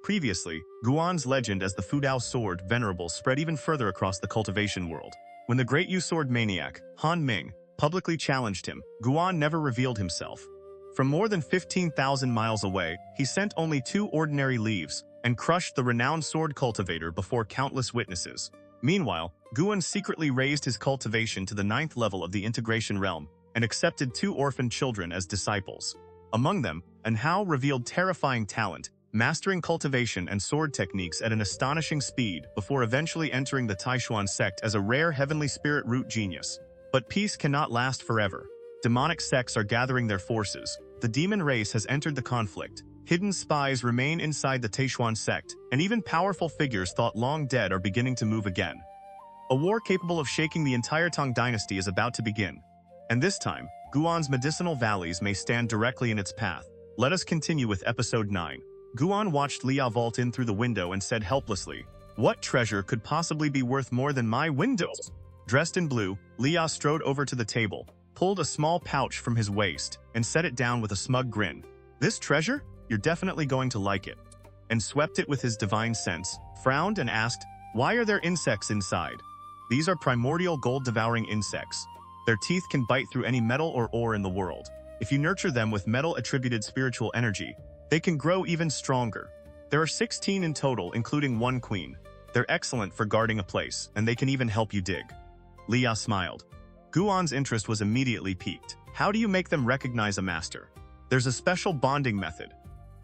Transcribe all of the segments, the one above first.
Previously, Guan's legend as the Fudao sword venerable spread even further across the cultivation world. When the great Yu sword maniac, Han Ming, publicly challenged him, Guan never revealed himself. From more than 15,000 miles away, he sent only 2 ordinary leaves and crushed the renowned sword cultivator before countless witnesses. Meanwhile, Guan secretly raised his cultivation to the 9th level of the integration realm and accepted 2 orphan children as disciples. Among them, Anhao revealed terrifying talent, mastering cultivation and sword techniques at an astonishing speed before eventually entering the Taixuan Sect as a rare heavenly spirit root genius. But peace cannot last forever. Demonic sects are gathering their forces. The demon race has entered the conflict. Hidden spies remain inside the Taixuan Sect, and even powerful figures thought long dead are beginning to move again. A war capable of shaking the entire Tang dynasty is about to begin. And this time, Guan's medicinal valleys may stand directly in its path. Let us continue with episode 9. Guan watched Liya vault in through the window and said helplessly, "What treasure could possibly be worth more than my windows?" Dressed in blue, Liya strode over to the table, pulled a small pouch from his waist, and set it down with a smug grin. "This treasure? You're definitely going to like it." And swept it with his divine sense, frowned and asked, "Why are there insects inside?" "These are primordial gold-devouring insects. Their teeth can bite through any metal or ore in the world. If you nurture them with metal-attributed spiritual energy, they can grow even stronger. There are 16 in total, including 1 queen. They're excellent for guarding a place, and they can even help you dig." Liya smiled. Guan's interest was immediately piqued. "How do you make them recognize a master?" "There's a special bonding method.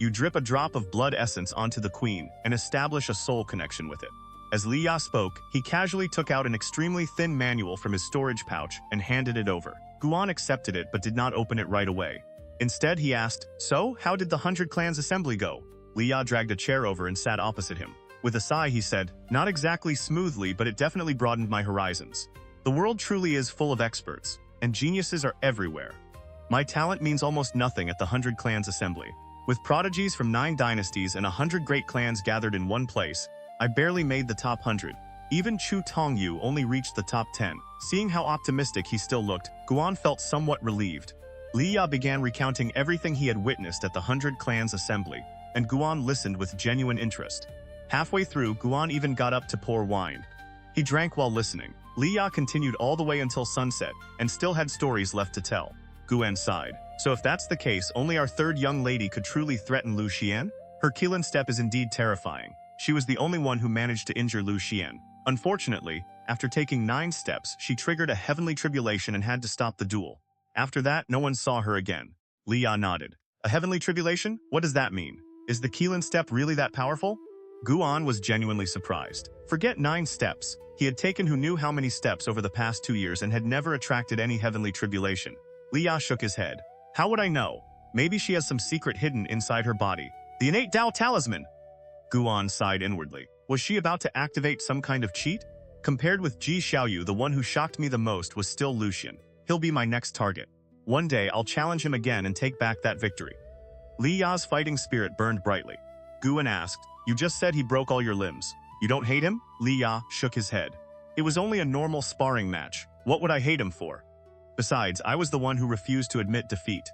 You drip a drop of blood essence onto the queen and establish a soul connection with it." As Liya spoke, he casually took out an extremely thin manual from his storage pouch and handed it over. Guan accepted it but did not open it right away. Instead, he asked, "So, how did the 100 Clans assembly go?" Liya dragged a chair over and sat opposite him. With a sigh, he said, "Not exactly smoothly, but it definitely broadened my horizons. The world truly is full of experts, and geniuses are everywhere. My talent means almost nothing at the 100 Clans assembly. With prodigies from 9 dynasties and 100 great clans gathered in one place, I barely made the top 100. Even Chu Tongyu only reached the top 10. Seeing how optimistic he still looked, Guan felt somewhat relieved. Liya began recounting everything he had witnessed at the 100 Clans assembly, and Guan listened with genuine interest. Halfway through, Guan even got up to pour wine. He drank while listening. Liya continued all the way until sunset, and still had stories left to tell. Guan sighed. "So if that's the case, only our 3rd young lady could truly threaten Lu Xian? Her Qilin step is indeed terrifying. She was the only one who managed to injure Lu Xian. Unfortunately, after taking 9 steps, she triggered a heavenly tribulation and had to stop the duel. After that, no one saw her again." Liya nodded. "A heavenly tribulation? What does that mean? Is the Qilin step really that powerful?" Guan was genuinely surprised. Forget 9 steps. He had taken who knew how many steps over the past 2 years and had never attracted any heavenly tribulation. Liya shook his head. "How would I know? Maybe she has some secret hidden inside her body. The innate Dao talisman!" Guan sighed inwardly. Was she about to activate some kind of cheat? Compared with Ji Xiaoyu, the one who shocked me the most was still Lucian. He'll be my next target. One day, I'll challenge him again and take back that victory. Liya's fighting spirit burned brightly. Guan asked, "You just said he broke all your limbs. You don't hate him?" Liya shook his head. "It was only a normal sparring match. What would I hate him for? Besides, I was the one who refused to admit defeat.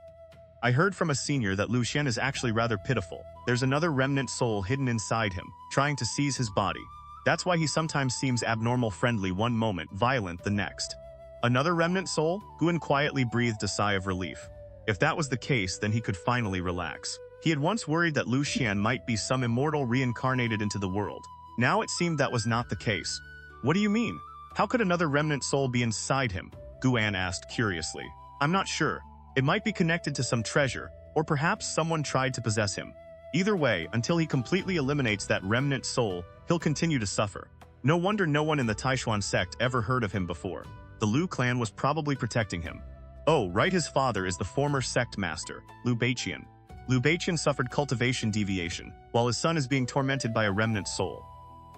I heard from a senior that Lu Xian is actually rather pitiful. There's another remnant soul hidden inside him, trying to seize his body. That's why he sometimes seems abnormal friendly one moment, violent the next." "Another remnant soul?" Guan quietly breathed a sigh of relief. If that was the case, then he could finally relax. He had once worried that Lu Xian might be some immortal reincarnated into the world. Now it seemed that was not the case. "What do you mean? How could another remnant soul be inside him?" Guan asked curiously. "I'm not sure. It might be connected to some treasure, or perhaps someone tried to possess him. Either way, until he completely eliminates that remnant soul, he'll continue to suffer. No wonder no one in the Taixuan Sect ever heard of him before. The Lu clan was probably protecting him." "Oh, right, his father is the former sect master, Lu Baiqian. Lu Baiqian suffered cultivation deviation, while his son is being tormented by a remnant soul.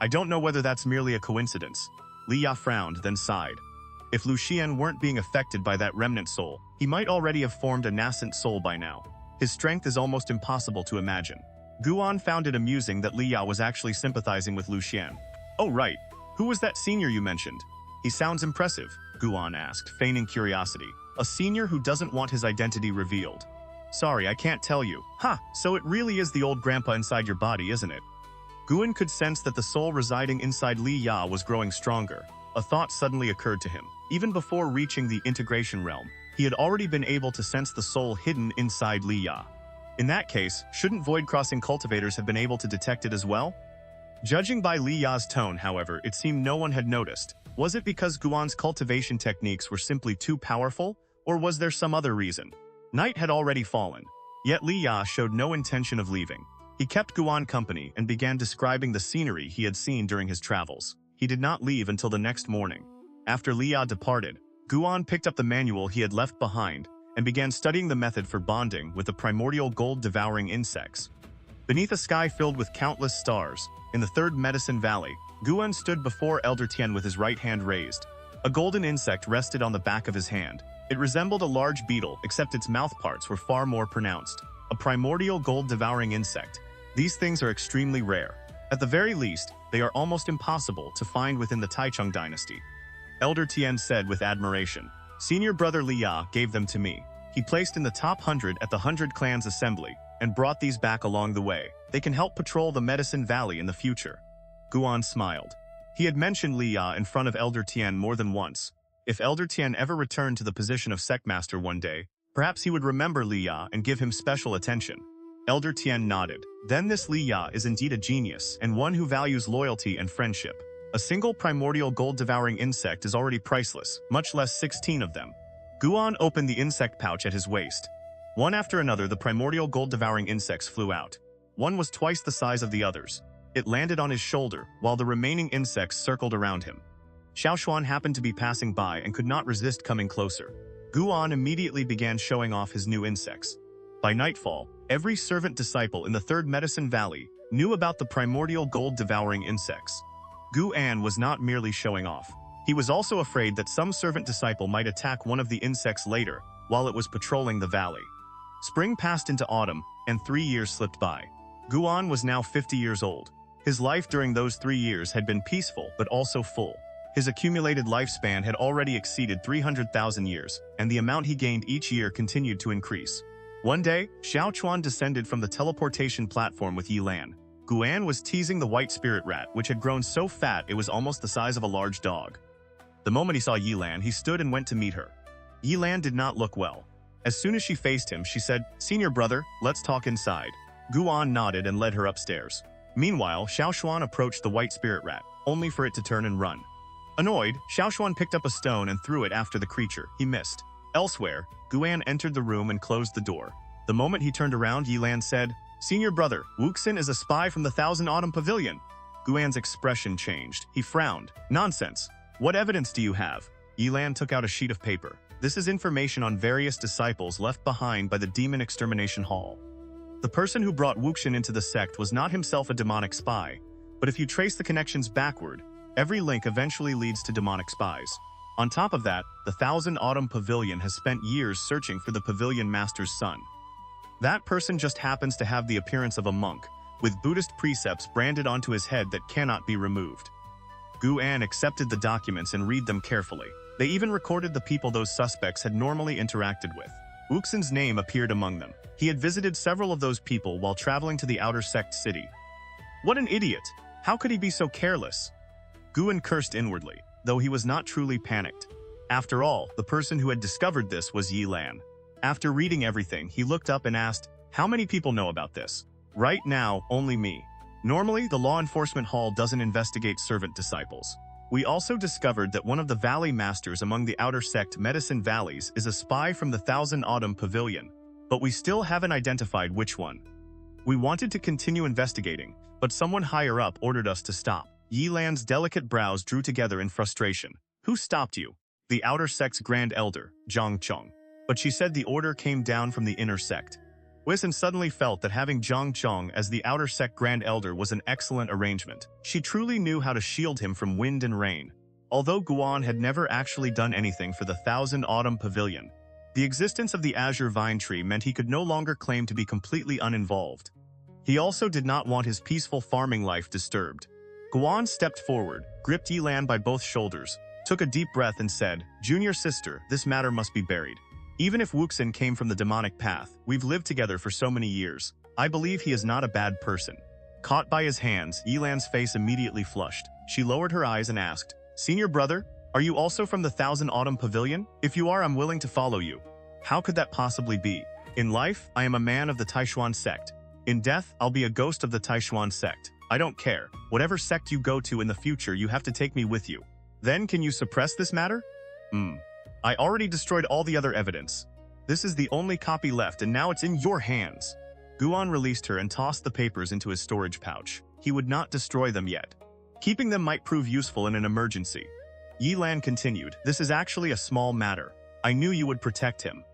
I don't know whether that's merely a coincidence." Liya frowned, then sighed. If Lu Xian weren't being affected by that remnant soul, he might already have formed a nascent soul by now. His strength is almost impossible to imagine. Guan found it amusing that Liya was actually sympathizing with Lu Xian. "Oh right, who was that senior you mentioned? He sounds impressive," Guan asked, feigning curiosity. "A senior who doesn't want his identity revealed." "Sorry, I can't tell you." "Ha, so it really is the old grandpa inside your body, isn't it?" Guan could sense that the soul residing inside Li Ya was growing stronger. A thought suddenly occurred to him. Even before reaching the integration realm, he had already been able to sense the soul hidden inside Li Ya. In that case, shouldn't void-crossing cultivators have been able to detect it as well? Judging by Li Ya's tone, however, it seemed no one had noticed. Was it because Guan's cultivation techniques were simply too powerful, or was there some other reason? Night had already fallen, yet Li Ya showed no intention of leaving. He kept Guan company and began describing the scenery he had seen during his travels. He did not leave until the next morning. After Li Ya departed, Guan picked up the manual he had left behind and began studying the method for bonding with the primordial gold-devouring insects. Beneath a sky filled with countless stars, in the third Medicine Valley, Guan stood before Elder Tian with his right hand raised. A golden insect rested on the back of his hand. It resembled a large beetle, except its mouth parts were far more pronounced. A primordial gold-devouring insect. These things are extremely rare. At the very least, they are almost impossible to find within the Taixuan dynasty. Elder Tian said with admiration. Senior brother Li Ya gave them to me. He placed in the top 100 at the 100 Clans Assembly and brought these back along the way. They can help patrol the Medicine Valley in the future. Guan smiled. He had mentioned Li Ya in front of Elder Tian more than once. If Elder Tian ever returned to the position of Sectmaster one day, perhaps he would remember Li Ya and give him special attention. Elder Tian nodded. Then this Li Ya is indeed a genius, and one who values loyalty and friendship. A single primordial gold-devouring insect is already priceless, much less 16 of them. Guan opened the insect pouch at his waist. One after another, the primordial gold-devouring insects flew out. One was twice the size of the others. It landed on his shoulder, while the remaining insects circled around him. Xiaoxuan happened to be passing by and could not resist coming closer. Guan immediately began showing off his new insects. By nightfall, every servant disciple in the Third Medicine Valley knew about the primordial gold-devouring insects. Guan was not merely showing off. He was also afraid that some servant disciple might attack one of the insects later while it was patrolling the valley. Spring passed into autumn, and 3 years slipped by. Guan was now 50 years old. His life during those 3 years had been peaceful but also full. His accumulated lifespan had already exceeded 300,000 years, and the amount he gained each year continued to increase. One day, Xiaochuan descended from the teleportation platform with Yilan. Guan was teasing the white spirit rat, which had grown so fat it was almost the size of a large dog. The moment he saw Yilan, he stood and went to meet her. Yilan did not look well. As soon as she faced him, she said, "Senior brother, let's talk inside." Guan nodded and led her upstairs. Meanwhile, Xiaoxuan approached the white spirit rat, only for it to turn and run. Annoyed, Xiaoxuan picked up a stone and threw it after the creature. He missed. Elsewhere, Guan entered the room and closed the door. The moment he turned around, Yilan said, "Senior brother, Wuxin is a spy from the Thousand Autumn Pavilion." Guan's expression changed. He frowned. "Nonsense. What evidence do you have?" Yilan took out a sheet of paper. "This is information on various disciples left behind by the Demon Extermination Hall. The person who brought Wuxin into the sect was not himself a demonic spy, but if you trace the connections backward, every link eventually leads to demonic spies. On top of that, the Thousand Autumn Pavilion has spent years searching for the Pavilion Master's son. That person just happens to have the appearance of a monk, with Buddhist precepts branded onto his head that cannot be removed." Guan accepted the documents and read them carefully. They even recorded the people those suspects had normally interacted with. Wuxin's name appeared among them. He had visited several of those people while traveling to the outer sect city. What an idiot! How could he be so careless? Guan cursed inwardly, though he was not truly panicked. After all, the person who had discovered this was Yilan. After reading everything, he looked up and asked, "How many people know about this?" "Right now, only me. Normally, the Law Enforcement Hall doesn't investigate servant disciples. We also discovered that one of the Valley Masters among the outer sect Medicine Valleys is a spy from the Thousand Autumn Pavilion, but we still haven't identified which one. We wanted to continue investigating, but someone higher up ordered us to stop." Yilan's delicate brows drew together in frustration. "Who stopped you?" "The outer sect's Grand Elder, Zhang Chong. But she said the order came down from the inner sect." Wisen suddenly felt that having Zhang Chong as the outer sect Grand Elder was an excellent arrangement. She truly knew how to shield him from wind and rain. Although Guan had never actually done anything for the Thousand Autumn Pavilion, the existence of the Azure Vine Tree meant he could no longer claim to be completely uninvolved. He also did not want his peaceful farming life disturbed. Guan stepped forward, gripped Yilan by both shoulders, took a deep breath and said, "Junior sister, this matter must be buried. Even if Wuxin came from the demonic path, we've lived together for so many years. I believe he is not a bad person. Caught by his hands, Yilan's face immediately flushed. She lowered her eyes and asked, "Senior brother, are you also from the Thousand Autumn Pavilion? If you are, I'm willing to follow you." How could that possibly be? In life, I am a man of the Taixuan Sect. In death, I'll be a ghost of the Taixuan Sect. I don't care. Whatever sect you go to in the future, you have to take me with you. Then can you suppress this matter? I already destroyed all the other evidence. This is the only copy left and now it's in your hands. Guan released her and tossed the papers into his storage pouch. He would not destroy them yet. Keeping them might prove useful in an emergency. Yilan continued, "This is actually a small matter. I knew you would protect him.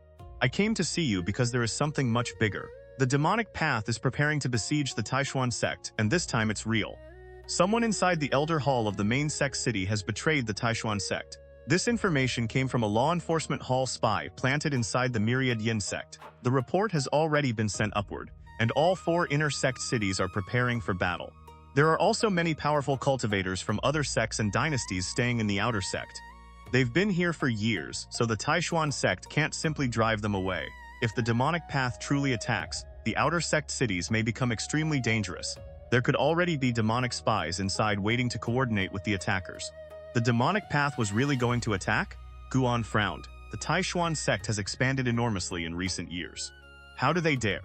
I came to see you because there is something much bigger. The demonic path is preparing to besiege the Taixuan Sect, and this time it's real. Someone inside the Elder Hall of the main sect city has betrayed the Taixuan Sect. This information came from a law enforcement hall spy planted inside the Myriad Yin sect. The report has already been sent upward, and all 4 inner sect cities are preparing for battle. There are also many powerful cultivators from other sects and dynasties staying in the outer sect. They've been here for years, so the Taixuan Sect can't simply drive them away. If the demonic path truly attacks, the outer sect cities may become extremely dangerous. There could already be demonic spies inside waiting to coordinate with the attackers. The demonic path was really going to attack? Guan frowned. The Taixuan Sect has expanded enormously in recent years. How do they dare?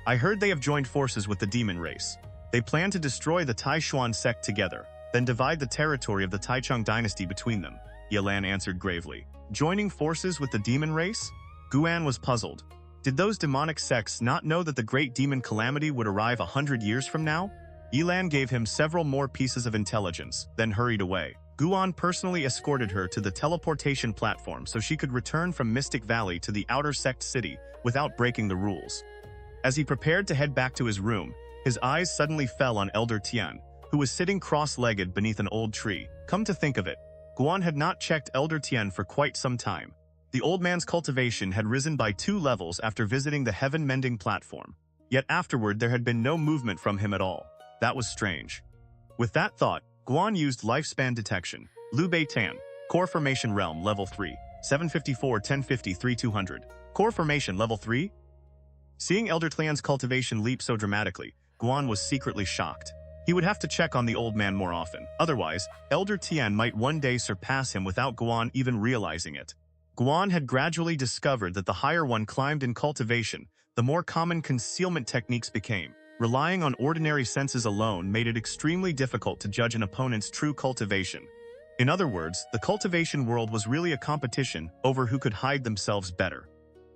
I heard they have joined forces with the demon race. They plan to destroy the Taixuan Sect together, then divide the territory of the Taichung dynasty between them, Yilan answered gravely. Joining forces with the demon race? Guan was puzzled. Did those demonic sects not know that the great demon calamity would arrive 100 years from now? Yilan gave him several more pieces of intelligence, then hurried away. Guan personally escorted her to the teleportation platform so she could return from Mystic Valley to the outer sect city without breaking the rules. As he prepared to head back to his room, his eyes suddenly fell on Elder Tian, who was sitting cross-legged beneath an old tree. Come to think of it, Guan had not checked Elder Tian for quite some time. The old man's cultivation had risen by 2 levels after visiting the heaven-mending platform. Yet afterward there had been no movement from him at all. That was strange. With that thought, Guan used lifespan detection. Liu Bei Tan, Core Formation Realm Level 3, 754 1050 3200. Core Formation Level 3? Seeing Elder Tian's cultivation leap so dramatically, Guan was secretly shocked. He would have to check on the old man more often. Otherwise, Elder Tian might one day surpass him without Guan even realizing it. Guan had gradually discovered that the higher one climbed in cultivation, the more common concealment techniques became. Relying on ordinary senses alone made it extremely difficult to judge an opponent's true cultivation. In other words, the cultivation world was really a competition over who could hide themselves better.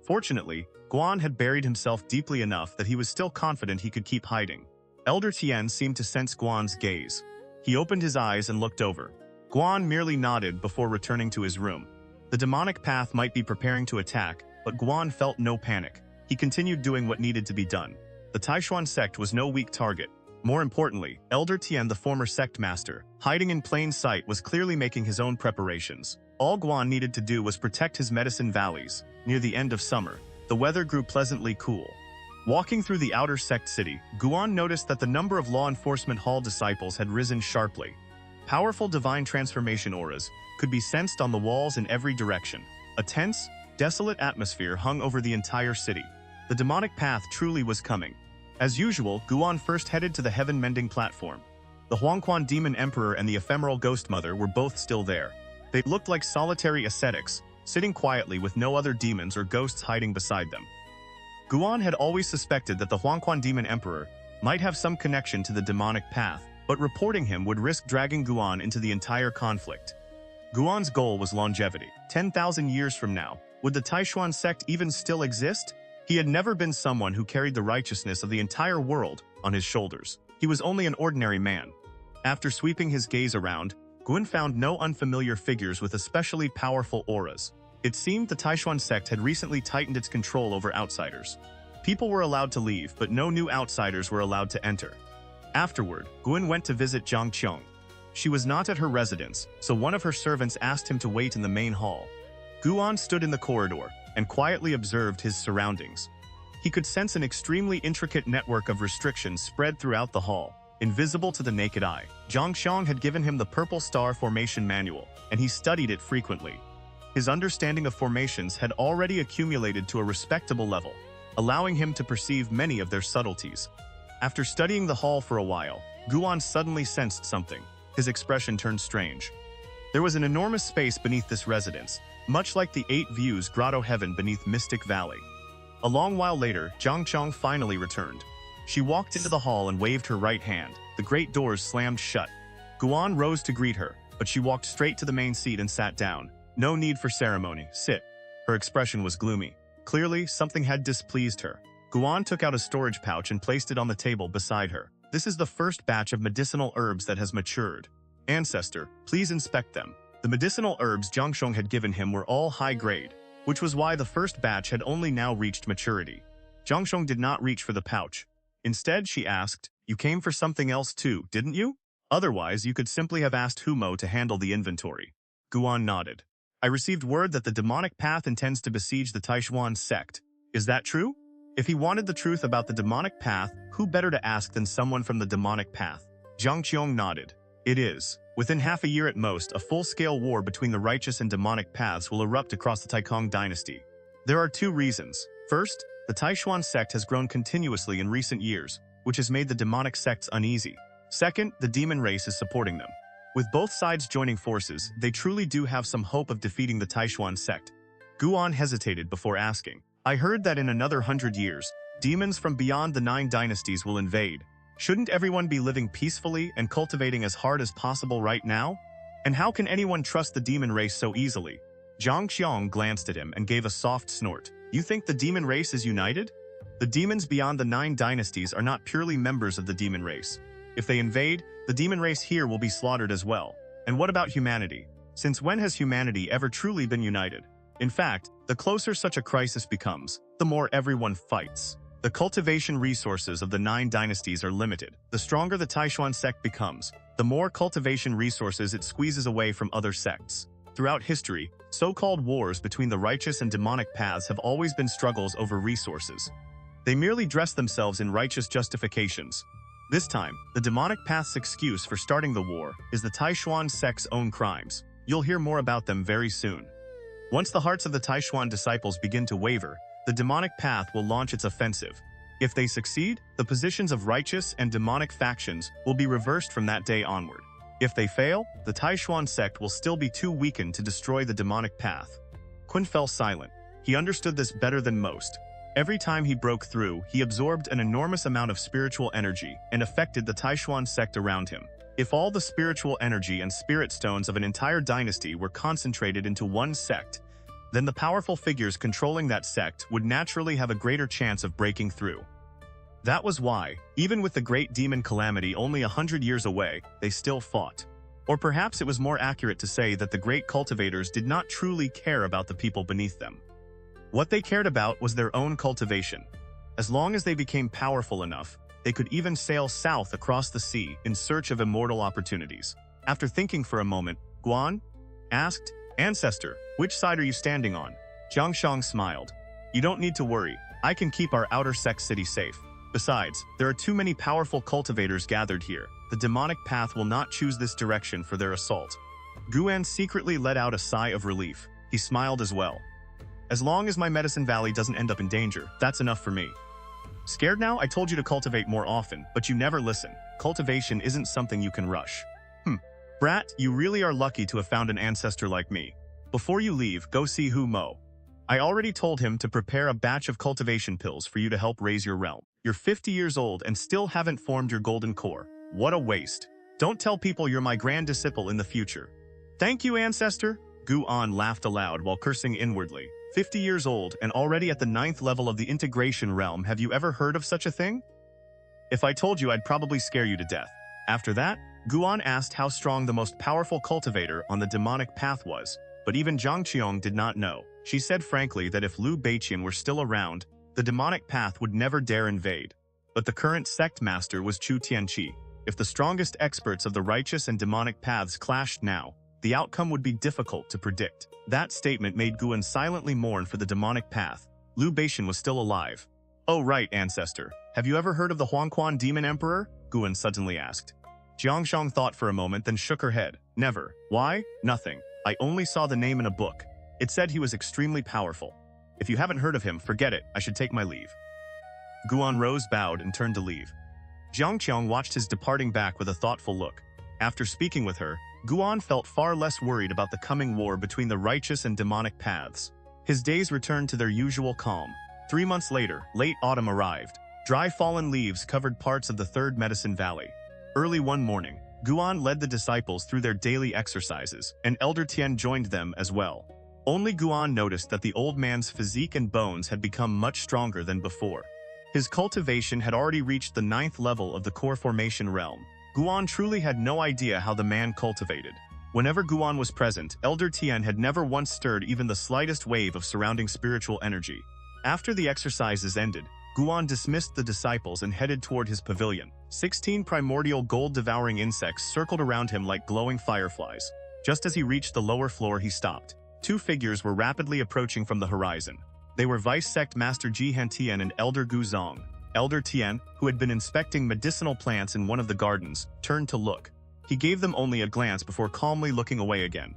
Fortunately, Guan had buried himself deeply enough that he was still confident he could keep hiding. Elder Tian seemed to sense Guan's gaze. He opened his eyes and looked over. Guan merely nodded before returning to his room. The demonic path might be preparing to attack, but Guan felt no panic. He continued doing what needed to be done. The Taixuan Sect was no weak target. More importantly, Elder Tian, the former sect master, hiding in plain sight, was clearly making his own preparations. All Guan needed to do was protect his medicine valleys. Near the end of summer, the weather grew pleasantly cool. Walking through the outer sect city, Guan noticed that the number of law enforcement hall disciples had risen sharply. Powerful divine transformation auras could be sensed on the walls in every direction. A tense, desolate atmosphere hung over the entire city. The demonic path truly was coming. As usual, Guan first headed to the heaven-mending platform. The Huangquan Demon Emperor and the ephemeral Ghost Mother were both still there. They looked like solitary ascetics, sitting quietly with no other demons or ghosts hiding beside them. Guan had always suspected that the Huangquan Demon Emperor might have some connection to the demonic path, but reporting him would risk dragging Guan into the entire conflict. Guan's goal was longevity. 10,000 years from now, would the Taixuan Sect even still exist? He had never been someone who carried the righteousness of the entire world on his shoulders. He was only an ordinary man. After sweeping his gaze around, Guan found no unfamiliar figures with especially powerful auras. It seemed the Taixuan Sect had recently tightened its control over outsiders. People were allowed to leave, but no new outsiders were allowed to enter. Afterward, Guan went to visit Xianxia. She was not at her residence, so one of her servants asked him to wait in the main hall. Guan stood in the corridor and quietly observed his surroundings. He could sense an extremely intricate network of restrictions spread throughout the hall, invisible to the naked eye. Xianxia had given him the Purple Star Formation Manual, and he studied it frequently. His understanding of formations had already accumulated to a respectable level, allowing him to perceive many of their subtleties. After studying the hall for a while, Guan suddenly sensed something. His expression turned strange. There was an enormous space beneath this residence, much like the 8 views grotto heaven beneath Mystic Valley. A long while later, Xianxia finally returned. She walked into the hall and waved her right hand. The great doors slammed shut. Guan rose to greet her, but she walked straight to the main seat and sat down. No need for ceremony, sit. Her expression was gloomy. Clearly, something had displeased her. Guan took out a storage pouch and placed it on the table beside her. This is the first batch of medicinal herbs that has matured. Ancestor, please inspect them. The medicinal herbs Xianxia had given him were all high grade, which was why the first batch had only now reached maturity. Xianxia did not reach for the pouch. Instead, she asked, "You came for something else too, didn't you? Otherwise, you could simply have asked Humo to handle the inventory." Guan nodded. "I received word that the demonic path intends to besiege the Taixuan Sect. Is that true?" If he wanted the truth about the demonic path, who better to ask than someone from the demonic path? Xianxia nodded. "It is. Within half a year at most, a full-scale war between the righteous and demonic paths will erupt across the Taikong dynasty. There are 2 reasons. First, the Taixuan Sect has grown continuously in recent years, which has made the demonic sects uneasy. Second, the demon race is supporting them. With both sides joining forces, they truly do have some hope of defeating the Taixuan Sect." Guan hesitated before asking, "I heard that in another 100 years, demons from beyond the 9 dynasties will invade. Shouldn't everyone be living peacefully and cultivating as hard as possible right now? And how can anyone trust the demon race so easily?" Xianxia glanced at him and gave a soft snort. "You think the demon race is united? The demons beyond the 9 dynasties are not purely members of the demon race. If they invade, the demon race here will be slaughtered as well. And what about humanity? Since when has humanity ever truly been united? In fact, the closer such a crisis becomes, the more everyone fights. The cultivation resources of the 9 dynasties are limited. The stronger the Taixuan Sect becomes, the more cultivation resources it squeezes away from other sects. Throughout history, so-called wars between the righteous and demonic paths have always been struggles over resources. They merely dress themselves in righteous justifications. This time, the demonic path's excuse for starting the war is the Taixuan Sect's own crimes. You'll hear more about them very soon. Once the hearts of the Taixuan disciples begin to waver, the demonic path will launch its offensive. If they succeed, the positions of righteous and demonic factions will be reversed from that day onward. If they fail, the Taixuan Sect will still be too weakened to destroy the demonic path. Kun fell silent. He understood this better than most. Every time he broke through, he absorbed an enormous amount of spiritual energy and affected the Taixuan Sect around him. If all the spiritual energy and spirit stones of an entire dynasty were concentrated into one sect, then the powerful figures controlling that sect would naturally have a greater chance of breaking through. That was why, even with the great demon calamity only 100 years away, they still fought. Or perhaps it was more accurate to say that the great cultivators did not truly care about the people beneath them. What they cared about was their own cultivation. As long as they became powerful enough, they could even sail south across the sea in search of immortal opportunities. After thinking for a moment, Guan asked, "Ancestor, which side are you standing on?" Xianxia smiled. "You don't need to worry. I can keep our outer sect city safe. Besides, there are too many powerful cultivators gathered here. The demonic path will not choose this direction for their assault." Guan secretly let out a sigh of relief. He smiled as well. "As long as my Medicine Valley doesn't end up in danger, that's enough for me." "Scared now? I told you to cultivate more often, but you never listen. Cultivation isn't something you can rush." "Brat, you really are lucky to have found an ancestor like me. Before you leave, go see Humo. I already told him to prepare a batch of cultivation pills for you to help raise your realm. You're 50 years old and still haven't formed your golden core. What a waste. Don't tell people you're my grand disciple in the future." "Thank you, ancestor." Guan laughed aloud while cursing inwardly. 50 years old and already at the 9th level of the integration realm, have you ever heard of such a thing? If I told you, I'd probably scare you to death. After that, Guan asked how strong the most powerful cultivator on the demonic path was, but even Xianxia did not know. She said frankly that if Liu Beiqian were still around, the demonic path would never dare invade. But the current sect master was Chu Tianqi. If the strongest experts of the righteous and demonic paths clashed now, the outcome would be difficult to predict. That statement made Guan silently mourn for the demonic path. Liu Beiqian was still alive. "Oh right, ancestor. Have you ever heard of the Huangquan Demon Emperor?" Guan suddenly asked. Xianxia thought for a moment, then shook her head. "Never. Why? Nothing. I only saw the name in a book. It said he was extremely powerful. If you haven't heard of him, forget it. I should take my leave." Guan rose, bowed, and turned to leave. Xianxia watched his departing back with a thoughtful look. After speaking with her, Guan felt far less worried about the coming war between the righteous and demonic paths. His days returned to their usual calm. 3 months later, late autumn arrived. Dry fallen leaves covered parts of the Third Medicine Valley. Early one morning, Guan led the disciples through their daily exercises, and Elder Tian joined them as well. Only Guan noticed that the old man's physique and bones had become much stronger than before. His cultivation had already reached the 9th level of the core formation realm. Guan truly had no idea how the man cultivated. Whenever Guan was present, Elder Tian had never once stirred even the slightest wave of surrounding spiritual energy. After the exercises ended, Guan dismissed the disciples and headed toward his pavilion. 16 primordial gold-devouring insects circled around him like glowing fireflies. Just as he reached the lower floor, he stopped. 2 figures were rapidly approaching from the horizon. They were Vice Sect Master Xianxia and Elder Guzong. Elder Tian, who had been inspecting medicinal plants in one of the gardens, turned to look. He gave them only a glance before calmly looking away again.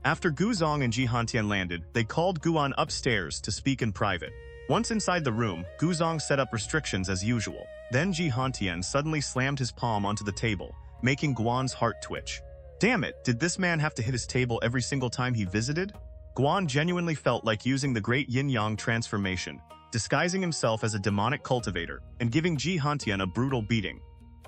After Guzong and Xianxia landed, they called Guan upstairs to speak in private. Once inside the room, Guzong set up restrictions as usual. Then Xianxia suddenly slammed his palm onto the table, making Guan's heart twitch. Damn it, did this man have to hit his table every single time he visited? Guan genuinely felt like using the great yin-yang transformation, disguising himself as a demonic cultivator, and giving Xianxia a brutal beating.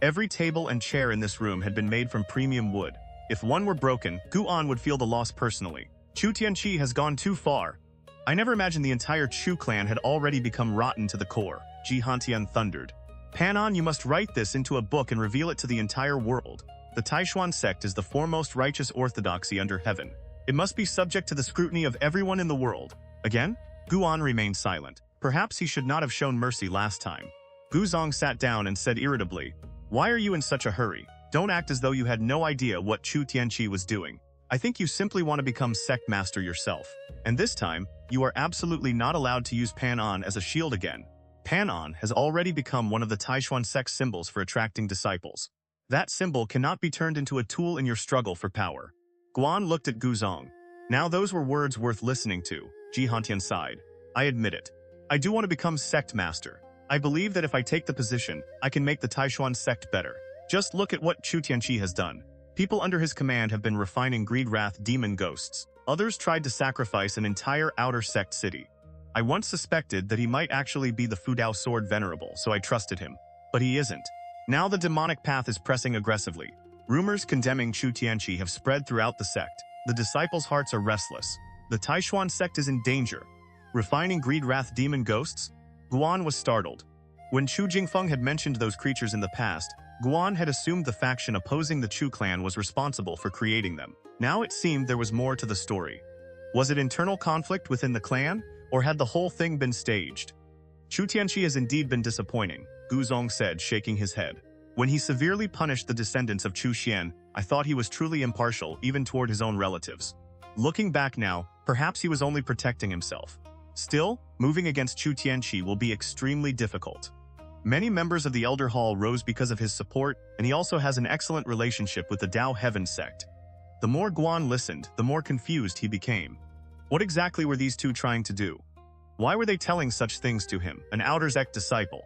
Every table and chair in this room had been made from premium wood. If one were broken, Guan would feel the loss personally. Chu Tianqi has gone too far. I never imagined the entire Chu clan had already become rotten to the core, Xianxia thundered. Panon, you must write this into a book and reveal it to the entire world. The Taixuan Sect is the foremost righteous orthodoxy under heaven. It must be subject to the scrutiny of everyone in the world. Again? Guan remained silent. Perhaps he should not have shown mercy last time. Guzong sat down and said irritably, "Why are you in such a hurry? Don't act as though you had no idea what Chu Tianqi was doing. I think you simply want to become sect master yourself. And this time, you are absolutely not allowed to use Panon as a shield again. Panon has already become one of the Taixuan Sect symbols for attracting disciples. That symbol cannot be turned into a tool in your struggle for power." Guan looked at Guzong. Now those were words worth listening to. Xianxia sighed. I admit it. I do want to become sect master. I believe that if I take the position, I can make the Taixuan Sect better. Just look at what Chu Tianqi has done. People under his command have been refining greed-wrath demon ghosts. Others tried to sacrifice an entire outer sect city. I once suspected that he might actually be the Fudao Sword Venerable, so I trusted him. But he isn't. Now the demonic path is pressing aggressively. Rumors condemning Chu Tianqi have spread throughout the sect. The disciples' hearts are restless. The Taixuan Sect is in danger. Refining greed-wrath demon ghosts? Guan was startled. When Chu Jingfeng had mentioned those creatures in the past, Guan had assumed the faction opposing the Chu clan was responsible for creating them. Now it seemed there was more to the story. Was it internal conflict within the clan, or had the whole thing been staged? Chu Tianqi has indeed been disappointing, Guzong said, shaking his head. When he severely punished the descendants of Chu Xian, I thought he was truly impartial even toward his own relatives. Looking back now, perhaps he was only protecting himself. Still, moving against Chu Tianqi will be extremely difficult. Many members of the Elder Hall rose because of his support, and he also has an excellent relationship with the Dao Heaven sect. The more Guan listened, the more confused he became. What exactly were these two trying to do? Why were they telling such things to him, an Outer Sect disciple?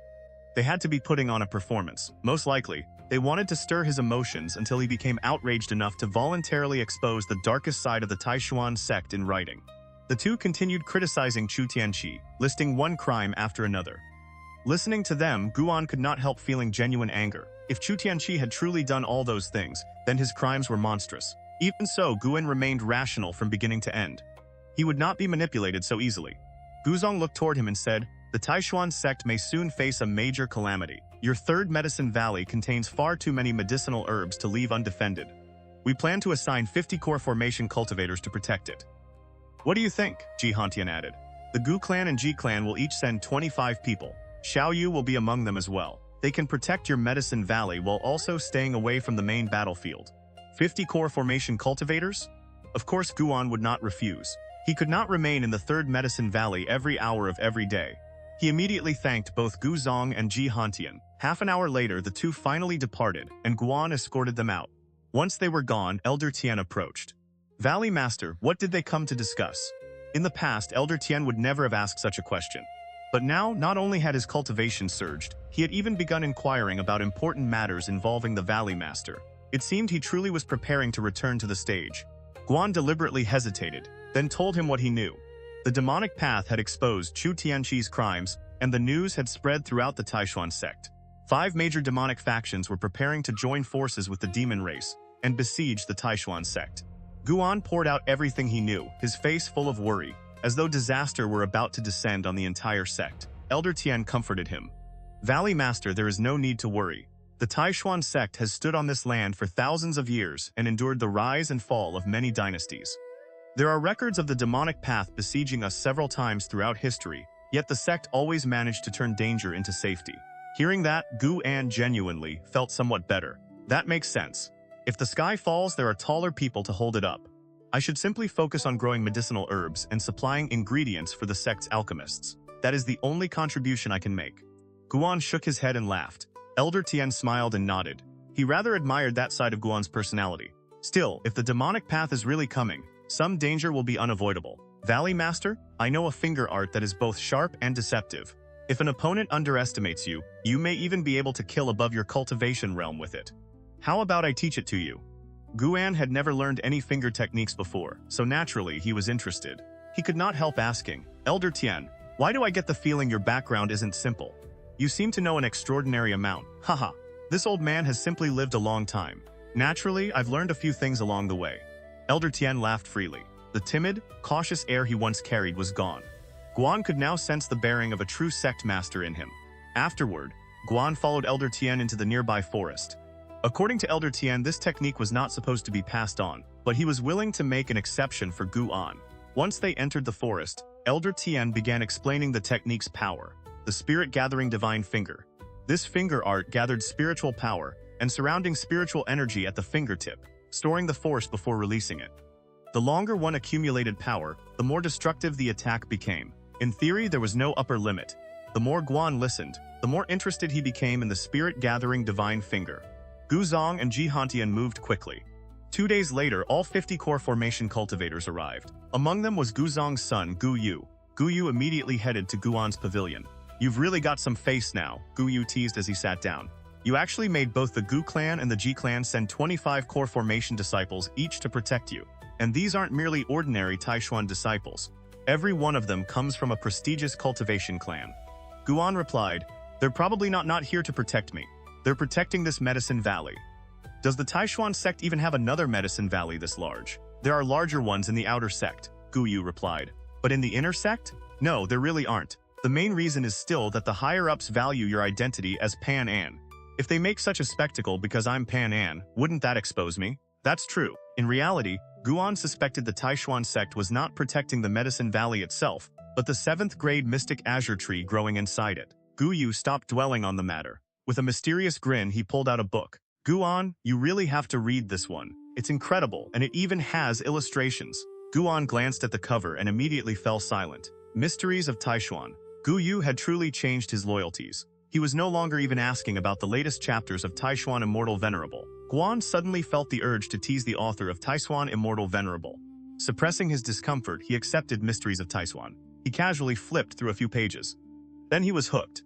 They had to be putting on a performance. Most likely, they wanted to stir his emotions until he became outraged enough to voluntarily expose the darkest side of the Taixuan Sect in writing. The two continued criticizing Chu Tianqi, listing one crime after another. Listening to them, Guan could not help feeling genuine anger. If Chu Tianqi had truly done all those things, then his crimes were monstrous. Even so, Guan remained rational from beginning to end. He would not be manipulated so easily. Guzong looked toward him and said, "The Taixuan Sect may soon face a major calamity. Your Third Medicine Valley contains far too many medicinal herbs to leave undefended. We plan to assign 50 core formation cultivators to protect it." "What do you think?" Xianxia added. "The Gu clan and Ji clan will each send 25 people. Xiao Yu will be among them as well. They can protect your Medicine Valley while also staying away from the main battlefield. 50 core formation cultivators?" Of course Guan would not refuse. He could not remain in the Third Medicine Valley every hour of every day. He immediately thanked both Guzong and Xianxia. Half an hour later, the two finally departed, and Guan escorted them out. Once they were gone, Elder Tian approached. "Valley Master, what did they come to discuss?" In the past, Elder Tian would never have asked such a question. But now, not only had his cultivation surged, he had even begun inquiring about important matters involving the Valley Master. It seemed he truly was preparing to return to the stage. Guan deliberately hesitated, then told him what he knew. The demonic path had exposed Chu Tianqi's crimes, and the news had spread throughout the Taixuan Sect. 5 major demonic factions were preparing to join forces with the demon race and besiege the Taixuan Sect. Guan poured out everything he knew, his face full of worry, as though disaster were about to descend on the entire sect. Elder Tian comforted him. "Valley Master, there is no need to worry. The Taixuan Sect has stood on this land for thousands of years and endured the rise and fall of many dynasties. There are records of the demonic path besieging us several times throughout history, yet the sect always managed to turn danger into safety." Hearing that, Gu An genuinely felt somewhat better. That makes sense. If the sky falls, there are taller people to hold it up. I should simply focus on growing medicinal herbs and supplying ingredients for the sect's alchemists. That is the only contribution I can make. Guan shook his head and laughed. Elder Tian smiled and nodded. He rather admired that side of Guan's personality. Still, if the demonic path is really coming, some danger will be unavoidable. "Valley Master, I know a finger art that is both sharp and deceptive. If an opponent underestimates you, you may even be able to kill above your cultivation realm with it. How about I teach it to you?" Guan had never learned any finger techniques before, so naturally he was interested. He could not help asking, "Elder Tian, why do I get the feeling your background isn't simple? You seem to know an extraordinary amount." "Haha, this old man has simply lived a long time. Naturally, I've learned a few things along the way." Elder Tian laughed freely. The timid, cautious air he once carried was gone. Guan could now sense the bearing of a true sect master in him. Afterward, Guan followed Elder Tian into the nearby forest. According to Elder Tian, this technique was not supposed to be passed on, but he was willing to make an exception for Guan. Once they entered the forest, Elder Tian began explaining the technique's power. The spirit-gathering divine finger. This finger art gathered spiritual power and surrounding spiritual energy at the fingertip, storing the force before releasing it. The longer one accumulated power, the more destructive the attack became. In theory, there was no upper limit. The more Guan listened, the more interested he became in the spirit-gathering divine finger. Gu Zong and Ji Hantian moved quickly. 2 days later, all 50 core formation cultivators arrived. Among them was Gu Zong's son, Gu Yu. Gu Yu immediately headed to Guan's pavilion. "You've really got some face now," Gu Yu teased as he sat down. "You actually made both the Gu clan and the Ji clan send 25 core formation disciples each to protect you. And these aren't merely ordinary Taixuan disciples. Every one of them comes from a prestigious cultivation clan." Guan replied, "They're probably not here to protect me. They're protecting this medicine valley." "Does the Taixuan sect even have another medicine valley this large?" "There are larger ones in the outer sect," Gu Yu replied. "But in the inner sect? No, there really aren't. The main reason is still that the higher-ups value your identity as Pan An. If they make such a spectacle because I'm Pan An, wouldn't that expose me?" That's true. In reality, Guan suspected the Taixuan sect was not protecting the medicine valley itself, but the 7th grade mystic azure tree growing inside it. Gu Yu stopped dwelling on the matter. With a mysterious grin, he pulled out a book. "Guan, you really have to read this one. It's incredible, and it even has illustrations." Guan glanced at the cover and immediately fell silent. Mysteries of Taixuan. Gu Yu had truly changed his loyalties. He was no longer even asking about the latest chapters of Taixuan Immortal Venerable. Guan suddenly felt the urge to tease the author of Taixuan Immortal Venerable. Suppressing his discomfort, he accepted Mysteries of Taixuan. He casually flipped through a few pages. Then he was hooked.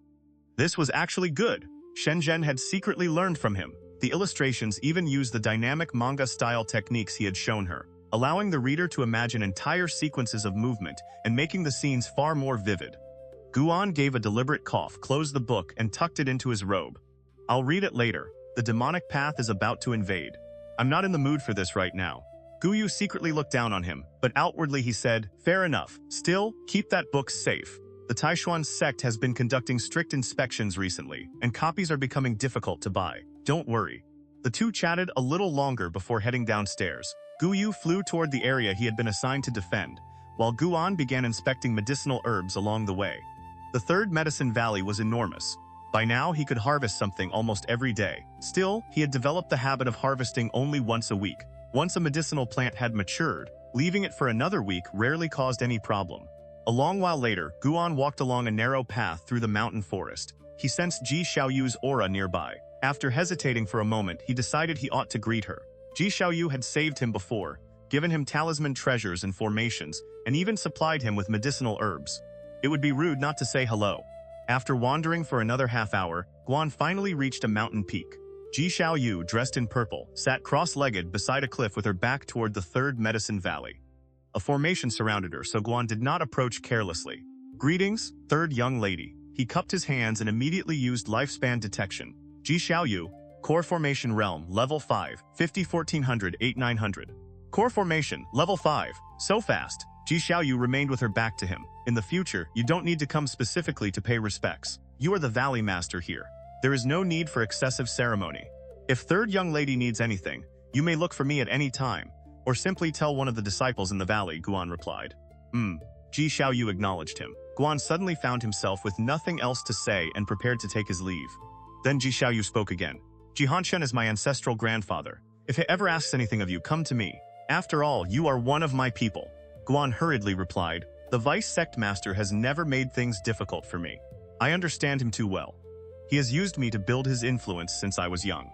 This was actually good. Shenzhen had secretly learned from him. The illustrations even used the dynamic manga-style techniques he had shown her, allowing the reader to imagine entire sequences of movement and making the scenes far more vivid. Guan gave a deliberate cough, closed the book, and tucked it into his robe. "I'll read it later. The demonic path is about to invade. I'm not in the mood for this right now." Gu Yu secretly looked down on him, but outwardly he said, "Fair enough. Still, keep that book safe. The Taixuan Sect has been conducting strict inspections recently, and copies are becoming difficult to buy. Don't worry." The two chatted a little longer before heading downstairs. Gu Yu flew toward the area he had been assigned to defend, while Guan began inspecting medicinal herbs along the way. The third medicine valley was enormous. By now, he could harvest something almost every day. Still, he had developed the habit of harvesting only once a week. Once a medicinal plant had matured, leaving it for another week rarely caused any problem. A long while later, Guan walked along a narrow path through the mountain forest. He sensed Ji Xiaoyu's aura nearby. After hesitating for a moment, he decided he ought to greet her. Ji Xiaoyu had saved him before, given him talisman treasures and formations, and even supplied him with medicinal herbs. It would be rude not to say hello. After wandering for another half hour, Guan finally reached a mountain peak. Ji Xiaoyu, dressed in purple, sat cross-legged beside a cliff with her back toward the third medicine valley. A formation surrounded her, so Guan did not approach carelessly. Greetings, third young lady. He cupped his hands and immediately used lifespan detection. Ji Xiaoyu, Core Formation Realm, Level 5, 50 1400 8900. Core Formation, Level 5. So fast. Ji Xiaoyu remained with her back to him. In the future, you don't need to come specifically to pay respects. You are the Valley Master here. There is no need for excessive ceremony. If third young lady needs anything, you may look for me at any time, or simply tell one of the disciples in the valley, Guan replied. Ji Xiaoyu acknowledged him. Guan suddenly found himself with nothing else to say and prepared to take his leave. Then Ji Xiaoyu spoke again. Jihanshen is my ancestral grandfather. If he ever asks anything of you, come to me. After all, you are one of my people. Guan hurriedly replied, the Vice Sect Master has never made things difficult for me. I understand him too well. He has used me to build his influence since I was young.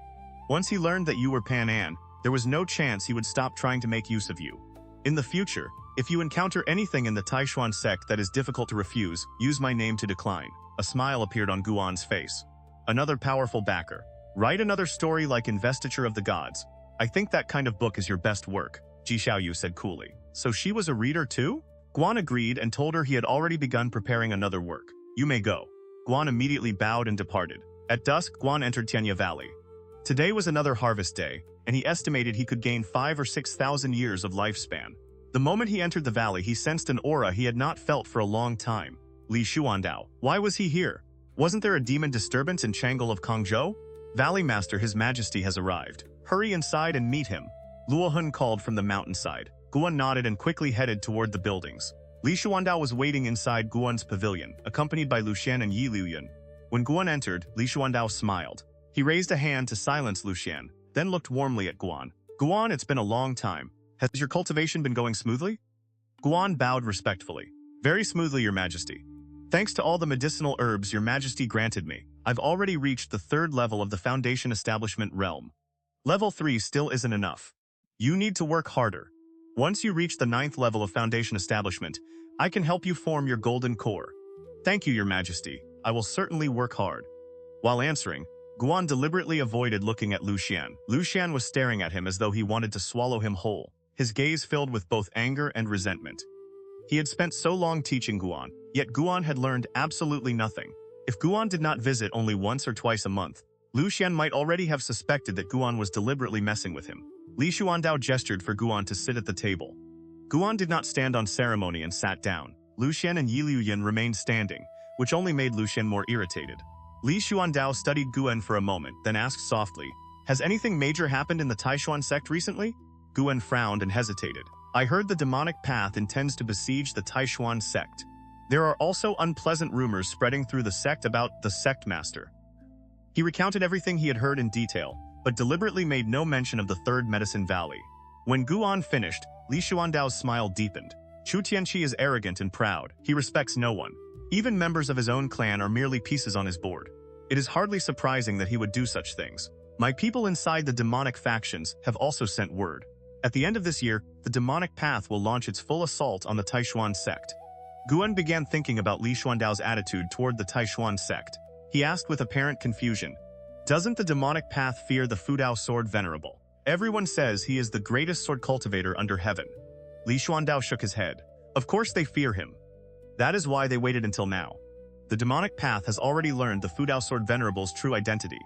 Once he learned that you were Pan An, there was no chance he would stop trying to make use of you. In the future, if you encounter anything in the Taixuan Sect that is difficult to refuse, use my name to decline. A smile appeared on Guan's face. Another powerful backer. Write another story like Investiture of the Gods. I think that kind of book is your best work, Ji Xiaoyu said coolly. So she was a reader too? Guan agreed and told her he had already begun preparing another work. You may go. Guan immediately bowed and departed. At dusk, Guan entered Tianya Valley. Today was another harvest day, and he estimated he could gain 5,000 or 6,000 years of lifespan. The moment he entered the valley, he sensed an aura he had not felt for a long time. Li Xuandao. Why was he here? Wasn't there a demon disturbance in Chang'an of Kangzhou? Valley Master, His Majesty has arrived. Hurry inside and meet him. Luohun called from the mountainside. Guan nodded and quickly headed toward the buildings. Li Xuandao was waiting inside Guan's pavilion, accompanied by Luxian and Yi Liuyan. When Guan entered, Li Xuandao smiled. He raised a hand to silence Luxian, then looked warmly at Guan. Guan, it's been a long time. Has your cultivation been going smoothly? Guan bowed respectfully. Very smoothly, Your Majesty. Thanks to all the medicinal herbs Your Majesty granted me, I've already reached the 3rd level of the Foundation Establishment realm. Level 3 still isn't enough. You need to work harder. Once you reach the 9th level of Foundation Establishment, I can help you form your golden core. Thank you, Your Majesty. I will certainly work hard. While answering, Guan deliberately avoided looking at Luxian. Luxian was staring at him as though he wanted to swallow him whole, his gaze filled with both anger and resentment. He had spent so long teaching Guan, yet Guan had learned absolutely nothing. If Guan did not visit only once or twice a month, Luxian might already have suspected that Guan was deliberately messing with him. Li Xuandao gestured for Guan to sit at the table. Guan did not stand on ceremony and sat down. Luxian and Yi Liuyan remained standing, which only made Luxian more irritated. Li Xuandao studied Guan for a moment, then asked softly, has anything major happened in the Taixuan Sect recently? Guan frowned and hesitated. I heard the demonic path intends to besiege the Taixuan Sect. There are also unpleasant rumors spreading through the sect about the Sect Master. He recounted everything he had heard in detail, but deliberately made no mention of the 3rd Medicine Valley. When Guan finished, Li Xuandao's smile deepened. Chu Tianqi is arrogant and proud. He respects no one. Even members of his own clan are merely pieces on his board. It is hardly surprising that he would do such things. My people inside the demonic factions have also sent word. At the end of this year, the demonic path will launch its full assault on the Taixuan Sect. Guan began thinking about Li Xuandao's attitude toward the Taixuan Sect. He asked with apparent confusion, doesn't the demonic path fear the Fudao Sword Venerable? Everyone says he is the greatest sword cultivator under heaven. Li Xuandao shook his head. Of course they fear him. That is why they waited until now. The demonic path has already learned the Fudao Sword Venerable's true identity.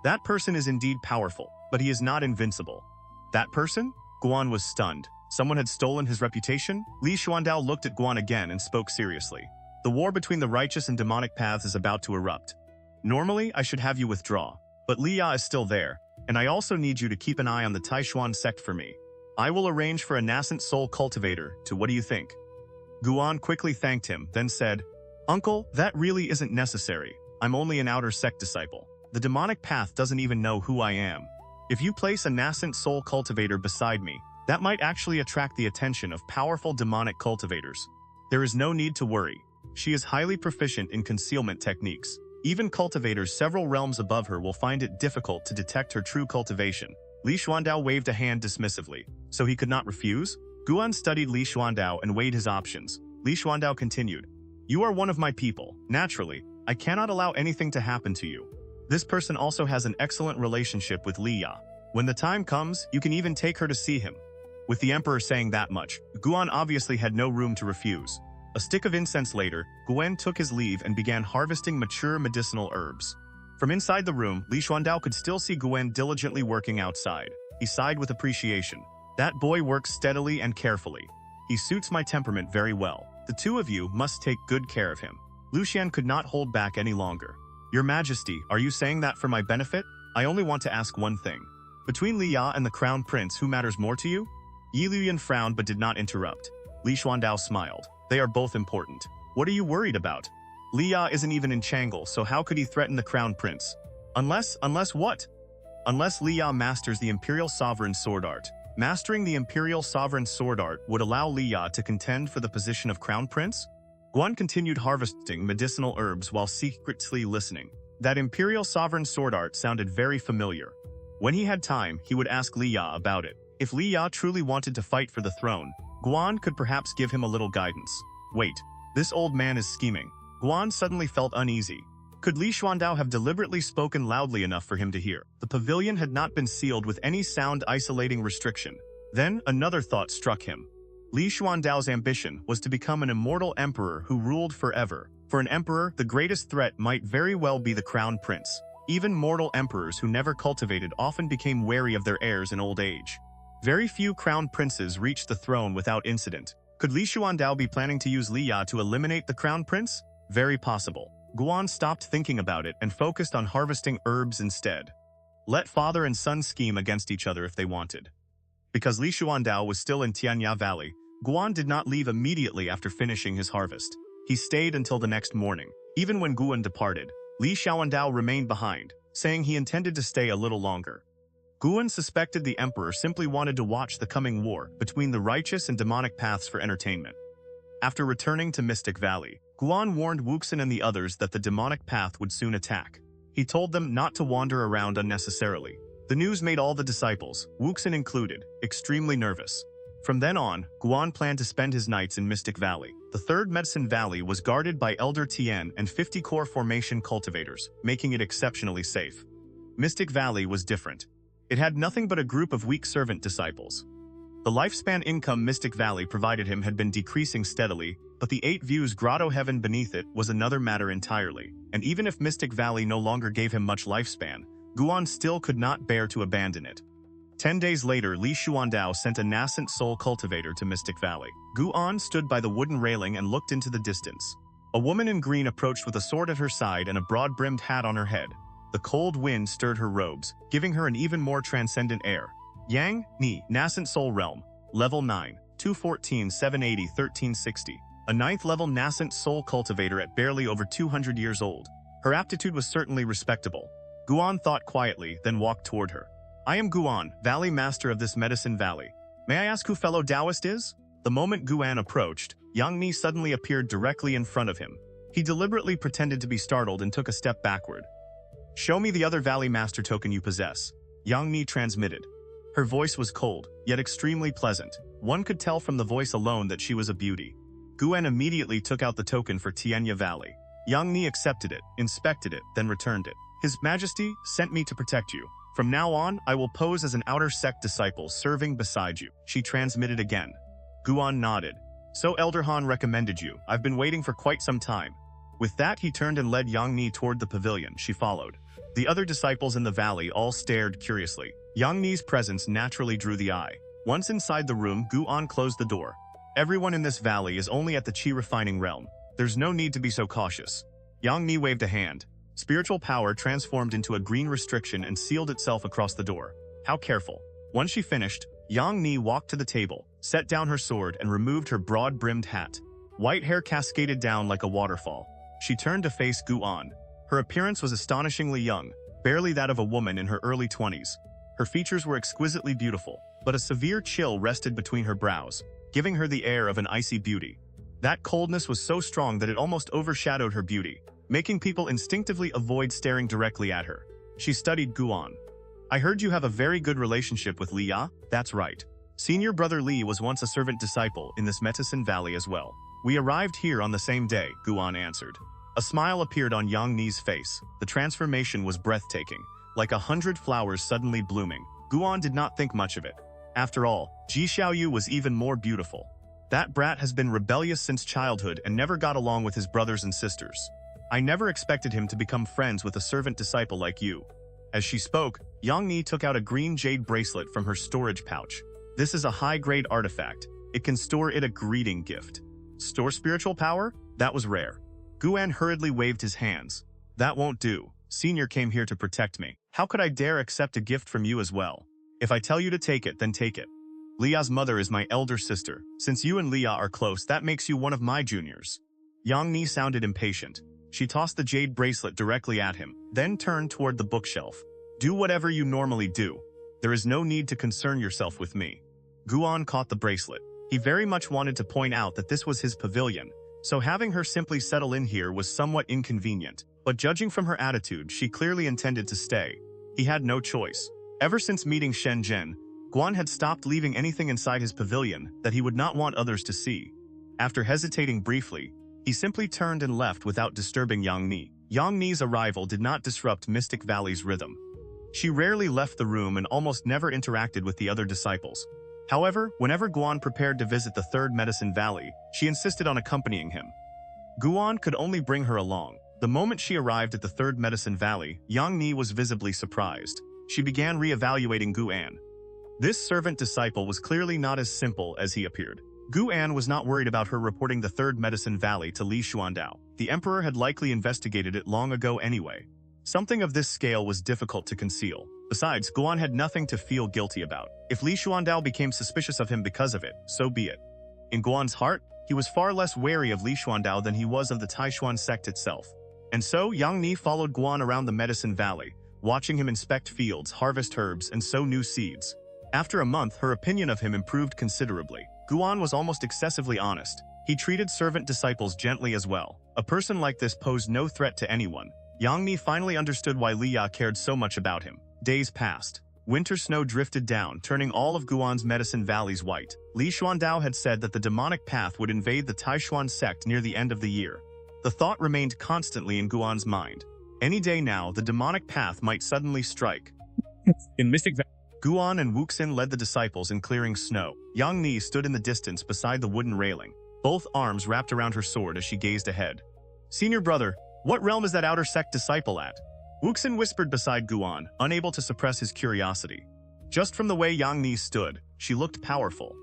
That person is indeed powerful, but he is not invincible. That person? Guan was stunned. Someone had stolen his reputation? Li Xuandao looked at Guan again and spoke seriously. The war between the righteous and demonic paths is about to erupt. Normally, I should have you withdraw, but Li Ya is still there, and I also need you to keep an eye on the Taixuan Sect for me. I will arrange for a nascent soul cultivator to what do you think? Guan quickly thanked him, then said, Uncle, that really isn't necessary. I'm only an outer sect disciple. The demonic path doesn't even know who I am. If you place a nascent soul cultivator beside me, that might actually attract the attention of powerful demonic cultivators. There is no need to worry. She is highly proficient in concealment techniques. Even cultivators several realms above her will find it difficult to detect her true cultivation. Li Xuandao waved a hand dismissively, so he could not refuse? Guan studied Li Xuandao and weighed his options. Li Xuandao continued, You are one of my people. Naturally, I cannot allow anything to happen to you. This person also has an excellent relationship with Li Ya. When the time comes, you can even take her to see him. With the emperor saying that much, Guan obviously had no room to refuse. A stick of incense later, Guan took his leave and began harvesting mature medicinal herbs. From inside the room, Li Xuandao could still see Guan diligently working outside. He sighed with appreciation. That boy works steadily and carefully. He suits my temperament very well. The two of you must take good care of him. Lucian could not hold back any longer. Your Majesty, are you saying that for my benefit? I only want to ask one thing. Between Li Ya and the Crown Prince, who matters more to you? Yi Luyan frowned but did not interrupt. Li Xuandao smiled. They are both important. What are you worried about? Li Ya isn't even in Chang'e, so how could he threaten the Crown Prince? Unless what? Unless Li Ya masters the Imperial Sovereign Sword Art. Mastering the Imperial Sovereign Sword Art would allow Li Ya to contend for the position of Crown Prince? Guan continued harvesting medicinal herbs while secretly listening. That Imperial Sovereign Sword Art sounded very familiar. When he had time, he would ask Li Ya about it. If Li Ya truly wanted to fight for the throne, Guan could perhaps give him a little guidance. Wait, this old man is scheming. Guan suddenly felt uneasy. Could Li Xuandao have deliberately spoken loudly enough for him to hear? The pavilion had not been sealed with any sound-isolating restriction. Then another thought struck him. Li Xuandao's ambition was to become an immortal emperor who ruled forever. For an emperor, the greatest threat might very well be the crown prince. Even mortal emperors who never cultivated often became wary of their heirs in old age. Very few crown princes reached the throne without incident. Could Li Xuandao be planning to use Li Ya to eliminate the crown prince? Very possible. Guan stopped thinking about it and focused on harvesting herbs instead. Let father and son scheme against each other if they wanted. Because Li Xuandao was still in Xianxia Valley, Guan did not leave immediately after finishing his harvest. He stayed until the next morning. Even when Guan departed, Li Xuandao remained behind, saying he intended to stay a little longer. Guan suspected the emperor simply wanted to watch the coming war between the righteous and demonic paths for entertainment. After returning to Mystic Valley, Guan warned Wuxin and the others that the demonic path would soon attack. He told them not to wander around unnecessarily. The news made all the disciples, Wuxin included, extremely nervous. From then on, Guan planned to spend his nights in Mystic Valley. The third Medicine Valley was guarded by Elder Tian and 50 core formation cultivators, making it exceptionally safe. Mystic Valley was different. It had nothing but a group of weak servant disciples. The lifespan income Mystic Valley provided him had been decreasing steadily, but the 8 views grotto heaven beneath it was another matter entirely. And even if Mystic Valley no longer gave him much lifespan, Guan still could not bear to abandon it. 10 days later, Li Xuandao sent a nascent soul cultivator to Mystic Valley. Guan stood by the wooden railing and looked into the distance. A woman in green approached with a sword at her side and a broad-brimmed hat on her head. The cold wind stirred her robes, giving her an even more transcendent air. Yang, Ni, Nascent Soul Realm, Level 9, 214, 780, 1360. A 9th level Nascent Soul Cultivator at barely over 200 years old. Her aptitude was certainly respectable. Guan thought quietly, then walked toward her. I am Guan, Valley Master of this Medicine Valley. May I ask who fellow Taoist is? The moment Guan approached, Yang Ni suddenly appeared directly in front of him. He deliberately pretended to be startled and took a step backward. Show me the other Valley Master token you possess. Yang Ni transmitted. Her voice was cold, yet extremely pleasant. One could tell from the voice alone that she was a beauty. Guan immediately took out the token for Tianya Valley. Yang Ni accepted it, inspected it, then returned it. His Majesty sent me to protect you. From now on, I will pose as an outer sect disciple serving beside you. She transmitted again. Guan nodded. So Elder Han recommended you. I've been waiting for quite some time. With that, he turned and led Yang Ni toward the pavilion. She followed. The other disciples in the valley all stared curiously. Yang Ni's presence naturally drew the eye. Once inside the room, Guan closed the door. Everyone in this valley is only at the Qi refining realm. There's no need to be so cautious. Yang Ni waved a hand. Spiritual power transformed into a green restriction and sealed itself across the door. How careful. Once she finished, Yang Ni walked to the table, set down her sword and removed her broad-brimmed hat. White hair cascaded down like a waterfall. She turned to face Guan. Her appearance was astonishingly young, barely that of a woman in her early 20s. Her features were exquisitely beautiful, but a severe chill rested between her brows, giving her the air of an icy beauty. That coldness was so strong that it almost overshadowed her beauty, making people instinctively avoid staring directly at her. She studied Guan. I heard you have a very good relationship with Li Ya? That's right. Senior brother Li was once a servant disciple in this Medicine Valley as well. We arrived here on the same day, Guan answered. A smile appeared on Yang Ni's face. The transformation was breathtaking, like 100 flowers suddenly blooming. Guan did not think much of it. After all, Ji Xiaoyu was even more beautiful. That brat has been rebellious since childhood and never got along with his brothers and sisters. I never expected him to become friends with a servant disciple like you. As she spoke, Yang Ni took out a green jade bracelet from her storage pouch. This is a high-grade artifact. It can store a greeting gift. Store spiritual power? That was rare. Guan hurriedly waved his hands. That won't do. Senior came here to protect me. How could I dare accept a gift from you as well? If I tell you to take it, then take it. Lia's mother is my elder sister. Since you and Lia are close, that makes you one of my juniors. Yang Ni sounded impatient. She tossed the jade bracelet directly at him, then turned toward the bookshelf. Do whatever you normally do. There is no need to concern yourself with me. Guan caught the bracelet. He very much wanted to point out that this was his pavilion, so having her simply settle in here was somewhat inconvenient. But judging from her attitude, she clearly intended to stay. He had no choice. Ever since meeting Shen Zhen, Guan had stopped leaving anything inside his pavilion that he would not want others to see. After hesitating briefly, he simply turned and left without disturbing Yang Ni. Yang Ni's arrival did not disrupt Mystic Valley's rhythm. She rarely left the room and almost never interacted with the other disciples. However, whenever Guan prepared to visit the Third Medicine Valley, she insisted on accompanying him. Guan could only bring her along. The moment she arrived at the Third Medicine Valley, Yang Ni was visibly surprised. She began re-evaluating Guan. This servant disciple was clearly not as simple as he appeared. Guan was not worried about her reporting the Third Medicine Valley to Li Xuandao. The emperor had likely investigated it long ago anyway. Something of this scale was difficult to conceal. Besides, Guan had nothing to feel guilty about. If Li Xuandao became suspicious of him because of it, so be it. In Guan's heart, he was far less wary of Li Xuandao than he was of the Taixuan Sect itself. And so, Yang Ni followed Guan around the Medicine Valley, watching him inspect fields, harvest herbs, and sow new seeds. After a month, her opinion of him improved considerably. Guan was almost excessively honest. He treated servant disciples gently as well. A person like this posed no threat to anyone. Yang Ni finally understood why Lia cared so much about him. Days passed. Winter snow drifted down, turning all of Guan's medicine valleys white. Li Xuandao had said that the demonic path would invade the Taixuan Sect near the end of the year. The thought remained constantly in Guan's mind. Any day now, the demonic path might suddenly strike. In Mystic Valley, Guan and Wuxin led the disciples in clearing snow. Yang Ni stood in the distance beside the wooden railing, both arms wrapped around her sword as she gazed ahead. Senior brother, what realm is that outer sect disciple at? Wuxin whispered beside Guan, unable to suppress his curiosity. Just from the way Yang Ni stood, she looked powerful.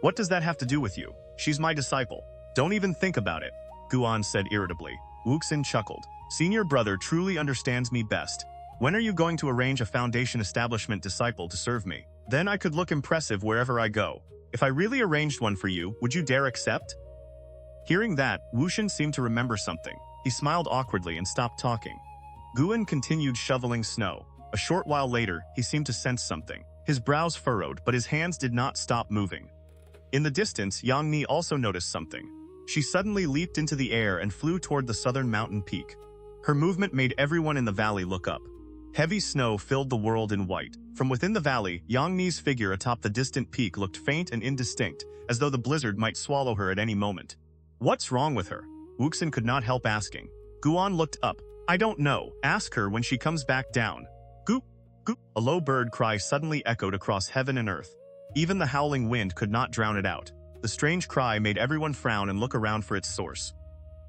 What does that have to do with you? She's my disciple. Don't even think about it, Guan said irritably. Wuxin chuckled. Senior brother truly understands me best. When are you going to arrange a Foundation establishment disciple to serve me? Then I could look impressive wherever I go. If I really arranged one for you, would you dare accept? Hearing that, Wuxin seemed to remember something. He smiled awkwardly and stopped talking. Guan continued shoveling snow. A short while later, he seemed to sense something. His brows furrowed, but his hands did not stop moving. In the distance, Yang Ni also noticed something. She suddenly leaped into the air and flew toward the southern mountain peak. Her movement made everyone in the valley look up. Heavy snow filled the world in white. From within the valley, Yang Ni's figure atop the distant peak looked faint and indistinct, as though the blizzard might swallow her at any moment. What's wrong with her? Wuxin could not help asking. Guan looked up. I don't know. Ask her when she comes back down. Goop, goop. A low bird cry suddenly echoed across heaven and earth. Even the howling wind could not drown it out. The strange cry made everyone frown and look around for its source.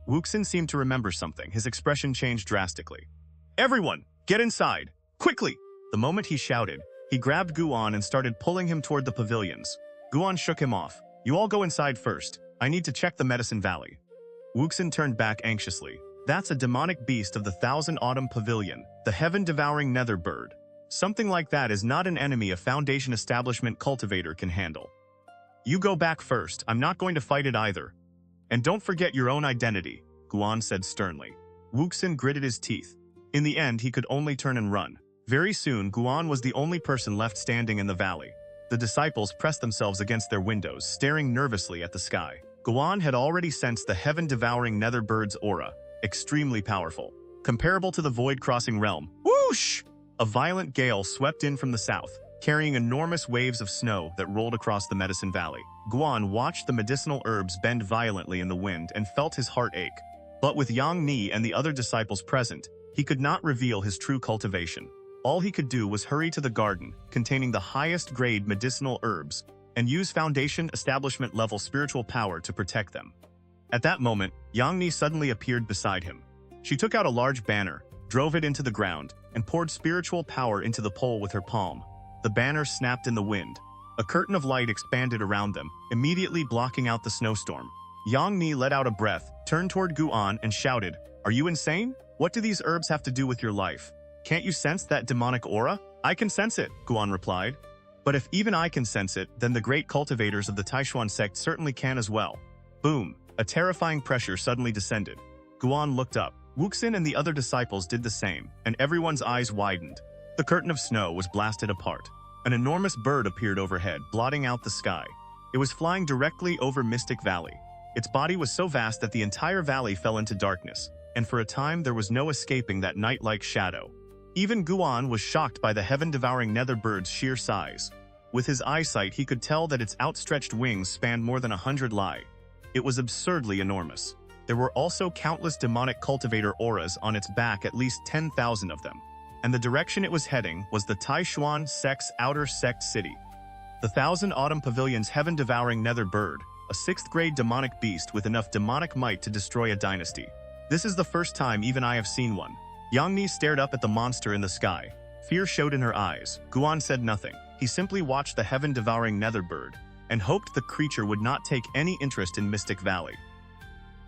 Wuxin seemed to remember something. His expression changed drastically. Everyone, get inside! Quickly! The moment he shouted, he grabbed Guan and started pulling him toward the pavilions. Guan shook him off. You all go inside first. I need to check the Medicine Valley. Wuxin turned back anxiously. That's a demonic beast of the Thousand Autumn Pavilion, the heaven-devouring nether bird. Something like that is not an enemy a Foundation establishment cultivator can handle. You go back first. I'm not going to fight it either. And don't forget your own identity, Guan said sternly. Wuxin gritted his teeth. In the end, he could only turn and run. Very soon, Guan was the only person left standing in the valley. The disciples pressed themselves against their windows, staring nervously at the sky. Guan had already sensed the heaven-devouring nether bird's aura, extremely powerful, comparable to the void-crossing realm. Whoosh! A violent gale swept in from the south, carrying enormous waves of snow that rolled across the medicine valley. Guan watched the medicinal herbs bend violently in the wind and felt his heart ache. But with Yang Ni and the other disciples present, he could not reveal his true cultivation. All he could do was hurry to the garden, containing the highest-grade medicinal herbs, and use Foundation Establishment-level spiritual power to protect them. At that moment, Yang Ni suddenly appeared beside him. She took out a large banner, drove it into the ground, and poured spiritual power into the pole with her palm. The banner snapped in the wind. A curtain of light expanded around them, immediately blocking out the snowstorm. Yang Ni let out a breath, turned toward Guan, and shouted, "Are you insane? What do these herbs have to do with your life? Can't you sense that demonic aura?" "I can sense it," Guan replied. "But if even I can sense it, then the great cultivators of the Taixuan Sect certainly can as well." Boom! A terrifying pressure suddenly descended. Guan looked up. Wuxin and the other disciples did the same, and everyone's eyes widened. The curtain of snow was blasted apart. An enormous bird appeared overhead, blotting out the sky. It was flying directly over Mystic Valley. Its body was so vast that the entire valley fell into darkness, and for a time there was no escaping that night-like shadow. Even Guan was shocked by the heaven-devouring nether bird's sheer size. With his eyesight, he could tell that its outstretched wings spanned more than 100 li. It was absurdly enormous. There were also countless demonic cultivator auras on its back, at least 10,000 of them. And the direction it was heading was the Taixuan Sect's outer sect city. The Thousand Autumn Pavilion's heaven-devouring nether bird, a 6th-grade demonic beast with enough demonic might to destroy a dynasty. This is the first time even I have seen one. Yang Ni stared up at the monster in the sky. Fear showed in her eyes. Guan said nothing. He simply watched the heaven-devouring nether bird and hoped the creature would not take any interest in Mystic Valley.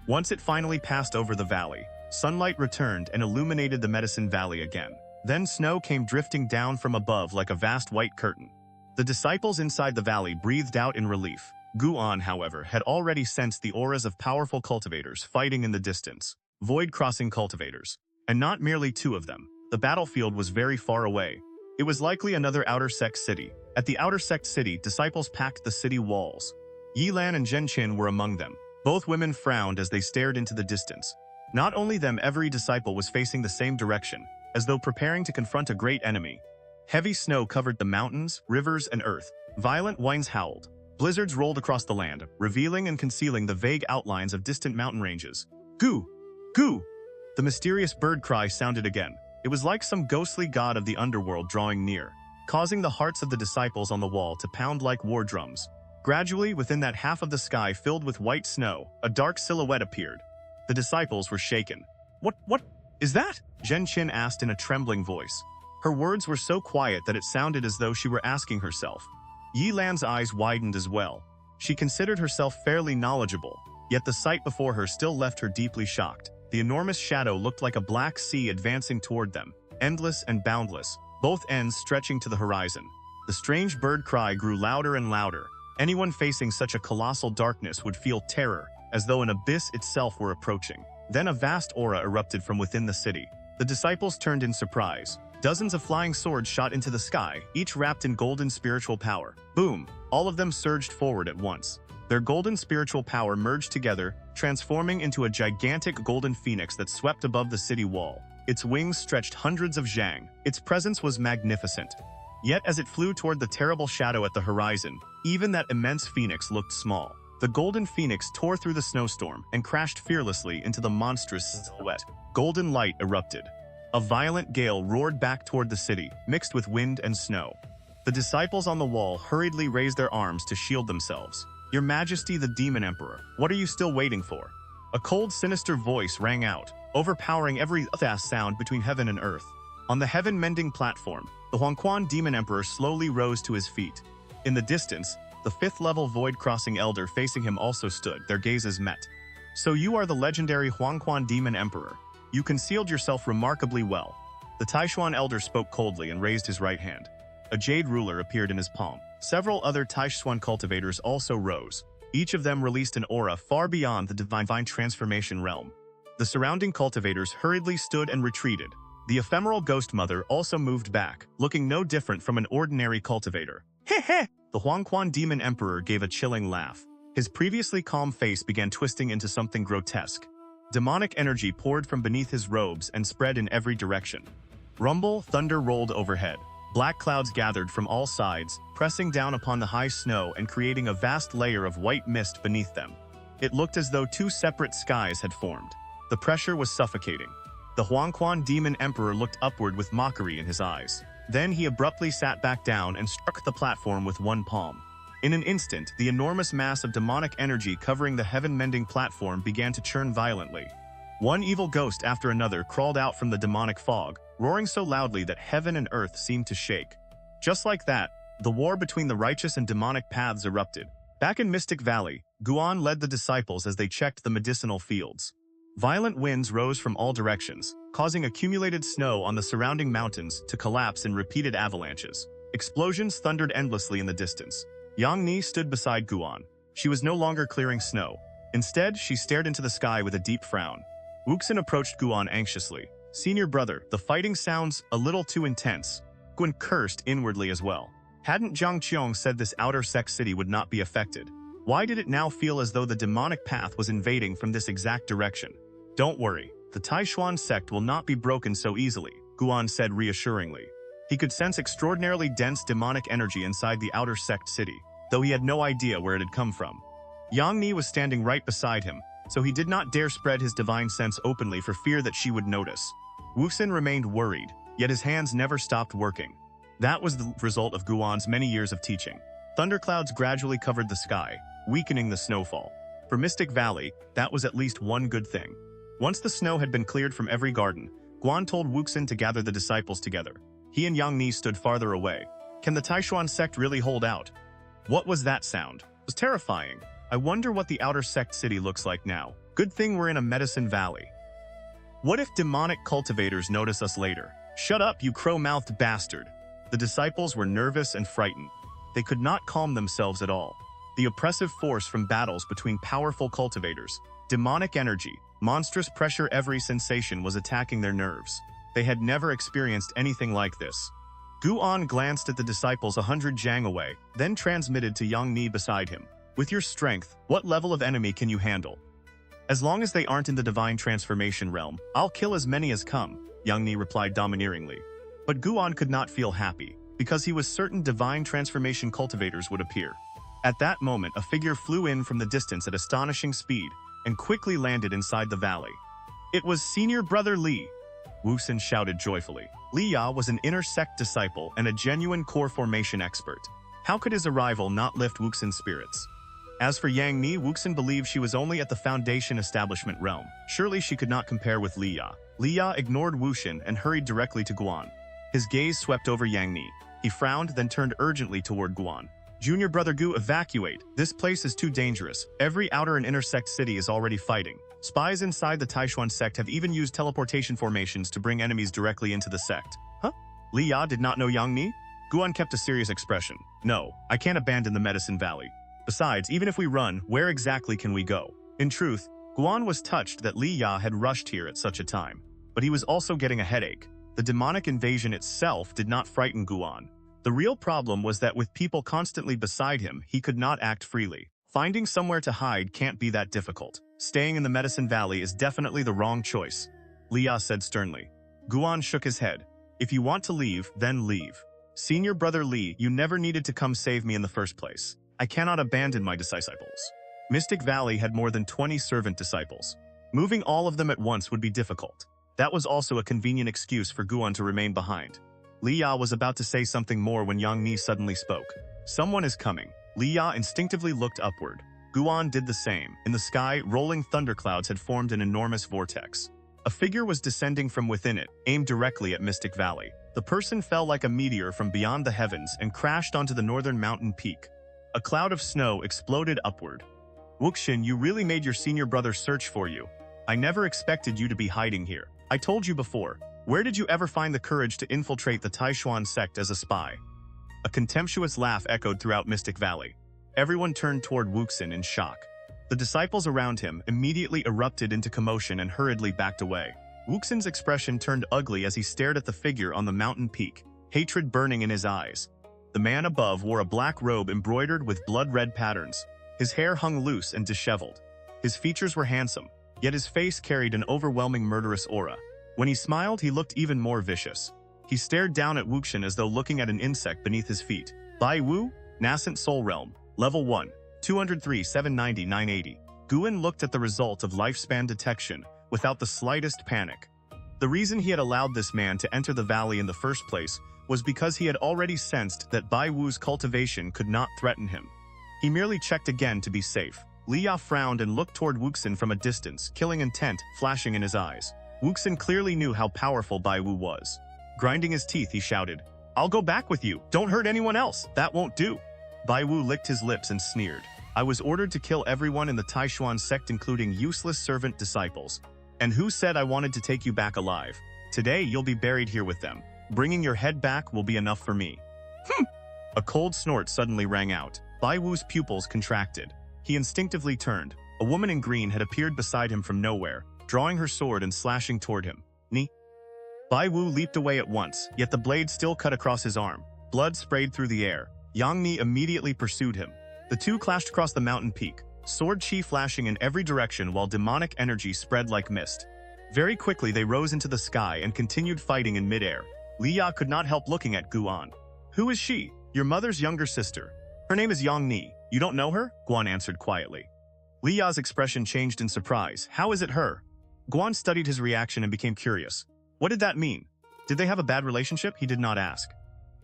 Once it finally passed over the valley, sunlight returned and illuminated the Medicine Valley again. Then snow came drifting down from above like a vast white curtain. The disciples inside the valley breathed out in relief. Guan, however, had already sensed the auras of powerful cultivators fighting in the distance, void-crossing cultivators, and not merely 2 of them. The battlefield was very far away. It was likely another outer sect city. At the outer sect city, disciples packed the city walls. Yilan and Zhenqin were among them. Both women frowned as they stared into the distance. Not only them, every disciple was facing the same direction, as though preparing to confront a great enemy. Heavy snow covered the mountains, rivers, and earth. Violent winds howled. Blizzards rolled across the land, revealing and concealing the vague outlines of distant mountain ranges. Goo! Goo! The mysterious bird cry sounded again. It was like some ghostly god of the underworld drawing near, causing the hearts of the disciples on the wall to pound like war drums. Gradually, within that half of the sky filled with white snow, a dark silhouette appeared. The disciples were shaken. What is that?" Zhenqin asked in a trembling voice. Her words were so quiet that it sounded as though she were asking herself. Yilan's eyes widened as well. She considered herself fairly knowledgeable, yet the sight before her still left her deeply shocked. The enormous shadow looked like a black sea advancing toward them, endless and boundless, both ends stretching to the horizon. The strange bird cry grew louder and louder. Anyone facing such a colossal darkness would feel terror, as though an abyss itself were approaching. Then a vast aura erupted from within the city. The disciples turned in surprise. Dozens of flying swords shot into the sky, each wrapped in golden spiritual power. Boom! All of them surged forward at once. Their golden spiritual power merged together, transforming into a gigantic golden phoenix that swept above the city wall. Its wings stretched hundreds of zhang. Its presence was magnificent. Yet as it flew toward the terrible shadow at the horizon, even that immense phoenix looked small. The golden phoenix tore through the snowstorm and crashed fearlessly into the monstrous silhouette. Golden light erupted. A violent gale roared back toward the city, mixed with wind and snow. The disciples on the wall hurriedly raised their arms to shield themselves. "Your Majesty the Demon Emperor, what are you still waiting for?" A cold, sinister voice rang out, overpowering every sound between heaven and earth. On the heaven-mending platform, the Huangquan Demon Emperor slowly rose to his feet. In the distance, the 5th-level void-crossing elder facing him also stood, their gazes met. "So you are the legendary Huangquan Demon Emperor. You concealed yourself remarkably well." The Taixuan elder spoke coldly and raised his right hand. A jade ruler appeared in his palm. Several other Taixuan cultivators also rose. Each of them released an aura far beyond the divine transformation realm. The surrounding cultivators hurriedly stood and retreated. The ephemeral ghost mother also moved back, looking no different from an ordinary cultivator. "Heh heh!" The Huangquan Demon Emperor gave a chilling laugh. His previously calm face began twisting into something grotesque. Demonic energy poured from beneath his robes and spread in every direction. Rumble, thunder rolled overhead. Black clouds gathered from all sides, pressing down upon the high snow and creating a vast layer of white mist beneath them. It looked as though two separate skies had formed. The pressure was suffocating. The Huangquan Demon Emperor looked upward with mockery in his eyes. Then he abruptly sat back down and struck the platform with one palm. In an instant, the enormous mass of demonic energy covering the heaven-mending platform began to churn violently. One evil ghost after another crawled out from the demonic fog, roaring so loudly that heaven and earth seemed to shake. Just like that, the war between the righteous and demonic paths erupted. Back in Mystic Valley, Guan led the disciples as they checked the medicinal fields. Violent winds rose from all directions, causing accumulated snow on the surrounding mountains to collapse in repeated avalanches. Explosions thundered endlessly in the distance. Yang Ni stood beside Guan. She was no longer clearing snow. Instead, she stared into the sky with a deep frown. Wuxin approached Guan anxiously. "Senior brother, the fighting sounds a little too intense." Guan cursed inwardly as well. Hadn't Zhang Qiong said this outer sect city would not be affected? Why did it now feel as though the demonic path was invading from this exact direction? "Don't worry, the Taixuan Sect will not be broken so easily," Guan said reassuringly. He could sense extraordinarily dense demonic energy inside the outer sect city, though he had no idea where it had come from. Yang Ni was standing right beside him, so he did not dare spread his divine sense openly for fear that she would notice. Wuxin remained worried, yet his hands never stopped working. That was the result of Guan's many years of teaching. Thunderclouds gradually covered the sky, weakening the snowfall. For Mystic Valley, that was at least one good thing. Once the snow had been cleared from every garden, Guan told Wuxin to gather the disciples together. He and Yang Ni stood farther away. Can the Taixuan Sect really hold out? What was that sound? It was terrifying. I wonder what the outer sect city looks like now. Good thing we're in a medicine valley. What if demonic cultivators notice us later? Shut up, you crow-mouthed bastard. The disciples were nervous and frightened. They could not calm themselves at all. The oppressive force from battles between powerful cultivators, demonic energy, monstrous pressure, every sensation was attacking their nerves. They had never experienced anything like this. Guan glanced at the disciples 100 jang away, then transmitted to Yang Ni beside him. "With your strength, what level of enemy can you handle?" "As long as they aren't in the divine transformation realm, I'll kill as many as come," Yang Ni replied domineeringly. But Guan could not feel happy, because he was certain divine transformation cultivators would appear. At that moment, a figure flew in from the distance at astonishing speed, and quickly landed inside the valley. It was Senior Brother Li. Wuxin shouted joyfully. Li Ya was an inner sect disciple and a genuine core formation expert. How could his arrival not lift Wuxin's spirits? As for Yang Ni, Wuxin believed she was only at the Foundation Establishment realm. Surely she could not compare with Li Ya. Li Ya ignored Wuxin and hurried directly to Guan. His gaze swept over Yang Ni. He frowned, then turned urgently toward Guan. "Junior Brother Gu, evacuate. This place is too dangerous. Every outer and inner sect city is already fighting. Spies inside the Taixuan Sect have even used teleportation formations to bring enemies directly into the sect." "Huh?" Li Ya did not know Yang Ni? Guan kept a serious expression. "No, I can't abandon the Medicine Valley. Besides, even if we run, where exactly can we go?" In truth, Guan was touched that Li Ya had rushed here at such a time. But he was also getting a headache. The demonic invasion itself did not frighten Guan. The real problem was that with people constantly beside him, he could not act freely. Finding somewhere to hide can't be that difficult. Staying in the Medicine Valley is definitely the wrong choice, Li Ya said sternly. Guan shook his head. "If you want to leave, then leave. Senior Brother Li, you never needed to come save me in the first place. I cannot abandon my disciples." Mystic Valley had more than 20 servant disciples. Moving all of them at once would be difficult. That was also a convenient excuse for Guan to remain behind. Li Ya was about to say something more when Yang Ni suddenly spoke. "Someone is coming." Li Ya instinctively looked upward. Guan did the same. In the sky, rolling thunderclouds had formed an enormous vortex. A figure was descending from within it, aimed directly at Mystic Valley. The person fell like a meteor from beyond the heavens and crashed onto the northern mountain peak. A cloud of snow exploded upward. "Wuxin, you really made your senior brother search for you. I never expected you to be hiding here. I told you before. Where did you ever find the courage to infiltrate the Taixuan Sect as a spy?" A contemptuous laugh echoed throughout Mystic Valley. Everyone turned toward Wuxin in shock. The disciples around him immediately erupted into commotion and hurriedly backed away. Wuxin's expression turned ugly as he stared at the figure on the mountain peak, hatred burning in his eyes. The man above wore a black robe embroidered with blood-red patterns. His hair hung loose and disheveled. His features were handsome, yet his face carried an overwhelming murderous aura. When he smiled, he looked even more vicious. He stared down at Wuxin as though looking at an insect beneath his feet. Bai Wu, Nascent Soul Realm, Level 1, 203, 790, 980. Guan looked at the result of lifespan detection without the slightest panic. The reason he had allowed this man to enter the valley in the first place was because he had already sensed that Bai Wu's cultivation could not threaten him. He merely checked again to be safe. Li Ya frowned and looked toward Wuxin from a distance, killing intent flashing in his eyes. Wuxin clearly knew how powerful Bai Wu was. Grinding his teeth, he shouted, "I'll go back with you. Don't hurt anyone else. That won't do." Bai Wu licked his lips and sneered. "I was ordered to kill everyone in the Taixuan Sect, including useless servant disciples. And who said I wanted to take you back alive? Today you'll be buried here with them. Bringing your head back will be enough for me." A cold snort suddenly rang out. Bai Wu's pupils contracted. He instinctively turned. A woman in green had appeared beside him from nowhere, drawing her sword and slashing toward him. Ni. Bai Wu leaped away at once, yet the blade still cut across his arm. Blood sprayed through the air. Yang Ni immediately pursued him. The two clashed across the mountain peak, sword chi flashing in every direction while demonic energy spread like mist. Very quickly they rose into the sky and continued fighting in midair. Li Ya could not help looking at Guan. "Who is she?" "Your mother's younger sister. Her name is Yang Ni. You don't know her?" Guan answered quietly. Li Ya's expression changed in surprise. "How is it her?" Guan studied his reaction and became curious. What did that mean? Did they have a bad relationship? He did not ask.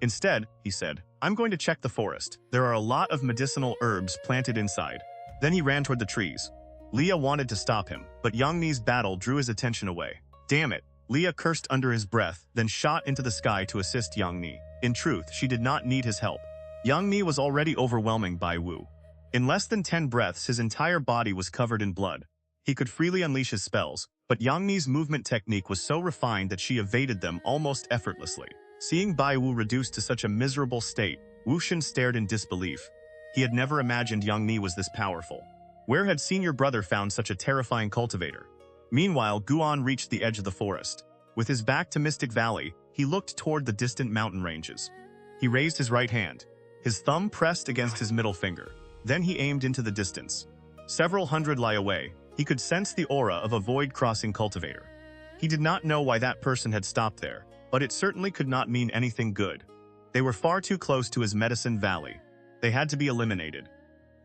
Instead, he said, "I'm going to check the forest. There are a lot of medicinal herbs planted inside." Then he ran toward the trees. Leah wanted to stop him, but Yang Ni's battle drew his attention away. Damn it! Leah cursed under his breath, then shot into the sky to assist Yang Ni. In truth, she did not need his help. Yang Ni was already overwhelming Bai Wu. In less than 10 breaths, his entire body was covered in blood. He could freely unleash his spells, but Yang Ni's movement technique was so refined that she evaded them almost effortlessly. Seeing Bai Wu reduced to such a miserable state, Wu Shen stared in disbelief. He had never imagined Yang Ni was this powerful. Where had senior brother found such a terrifying cultivator? Meanwhile, Guan reached the edge of the forest. With his back to Mystic Valley, he looked toward the distant mountain ranges. He raised his right hand. His thumb pressed against his middle finger. Then he aimed into the distance. Several hundred li away, he could sense the aura of a void-crossing cultivator. He did not know why that person had stopped there, but it certainly could not mean anything good. They were far too close to his medicine valley. They had to be eliminated.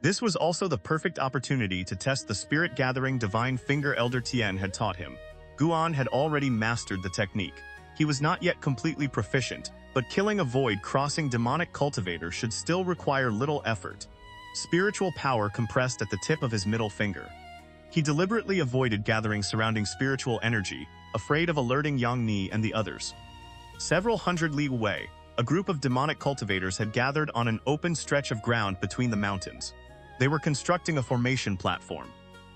This was also the perfect opportunity to test the spirit-gathering divine finger Elder Tian had taught him. Guan had already mastered the technique. He was not yet completely proficient, but killing a void-crossing demonic cultivator should still require little effort. Spiritual power compressed at the tip of his middle finger. He deliberately avoided gathering surrounding spiritual energy, afraid of alerting Yang Ni and the others. Several hundred li away, a group of demonic cultivators had gathered on an open stretch of ground between the mountains. They were constructing a formation platform.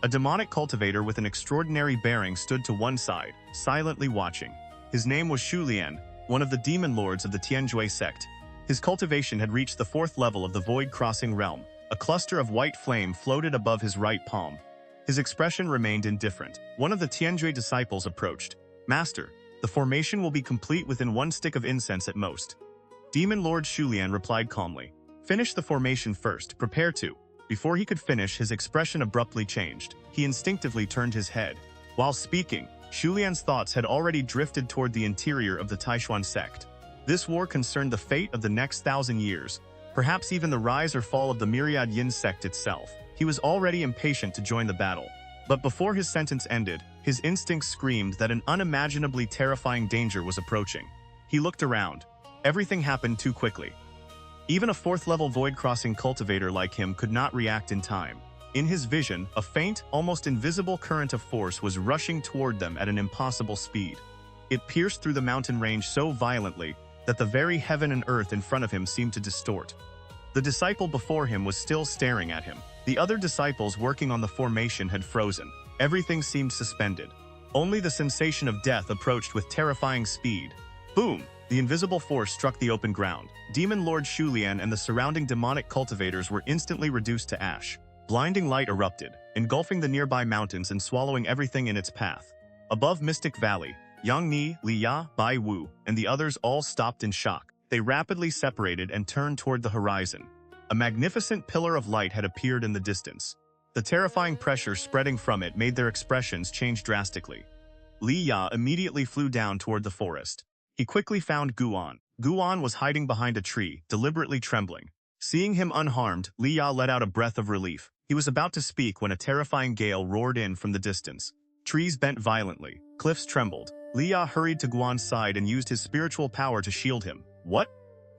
A demonic cultivator with an extraordinary bearing stood to one side, silently watching. His name was Shu Lian, one of the demon lords of the Taixuan Sect. His cultivation had reached the 4th level of the void-crossing realm. A cluster of white flame floated above his right palm. His expression remained indifferent. One of the Tianjui disciples approached. "Master, the formation will be complete within 1 stick of incense at most." Demon Lord Shu Lian replied calmly. "Finish the formation first, prepare to." Before he could finish, his expression abruptly changed. He instinctively turned his head. While speaking, Shu Lian's thoughts had already drifted toward the interior of the Taixuan Sect. This war concerned the fate of the next 1,000 years, perhaps even the rise or fall of the Myriad Yin sect itself. He was already impatient to join the battle. But before his sentence ended, his instincts screamed that an unimaginably terrifying danger was approaching. He looked around. Everything happened too quickly. Even a 4th-level void-crossing cultivator like him could not react in time. In his vision, a faint, almost invisible current of force was rushing toward them at an impossible speed. It pierced through the mountain range so violently that the very heaven and earth in front of him seemed to distort. The disciple before him was still staring at him. The other disciples working on the formation had frozen. Everything seemed suspended. Only the sensation of death approached with terrifying speed. Boom! The invisible force struck the open ground. Demon Lord Shu Lian and the surrounding demonic cultivators were instantly reduced to ash. Blinding light erupted, engulfing the nearby mountains and swallowing everything in its path. Above Mystic Valley, Yang Ni, Li Ya, Bai Wu, and the others all stopped in shock. They rapidly separated and turned toward the horizon. A magnificent pillar of light had appeared in the distance. The terrifying pressure spreading from it made their expressions change drastically. Li Ya immediately flew down toward the forest. He quickly found Guan. Guan was hiding behind a tree, deliberately trembling. Seeing him unharmed, Li Ya let out a breath of relief. He was about to speak when a terrifying gale roared in from the distance. Trees bent violently. Cliffs trembled. Li Ya hurried to Guan's side and used his spiritual power to shield him. What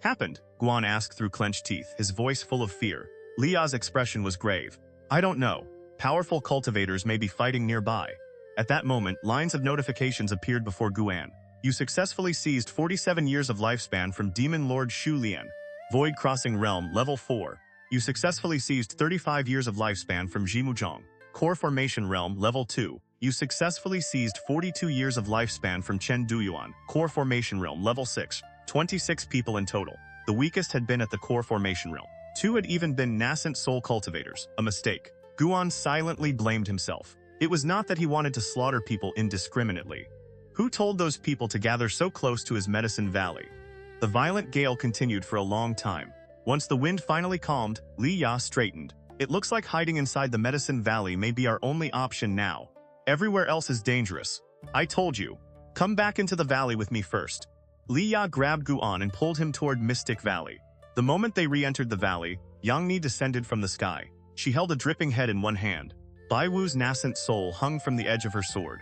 happened? Guan asked through clenched teeth, his voice full of fear. Li Ya's expression was grave. I don't know. Powerful cultivators may be fighting nearby. At that moment, lines of notifications appeared before Guan. You successfully seized 47 years of lifespan from Demon Lord Shu Lian. Void Crossing Realm, Level 4. You successfully seized 35 years of lifespan from Jimuzhong. Core Formation Realm, Level 2. You successfully seized 42 years of lifespan from Chen Duyuan. Core Formation Realm, Level 6. 26 people in total. The weakest had been at the Core Formation Realm. 2 had even been nascent soul cultivators. A mistake. Guan silently blamed himself. It was not that he wanted to slaughter people indiscriminately. Who told those people to gather so close to his medicine valley? The violent gale continued for a long time. Once the wind finally calmed, Li Ya straightened. It looks like hiding inside the medicine valley may be our only option now. Everywhere else is dangerous. I told you. Come back into the valley with me first. Li Ya grabbed Guan and pulled him toward Mystic Valley. The moment they re-entered the valley, Yangni descended from the sky. She held a dripping head in one hand. Bai Wu's nascent soul hung from the edge of her sword.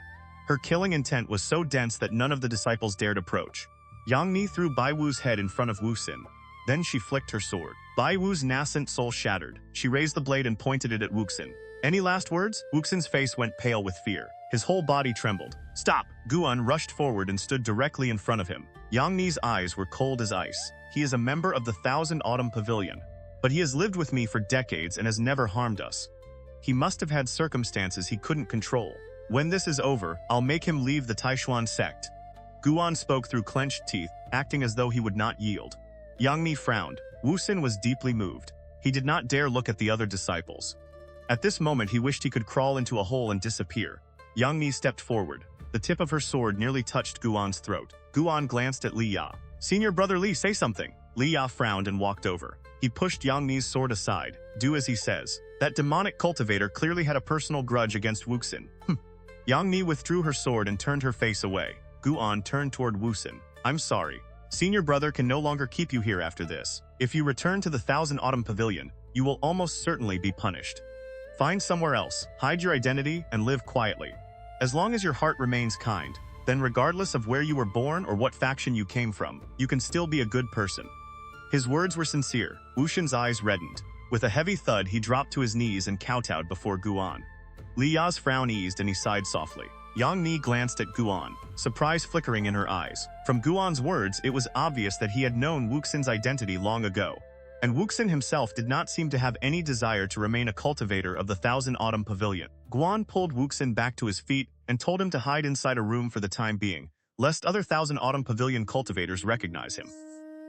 Her killing intent was so dense that none of the disciples dared approach. Yangni threw Bai Wu's head in front of Wuxin. Then she flicked her sword. Bai Wu's nascent soul shattered. She raised the blade and pointed it at Wuxin. Any last words? Wuxin's face went pale with fear. His whole body trembled. Stop! Guan rushed forward and stood directly in front of him. Yangni's eyes were cold as ice. He is a member of the Thousand Autumn Pavilion. But he has lived with me for decades and has never harmed us. He must have had circumstances he couldn't control. When this is over, I'll make him leave the Taixuan Sect. Guan spoke through clenched teeth, acting as though he would not yield. Yangni frowned. Wuxin was deeply moved. He did not dare look at the other disciples. At this moment he wished he could crawl into a hole and disappear. Yangni stepped forward. The tip of her sword nearly touched Guan's throat. Guan glanced at Li Ya. Senior brother Li, say something. Li Ya frowned and walked over. He pushed Yangni's sword aside. Do as he says. That demonic cultivator clearly had a personal grudge against Wuxin. Yangni withdrew her sword and turned her face away. Guan turned toward Wuxin. I'm sorry. Senior brother can no longer keep you here after this. If you return to the Thousand Autumn Pavilion, you will almost certainly be punished. Find somewhere else, hide your identity, and live quietly. As long as your heart remains kind, then regardless of where you were born or what faction you came from, you can still be a good person. His words were sincere. Wuxin's eyes reddened. With a heavy thud, he dropped to his knees and kowtowed before Guan. Li Ya's frown eased and he sighed softly. Yangni glanced at Guan, surprise flickering in her eyes. From Guan's words, it was obvious that he had known Wuxin's identity long ago. And Wuxin himself did not seem to have any desire to remain a cultivator of the Thousand Autumn Pavilion. Guan pulled Wuxin back to his feet and told him to hide inside a room for the time being, lest other Thousand Autumn Pavilion cultivators recognize him.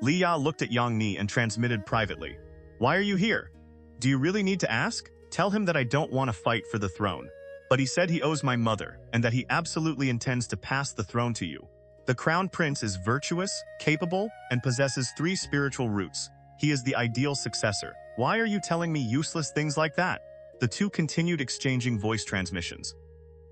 Li Ya looked at Yangni and transmitted privately. Why are you here? Do you really need to ask? Tell him that I don't want to fight for the throne. But he said he owes my mother, and that he absolutely intends to pass the throne to you. The Crown Prince is virtuous, capable, and possesses 3 spiritual roots. He is the ideal successor. Why are you telling me useless things like that? The two continued exchanging voice transmissions.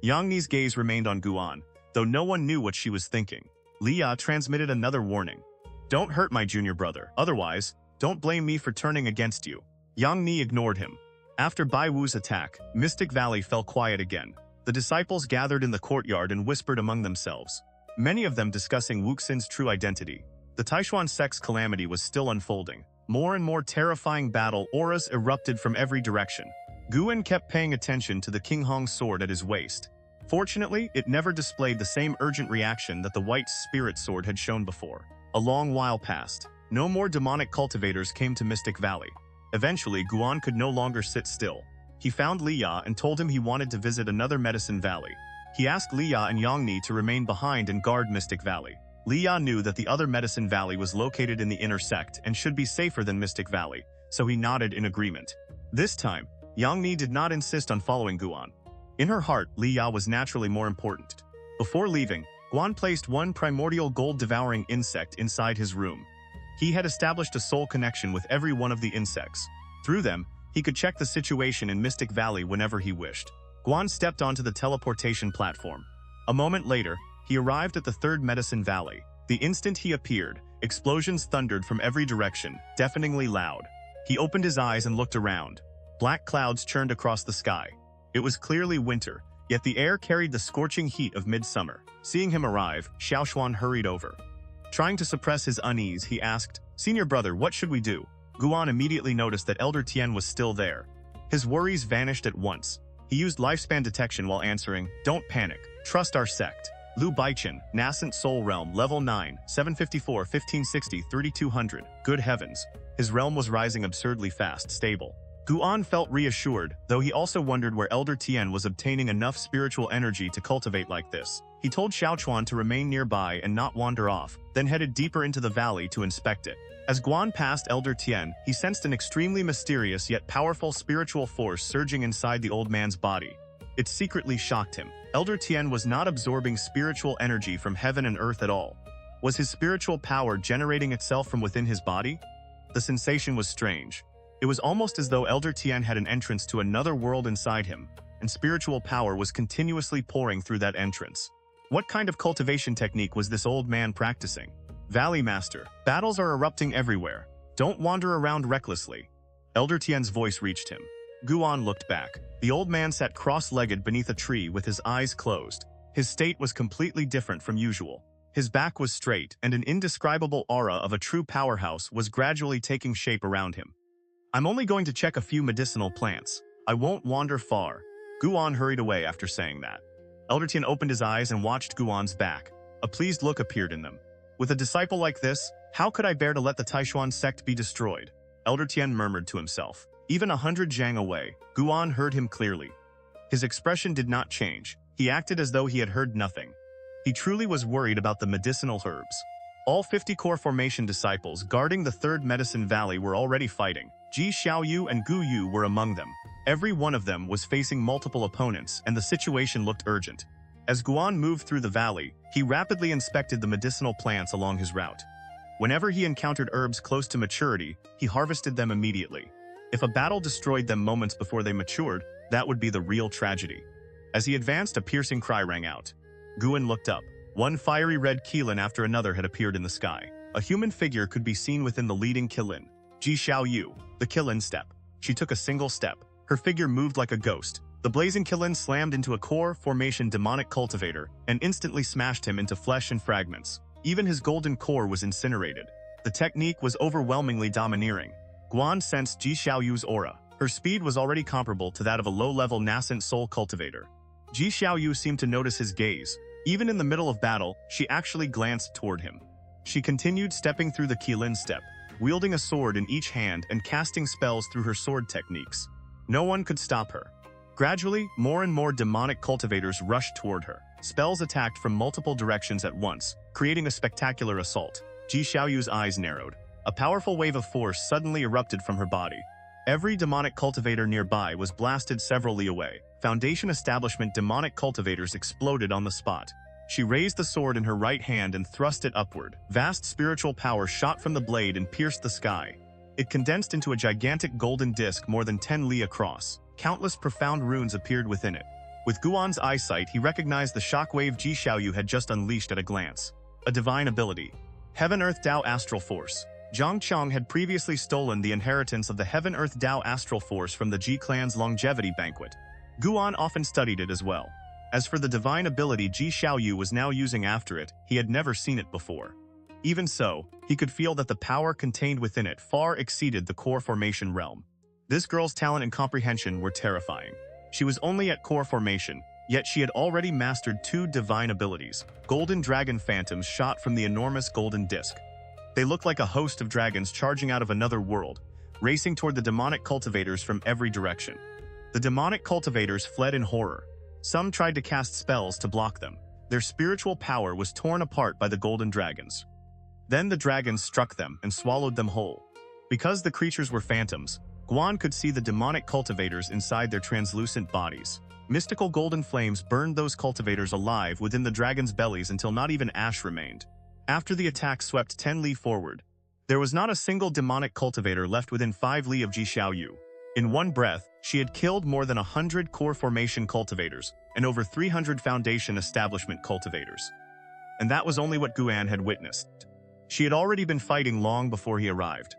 Yangni's gaze remained on Guan, though no one knew what she was thinking. Li Ya transmitted another warning. Don't hurt my junior brother, otherwise, don't blame me for turning against you. Yangni ignored him. After Bai Wu's attack, Mystic Valley fell quiet again. The disciples gathered in the courtyard and whispered among themselves, many of them discussing Wuxin's true identity. The Taixuan Sect's calamity was still unfolding. More and more terrifying battle auras erupted from every direction. Guan kept paying attention to the King Hong's sword at his waist. Fortunately, it never displayed the same urgent reaction that the white spirit sword had shown before. A long while passed. No more demonic cultivators came to Mystic Valley. Eventually, Guan could no longer sit still. He found Li Ya and told him he wanted to visit another medicine valley. He asked Li Ya and Yangni to remain behind and guard Mystic Valley. Li Ya knew that the other medicine valley was located in the inner sect and should be safer than Mystic Valley, so he nodded in agreement. This time, Yangni did not insist on following Guan. In her heart, Li Ya was naturally more important. Before leaving, Guan placed one primordial gold-devouring insect inside his room. He had established a soul connection with every one of the insects. Through them, he could check the situation in Mystic Valley whenever he wished. Guan stepped onto the teleportation platform. A moment later, he arrived at the third medicine valley. The instant he appeared, explosions thundered from every direction, deafeningly loud. He opened his eyes and looked around. Black clouds churned across the sky. It was clearly winter, yet the air carried the scorching heat of midsummer. Seeing him arrive, Xiaoxuan hurried over. Trying to suppress his unease, he asked, "Senior brother, what should we do?" Guan immediately noticed that Elder Tian was still there. His worries vanished at once. He used lifespan detection while answering, "Don't panic. Trust our sect." Lu Baichen, Nascent Soul Realm, Level 9, 754, 1560, 3200. Good heavens. His realm was rising absurdly fast, stable. Guan felt reassured, though he also wondered where Elder Tian was obtaining enough spiritual energy to cultivate like this. He told Xiaochuan to remain nearby and not wander off, then headed deeper into the valley to inspect it. As Guan passed Elder Tian, he sensed an extremely mysterious yet powerful spiritual force surging inside the old man's body. It secretly shocked him. Elder Tian was not absorbing spiritual energy from heaven and earth at all. Was his spiritual power generating itself from within his body? The sensation was strange. It was almost as though Elder Tian had an entrance to another world inside him, and spiritual power was continuously pouring through that entrance. What kind of cultivation technique was this old man practicing? Valley Master, battles are erupting everywhere. Don't wander around recklessly. Elder Tian's voice reached him. Guan looked back. The old man sat cross-legged beneath a tree with his eyes closed. His state was completely different from usual. His back was straight, and an indescribable aura of a true powerhouse was gradually taking shape around him. "I'm only going to check a few medicinal plants. I won't wander far." Guan hurried away after saying that. Elder Tian opened his eyes and watched Guan's back. A pleased look appeared in them. "With a disciple like this, how could I bear to let the Taixuan Sect be destroyed?" Elder Tian murmured to himself. Even 100 zhang away, Guan heard him clearly. His expression did not change. He acted as though he had heard nothing. He truly was worried about the medicinal herbs. All 50 core formation disciples guarding the third medicine valley were already fighting. Ji Xiaoyu and Gu Yu were among them. Every one of them was facing multiple opponents, and the situation looked urgent. As Guan moved through the valley, he rapidly inspected the medicinal plants along his route. Whenever he encountered herbs close to maturity, he harvested them immediately. If a battle destroyed them moments before they matured, that would be the real tragedy. As he advanced, a piercing cry rang out. Guan looked up. One fiery red Qilin after another had appeared in the sky. A human figure could be seen within the leading Qilin. Ji Xiaoyu, the Qilin step. She took a single step. Her figure moved like a ghost. The blazing Qilin slammed into a core formation demonic cultivator and instantly smashed him into flesh and fragments. Even his golden core was incinerated. The technique was overwhelmingly domineering. Guan sensed Ji Xiaoyu's aura. Her speed was already comparable to that of a low-level nascent soul cultivator. Ji Xiaoyu seemed to notice his gaze. Even in the middle of battle, she actually glanced toward him. She continued stepping through the Qilin step, wielding a sword in each hand and casting spells through her sword techniques. No one could stop her. Gradually, more and more demonic cultivators rushed toward her. Spells attacked from multiple directions at once, creating a spectacular assault. Ji Xiaoyu's eyes narrowed. A powerful wave of force suddenly erupted from her body. Every demonic cultivator nearby was blasted several li away. Foundation establishment demonic cultivators exploded on the spot. She raised the sword in her right hand and thrust it upward. Vast spiritual power shot from the blade and pierced the sky. It condensed into a gigantic golden disc more than 10 li across. Countless profound runes appeared within it. With Guan's eyesight, he recognized the shockwave Ji Xiaoyu had just unleashed at a glance. A divine ability. Heaven-Earth Tao Astral Force. Zhang Qiang had previously stolen the inheritance of the Heaven-Earth Tao Astral Force from the Ji clan's longevity banquet. Guan often studied it as well. As for the divine ability Ji Xiaoyu was now using after it, he had never seen it before. Even so, he could feel that the power contained within it far exceeded the core formation realm. This girl's talent and comprehension were terrifying. She was only at core formation, yet she had already mastered 2 divine abilities. Golden dragon phantoms shot from the enormous golden disc. They looked like a host of dragons charging out of another world, racing toward the demonic cultivators from every direction. The demonic cultivators fled in horror. Some tried to cast spells to block them. Their spiritual power was torn apart by the golden dragons. Then the dragons struck them and swallowed them whole. Because the creatures were phantoms, Guan could see the demonic cultivators inside their translucent bodies. Mystical golden flames burned those cultivators alive within the dragons' bellies until not even ash remained. After the attack swept 10 li forward, there was not a single demonic cultivator left within 5 li of Ji Xiaoyu. In one breath, she had killed more than 100 core formation cultivators and over 300 foundation establishment cultivators. and that was only what Guan had witnessed. She had already been fighting long before he arrived.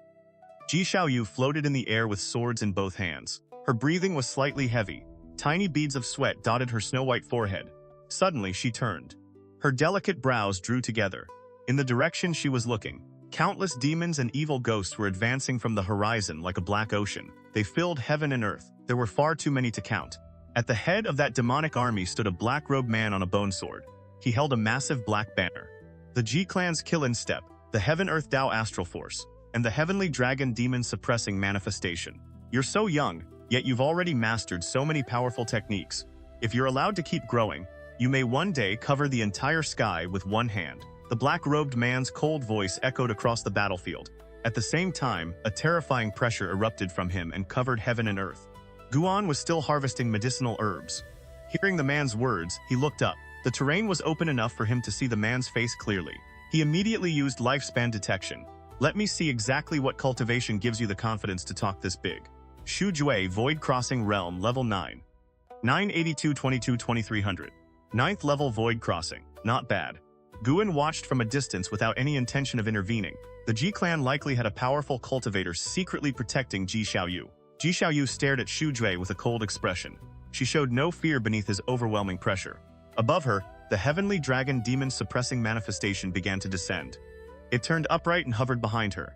Ji Xiaoyu floated in the air with swords in both hands. Her breathing was slightly heavy. Tiny beads of sweat dotted her snow-white forehead. Suddenly, she turned. Her delicate brows drew together. In the direction she was looking, countless demons and evil ghosts were advancing from the horizon like a black ocean. They filled heaven and earth. There were far too many to count. At the head of that demonic army stood a black-robed man on a bone sword. He held a massive black banner. The Ji clan's Kilin Step, the Heaven-Earth Tao Astral Force, and the Heavenly Dragon Demon Suppressing Manifestation. You're so young, yet you've already mastered so many powerful techniques. If you're allowed to keep growing, you may one day cover the entire sky with one hand. The black-robed man's cold voice echoed across the battlefield. At the same time, a terrifying pressure erupted from him and covered heaven and earth. Guan was still harvesting medicinal herbs. Hearing the man's words, he looked up. The terrain was open enough for him to see the man's face clearly. He immediately used lifespan detection. Let me see exactly what cultivation gives you the confidence to talk this big. Shu Jue Void Crossing Realm Level 9. 982-22-2300. 9th level Void Crossing. Not bad. Guan watched from a distance without any intention of intervening. The Ji clan likely had a powerful cultivator secretly protecting Ji Xiaoyu. Ji Xiaoyu stared at Shu Jue with a cold expression. She showed no fear beneath his overwhelming pressure. Above her, the Heavenly Dragon Demon Suppressing Manifestation began to descend. It turned upright and hovered behind her.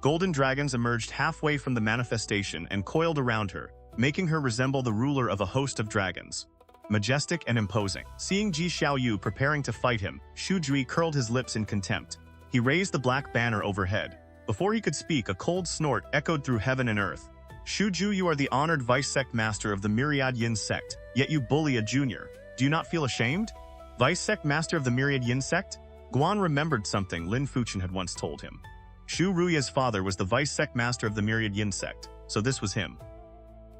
Golden dragons emerged halfway from the manifestation and coiled around her, making her resemble the ruler of a host of dragons. Majestic and imposing. Seeing Ji Xiaoyu preparing to fight him, Shu Jue curled his lips in contempt. He raised the black banner overhead. Before he could speak, a cold snort echoed through heaven and earth. Shu Jue, you are the honored vice sect master of the Myriad Yin sect, yet you bully a junior. Do you not feel ashamed? Vice sect master of the Myriad Yin sect? Guan remembered something Lin Fuchen had once told him. Shu Ruya's father was the vice sect master of the Myriad Yin sect, so this was him.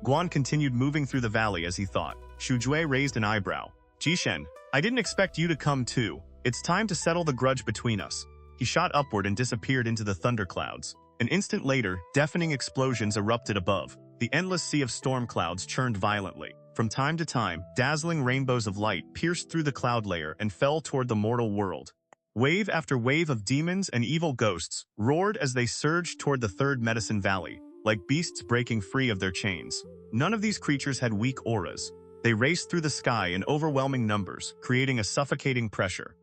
Guan continued moving through the valley as he thought. Shu Jue raised an eyebrow. Jishen, I didn't expect you to come too. It's time to settle the grudge between us. He shot upward and disappeared into the thunderclouds. An instant later, deafening explosions erupted above. The endless sea of storm clouds churned violently. From time to time, dazzling rainbows of light pierced through the cloud layer and fell toward the mortal world. Wave after wave of demons and evil ghosts roared as they surged toward the third Medicine Valley, like beasts breaking free of their chains. None of these creatures had weak auras. They raced through the sky in overwhelming numbers, creating a suffocating pressure.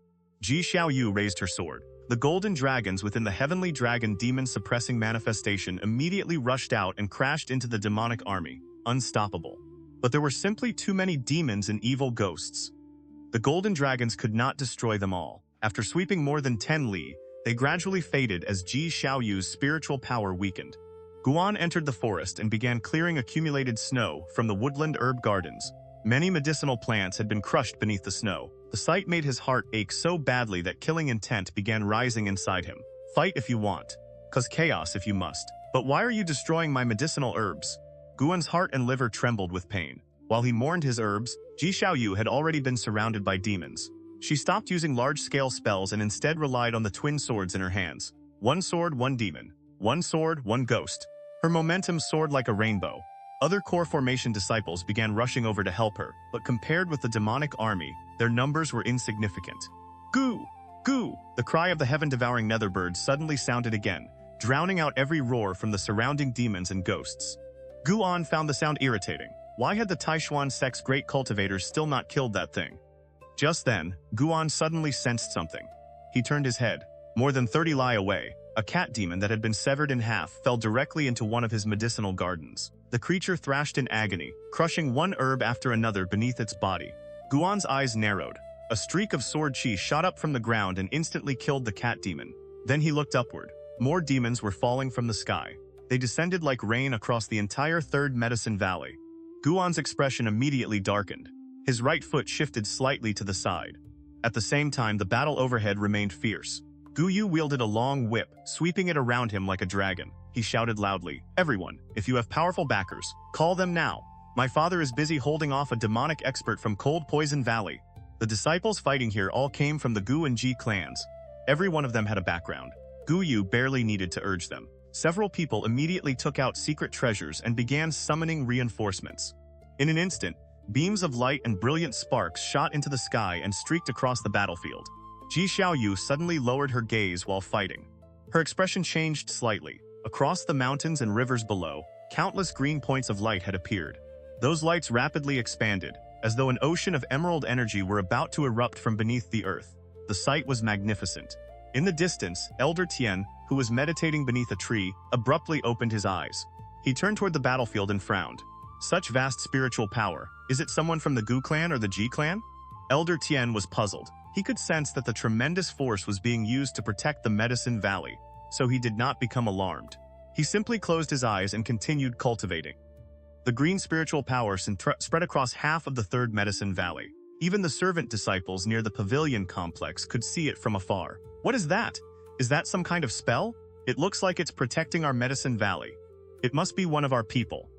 Ji Xiaoyu raised her sword. The golden dragons within the Heavenly Dragon Demon Suppressing Manifestation immediately rushed out and crashed into the demonic army, unstoppable. But there were simply too many demons and evil ghosts. The golden dragons could not destroy them all. After sweeping more than 10 li, they gradually faded as Ji Xiaoyu's spiritual power weakened. Guan entered the forest and began clearing accumulated snow from the woodland herb gardens. Many medicinal plants had been crushed beneath the snow. The sight made his heart ache so badly that killing intent began rising inside him. Fight if you want. Cause chaos if you must. But why are you destroying my medicinal herbs? Guan's heart and liver trembled with pain. While he mourned his herbs, Ji Xiaoyu had already been surrounded by demons. She stopped using large-scale spells and instead relied on the twin swords in her hands. One sword, one demon. One sword, one ghost. Her momentum soared like a rainbow. Other core formation disciples began rushing over to help her, but compared with the demonic army, their numbers were insignificant. Goo! Goo! The cry of the heaven-devouring netherbird suddenly sounded again, drowning out every roar from the surrounding demons and ghosts. Guan found the sound irritating. Why had the Taixuan Sect's great cultivators still not killed that thing? Just then, Guan suddenly sensed something. He turned his head. More than 30 li away, a cat demon that had been severed in half fell directly into one of his medicinal gardens. The creature thrashed in agony, crushing one herb after another beneath its body. Guan's eyes narrowed. A streak of sword chi shot up from the ground and instantly killed the cat demon. Then he looked upward. More demons were falling from the sky. They descended like rain across the entire third Medicine Valley. Guan's expression immediately darkened. His right foot shifted slightly to the side. At the same time, the battle overhead remained fierce. Gu Yu wielded a long whip, sweeping it around him like a dragon. He shouted loudly, "Everyone, if you have powerful backers, call them now. My father is busy holding off a demonic expert from Cold Poison Valley." The disciples fighting here all came from the Gu and Ji clans. Every one of them had a background. Gu Yu barely needed to urge them. Several people immediately took out secret treasures and began summoning reinforcements. In an instant, beams of light and brilliant sparks shot into the sky and streaked across the battlefield. Ji Xiaoyu suddenly lowered her gaze while fighting. Her expression changed slightly. Across the mountains and rivers below, countless green points of light had appeared. Those lights rapidly expanded, as though an ocean of emerald energy were about to erupt from beneath the earth. The sight was magnificent. In the distance, Elder Tian, who was meditating beneath a tree, abruptly opened his eyes. He turned toward the battlefield and frowned. Such vast spiritual power. Is it someone from the Gu clan or the Ji clan? Elder Tian was puzzled. He could sense that the tremendous force was being used to protect the Medicine Valley, so he did not become alarmed. He simply closed his eyes and continued cultivating. The green spiritual power spread across half of the Third Medicine Valley. Even the servant disciples near the pavilion complex could see it from afar. What is that? Is that some kind of spell? It looks like it's protecting our Medicine Valley. It must be one of our people.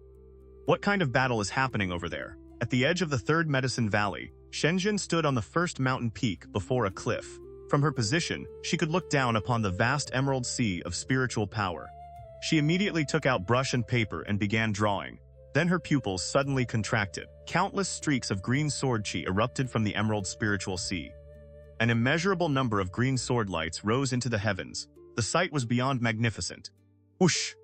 What kind of battle is happening over there? At the edge of the Third Medicine Valley, Shenzhen stood on the first mountain peak before a cliff. From her position, she could look down upon the vast emerald sea of spiritual power. She immediately took out brush and paper and began drawing. Then her pupils suddenly contracted. Countless streaks of green sword chi erupted from the emerald spiritual sea. An immeasurable number of green sword lights rose into the heavens. The sight was beyond magnificent. Whoosh!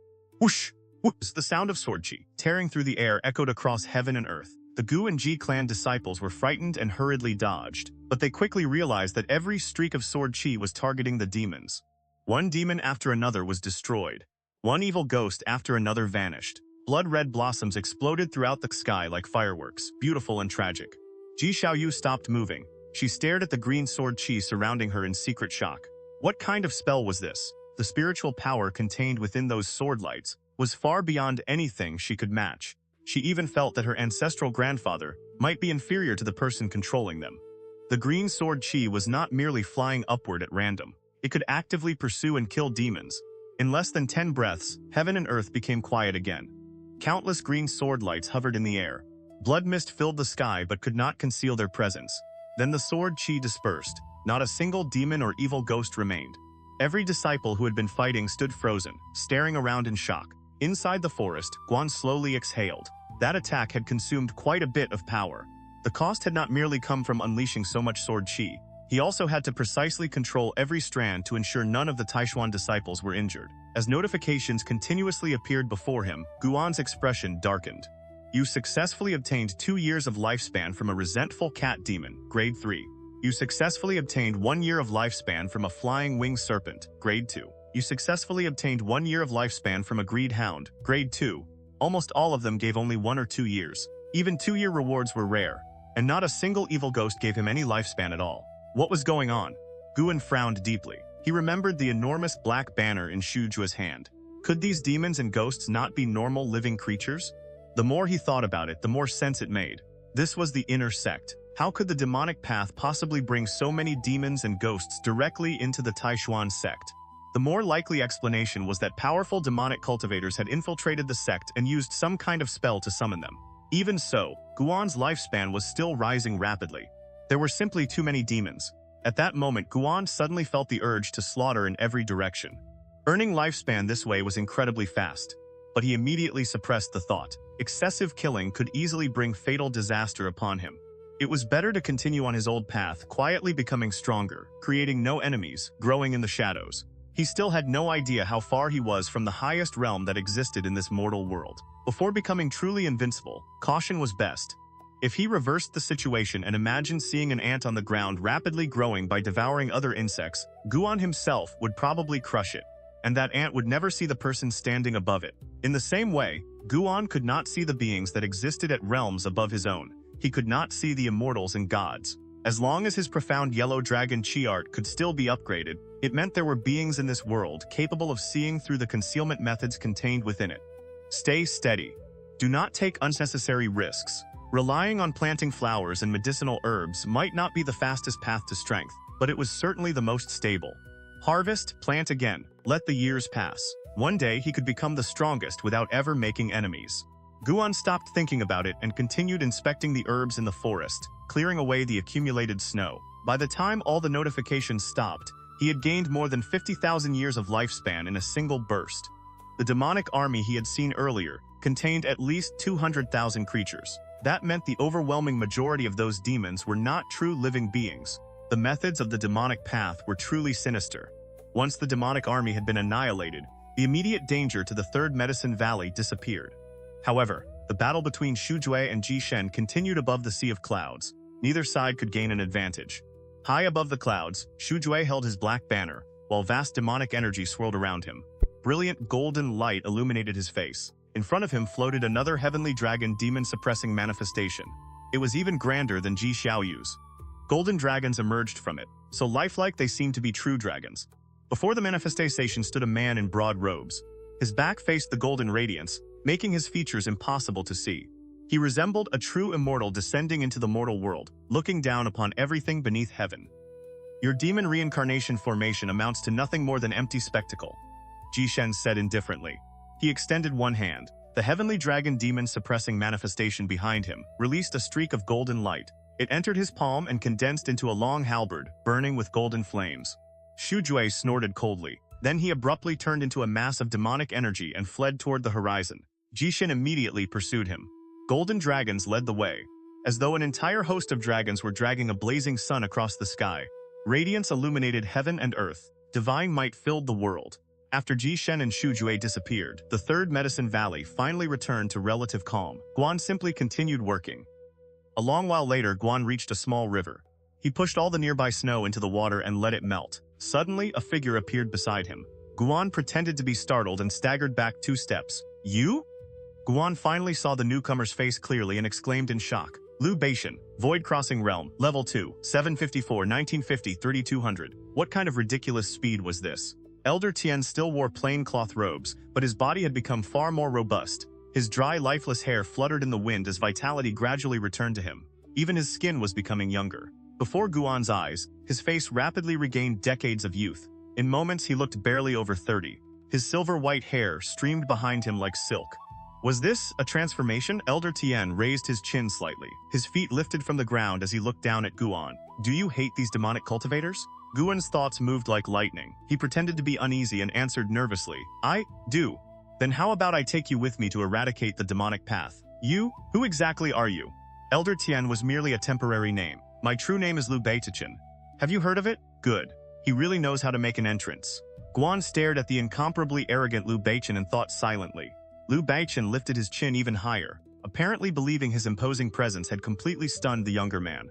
Whoosh! Whoosh! The sound of sword chi, tearing through the air, echoed across heaven and earth. The Gu and Ji clan disciples were frightened and hurriedly dodged, but they quickly realized that every streak of sword chi was targeting the demons. One demon after another was destroyed. One evil ghost after another vanished. Blood-red blossoms exploded throughout the sky like fireworks, beautiful and tragic. Ji Xiaoyu stopped moving. She stared at the green sword chi surrounding her in secret shock. What kind of spell was this? The spiritual power contained within those sword lights was far beyond anything she could match. She even felt that her ancestral grandfather might be inferior to the person controlling them. The green sword chi was not merely flying upward at random. It could actively pursue and kill demons. In less than 10 breaths, heaven and earth became quiet again. Countless green sword lights hovered in the air. Blood mist filled the sky but could not conceal their presence. Then the sword chi dispersed. Not a single demon or evil ghost remained. Every disciple who had been fighting stood frozen, staring around in shock. Inside the forest, Guan slowly exhaled. That attack had consumed quite a bit of power. The cost had not merely come from unleashing so much sword chi. He also had to precisely control every strand to ensure none of the Taixuan disciples were injured. As notifications continuously appeared before him, Guan's expression darkened. You successfully obtained 2 years of lifespan from a resentful cat demon, grade 3. You successfully obtained 1 year of lifespan from a flying winged serpent, grade 2. You successfully obtained 1 year of lifespan from a greed hound, grade 2. Almost all of them gave only 1 or 2 years. Even 2-year rewards were rare, and not a single evil ghost gave him any lifespan at all. What was going on? Guan frowned deeply. He remembered the enormous black banner in Xu Jue's hand. Could these demons and ghosts not be normal living creatures? The more he thought about it, the more sense it made. This was the inner sect. How could the demonic path possibly bring so many demons and ghosts directly into the Taixuan Sect? The more likely explanation was that powerful demonic cultivators had infiltrated the sect and used some kind of spell to summon them. Even so, Guan's lifespan was still rising rapidly. There were simply too many demons. At that moment, Guan suddenly felt the urge to slaughter in every direction. Earning lifespan this way was incredibly fast, but he immediately suppressed the thought. Excessive killing could easily bring fatal disaster upon him. It was better to continue on his old path, quietly becoming stronger, creating no enemies, growing in the shadows. He still had no idea how far he was from the highest realm that existed in this mortal world. Before becoming truly invincible, caution was best. If he reversed the situation and imagined seeing an ant on the ground rapidly growing by devouring other insects, Guan himself would probably crush it, and that ant would never see the person standing above it. In the same way, Guan could not see the beings that existed at realms above his own. He could not see the immortals and gods. As long as his profound yellow dragon chi art could still be upgraded, it meant there were beings in this world capable of seeing through the concealment methods contained within it. Stay steady. Do not take unnecessary risks. Relying on planting flowers and medicinal herbs might not be the fastest path to strength, but it was certainly the most stable. Harvest, plant again, let the years pass. One day he could become the strongest without ever making enemies. Guan stopped thinking about it and continued inspecting the herbs in the forest, clearing away the accumulated snow. By the time all the notifications stopped, he had gained more than 50,000 years of lifespan in a single burst. The demonic army he had seen earlier contained at least 200,000 creatures. That meant the overwhelming majority of those demons were not true living beings. The methods of the demonic path were truly sinister. Once the demonic army had been annihilated, the immediate danger to the Third Medicine Valley disappeared. However, the battle between Xuzhui and Jishen continued above the sea of clouds. Neither side could gain an advantage. High above the clouds, Xuzhui held his black banner, while vast demonic energy swirled around him. Brilliant golden light illuminated his face. In front of him floated another heavenly dragon demon-suppressing manifestation. It was even grander than Ji Xiaoyu's. Golden dragons emerged from it, so lifelike they seemed to be true dragons. Before the manifestation stood a man in broad robes. His back faced the golden radiance, making his features impossible to see. He resembled a true immortal descending into the mortal world, looking down upon everything beneath heaven. Your demon reincarnation formation amounts to nothing more than empty spectacle, Jishen said indifferently. He extended one hand. The heavenly dragon demon suppressing manifestation behind him released a streak of golden light. It entered his palm and condensed into a long halberd, burning with golden flames. Xuzhui snorted coldly. Then he abruptly turned into a mass of demonic energy and fled toward the horizon. Jishen immediately pursued him. Golden dragons led the way, as though an entire host of dragons were dragging a blazing sun across the sky. Radiance illuminated heaven and earth. Divine might filled the world. After Jishen and Xuzhui disappeared, the Third Medicine Valley finally returned to relative calm. Guan simply continued working. A long while later, Guan reached a small river. He pushed all the nearby snow into the water and let it melt. Suddenly, a figure appeared beside him. Guan pretended to be startled and staggered back 2 steps. You? Guan finally saw the newcomer's face clearly and exclaimed in shock. Liu Beixian, Void Crossing Realm, Level 2, 754, 1950, 3200. What kind of ridiculous speed was this? Elder Tian still wore plain cloth robes, but his body had become far more robust. His dry, lifeless hair fluttered in the wind as vitality gradually returned to him. Even his skin was becoming younger. Before Guan's eyes, his face rapidly regained decades of youth. In moments, he looked barely over 30. His silver-white hair streamed behind him like silk. Was this a transformation? Elder Tian raised his chin slightly. His feet lifted from the ground as he looked down at Guan. Do you hate these demonic cultivators? Guan's thoughts moved like lightning. He pretended to be uneasy and answered nervously. I do. Then how about I take you with me to eradicate the demonic path? You? Who exactly are you? Elder Tian was merely a temporary name. My true name is Liu Beixian. Have you heard of it? Good. He really knows how to make an entrance. Guan stared at the incomparably arrogant Liu Beixian and thought silently. Liu Beixian lifted his chin even higher, apparently believing his imposing presence had completely stunned the younger man.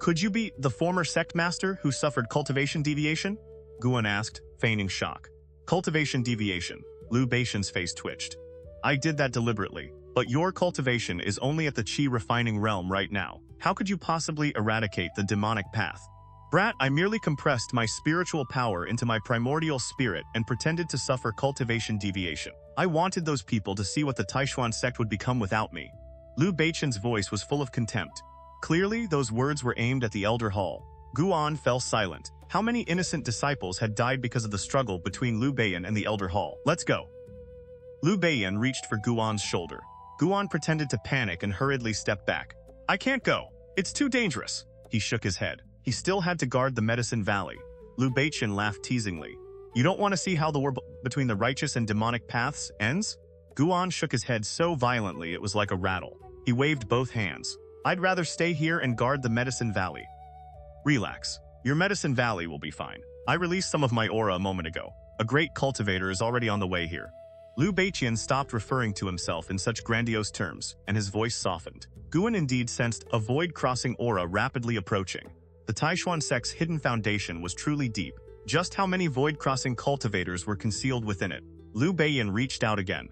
Could you be the former sect master who suffered cultivation deviation? Guan asked, feigning shock. Cultivation deviation. Liu Beixian's face twitched. I did that deliberately, but your cultivation is only at the qi refining realm right now. How could you possibly eradicate the demonic path? Brat, I merely compressed my spiritual power into my primordial spirit and pretended to suffer cultivation deviation. I wanted those people to see what the Taixuan Sect would become without me. Liu Beixian's voice was full of contempt. Clearly, those words were aimed at the Elder Hall. Guan fell silent. How many innocent disciples had died because of the struggle between Liu Beixian and the Elder Hall? Let's go. Liu Beixian reached for Guan's shoulder. Guan pretended to panic and hurriedly stepped back. I can't go. It's too dangerous. He shook his head. He still had to guard the Medicine Valley. Liu Beixian laughed teasingly. You don't want to see how the war between the righteous and demonic paths ends? Guan shook his head so violently it was like a rattle. He waved both hands. I'd rather stay here and guard the Medicine Valley. Relax. Your Medicine Valley will be fine. I released some of my aura a moment ago. A great cultivator is already on the way here. Liu Beixian stopped referring to himself in such grandiose terms, and his voice softened. Guan indeed sensed a void-crossing aura rapidly approaching. The Taixuan Sect's hidden foundation was truly deep. Just how many void-crossing cultivators were concealed within it? Liu Beixian reached out again.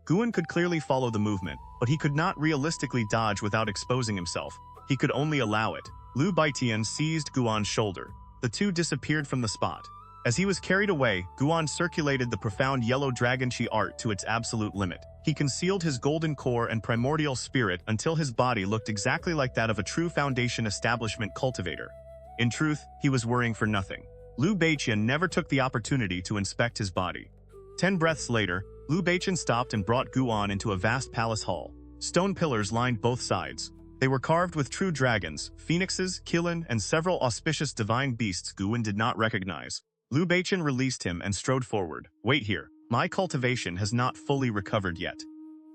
Guan could clearly follow the movement, but he could not realistically dodge without exposing himself. He could only allow it. Liu Beixian seized Guan's shoulder. The two disappeared from the spot. As he was carried away, Guan circulated the profound yellow dragon chi art to its absolute limit. He concealed his golden core and primordial spirit until his body looked exactly like that of a true foundation establishment cultivator. In truth, he was worrying for nothing. Liu Beixian never took the opportunity to inspect his body. 10 breaths later, Liu Beixian stopped and brought Guan into a vast palace hall. Stone pillars lined both sides. They were carved with true dragons, phoenixes, Qilin, and several auspicious divine beasts Guan did not recognize. Liu Beixian released him and strode forward. Wait here. My cultivation has not fully recovered yet.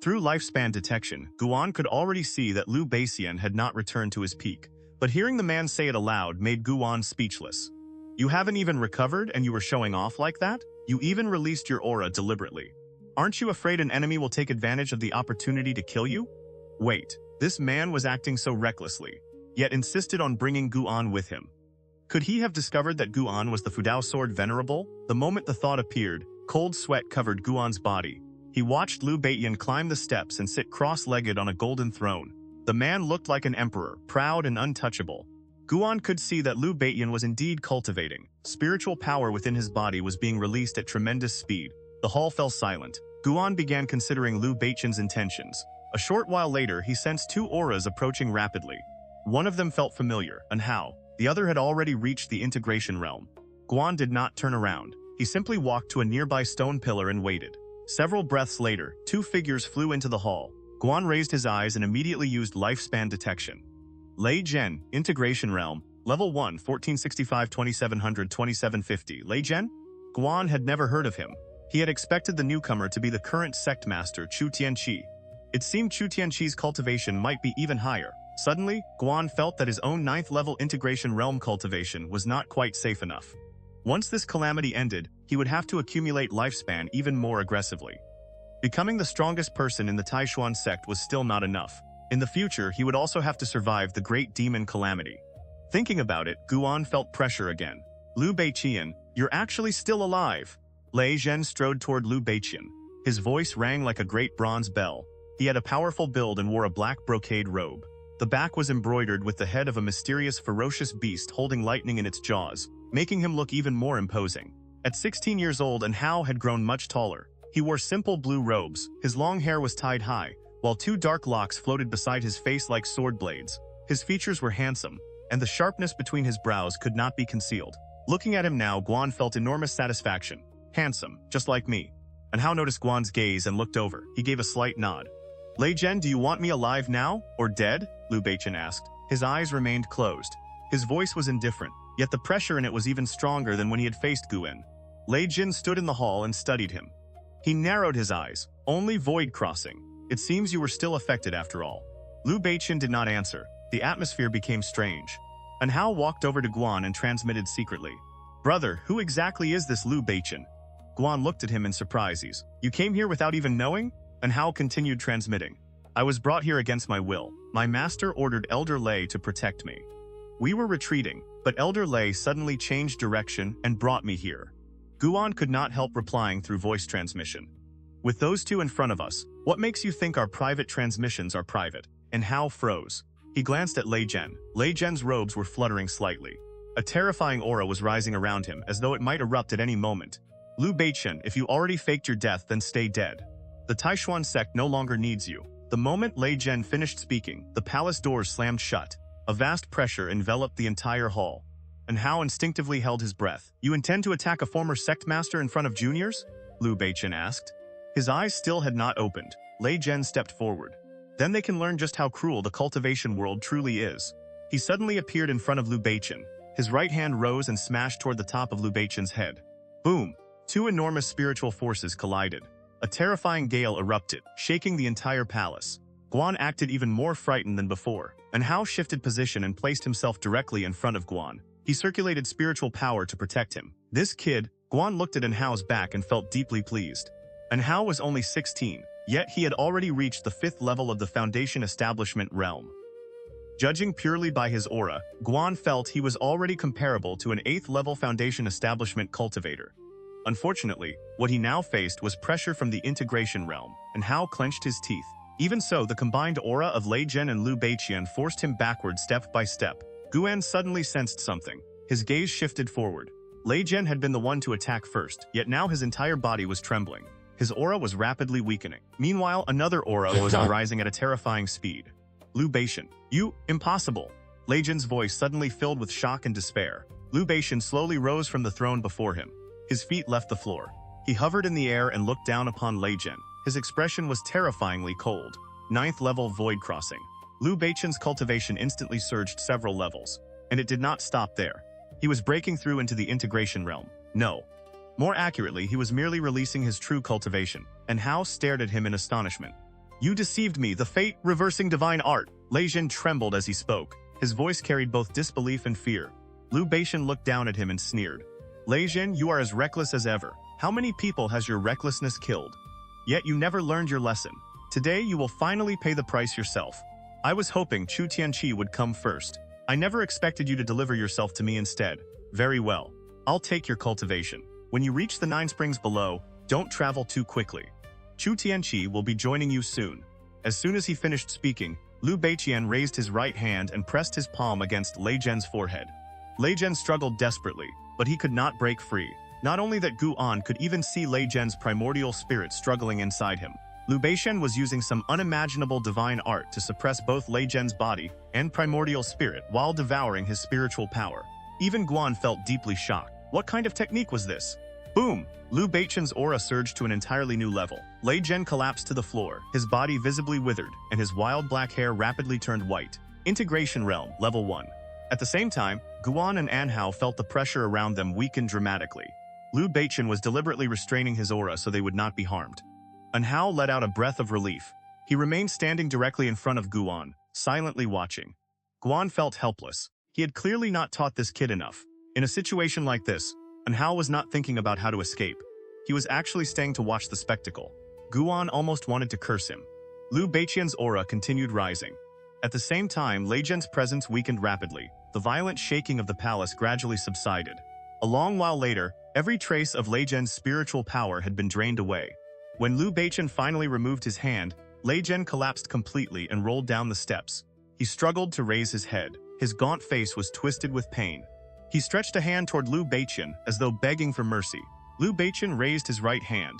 Through lifespan detection, Guan could already see that Liu Beixian had not returned to his peak. But hearing the man say it aloud made Guan speechless. You haven't even recovered and you were showing off like that? You even released your aura deliberately. Aren't you afraid an enemy will take advantage of the opportunity to kill you? Wait, this man was acting so recklessly, yet insisted on bringing Guan with him. Could he have discovered that Guan was the Fudao sword venerable? The moment the thought appeared, cold sweat covered Guan's body. He watched Liu Beitian climb the steps and sit cross-legged on a golden throne. The man looked like an emperor, proud and untouchable. Guan could see that Liu Beitian was indeed cultivating. Spiritual power within his body was being released at tremendous speed. The hall fell silent. Guan began considering Liu Beitian's intentions. A short while later, he sensed two auras approaching rapidly. One of them felt familiar, and how? The other had already reached the integration realm. Guan did not turn around. He simply walked to a nearby stone pillar and waited. Several breaths later, two figures flew into the hall. Guan raised his eyes and immediately used lifespan detection. Lei Zhen, Integration Realm, Level 1, 1465, 2700, 2750. Lei Zhen? Guan had never heard of him. He had expected the newcomer to be the current sect master, Chu Tianqi. It seemed Chu Tianqi's cultivation might be even higher. Suddenly, Guan felt that his own 9th level Integration Realm cultivation was not quite safe enough. Once this calamity ended, he would have to accumulate lifespan even more aggressively. Becoming the strongest person in the Taixuan Sect was still not enough. In the future, he would also have to survive the Great Demon Calamity. Thinking about it, Guan felt pressure again. Liu Beiqian, you're actually still alive. Lei Zhen strode toward Liu Beiqian. His voice rang like a great bronze bell. He had a powerful build and wore a black brocade robe. The back was embroidered with the head of a mysterious, ferocious beast holding lightning in its jaws, making him look even more imposing. At 16 years old, and Hao had grown much taller. He wore simple blue robes, his long hair was tied high, while two dark locks floated beside his face like sword blades. His features were handsome, and the sharpness between his brows could not be concealed. Looking at him now, Guan felt enormous satisfaction. Handsome, just like me. And Hao noticed Guan's gaze and looked over. He gave a slight nod. Lei Zhen, do you want me alive now, or dead? Liu Beiqian asked. His eyes remained closed. His voice was indifferent, yet the pressure in it was even stronger than when he had faced Guan. Lei Zhen stood in the hall and studied him. He narrowed his eyes. Only void crossing. It seems you were still affected after all. Liu Beiqian did not answer. The atmosphere became strange. And Hao walked over to Guan and transmitted secretly. Brother, who exactly is this Liu Beiqian? Guan looked at him in surprise. You came here without even knowing? And Hao continued transmitting. I was brought here against my will. My master ordered Elder Lei to protect me. We were retreating, but Elder Lei suddenly changed direction and brought me here. Guan could not help replying through voice transmission. With those two in front of us, what makes you think our private transmissions are private? And Hao froze. He glanced at Lei Zhen. Lei Zhen's robes were fluttering slightly. A terrifying aura was rising around him, as though it might erupt at any moment. Liu Beiqian, if you already faked your death, then stay dead. The Taixuan Sect no longer needs you. The moment Lei Zhen finished speaking, the palace doors slammed shut. A vast pressure enveloped the entire hall. And Hao instinctively held his breath. You intend to attack a former sect master in front of juniors? Liu Beiqian asked. His eyes still had not opened. Lei Zhen stepped forward. Then they can learn just how cruel the cultivation world truly is. He suddenly appeared in front of Liu Beiqian. His right hand rose and smashed toward the top of Liu Beiqian's head. Boom! Two enormous spiritual forces collided. A terrifying gale erupted, shaking the entire palace. Guan acted even more frightened than before, and Hao shifted position and placed himself directly in front of Guan. He circulated spiritual power to protect him. This kid, Guan looked at Hao's back and felt deeply pleased. And Hao was only 16, yet he had already reached the 5th level of the Foundation Establishment realm. Judging purely by his aura, Guan felt he was already comparable to an 8th level Foundation Establishment cultivator. Unfortunately, what he now faced was pressure from the integration realm, and Hao clenched his teeth. Even so, the combined aura of Lei Zhen and Liu Beiqian forced him backward step by step. Guan suddenly sensed something. His gaze shifted forward. Lei Zhen had been the one to attack first, yet now his entire body was trembling. His aura was rapidly weakening. Meanwhile, another aura was rising at a terrifying speed. Liu Beiqian, you, impossible. Lei Zhen's voice suddenly filled with shock and despair. Liu Beiqian slowly rose from the throne before him. His feet left the floor. He hovered in the air and looked down upon Lei Zhen. His expression was terrifyingly cold. 9th level void crossing. Liu Beiqian's cultivation instantly surged several levels. And it did not stop there. He was breaking through into the integration realm. No. More accurately, he was merely releasing his true cultivation. And Hao stared at him in astonishment. You deceived me, the fate-reversing divine art. Lei Zhen trembled as he spoke. His voice carried both disbelief and fear. Liu Beiqian looked down at him and sneered. Lei Jin, you are as reckless as ever. How many people has your recklessness killed? Yet you never learned your lesson. Today you will finally pay the price yourself. I was hoping Chu Tianqi would come first. I never expected you to deliver yourself to me instead. Very well. I'll take your cultivation. When you reach the 9 springs below, don't travel too quickly. Chu Tianqi will be joining you soon. As soon as he finished speaking, Liu Beiqian raised his right hand and pressed his palm against Lei Zhen's forehead. Lei Zhen struggled desperately, but he could not break free. Not only that, Guan could even see Lei Zhen's primordial spirit struggling inside him. Liu Beiqian was using some unimaginable divine art to suppress both Lei Zhen's body and primordial spirit while devouring his spiritual power. Even Guan felt deeply shocked. What kind of technique was this? Boom! Liu Beiqian's aura surged to an entirely new level. Lei Zhen collapsed to the floor, his body visibly withered, and his wild black hair rapidly turned white. Integration Realm, Level 1. At the same time, Guan and Anhao felt the pressure around them weaken dramatically. Liu Beiqian was deliberately restraining his aura so they would not be harmed. Anhao let out a breath of relief. He remained standing directly in front of Guan, silently watching. Guan felt helpless. He had clearly not taught this kid enough. In a situation like this, Anhao was not thinking about how to escape. He was actually staying to watch the spectacle. Guan almost wanted to curse him. Liu Beiqian's aura continued rising. At the same time, Lei Zhen's presence weakened rapidly. The violent shaking of the palace gradually subsided. A long while later, every trace of Lei Zhen's spiritual power had been drained away. When Liu Beiqian finally removed his hand, Lei Zhen collapsed completely and rolled down the steps. He struggled to raise his head. His gaunt face was twisted with pain. He stretched a hand toward Liu Beiqian as though begging for mercy. Liu Beiqian raised his right hand.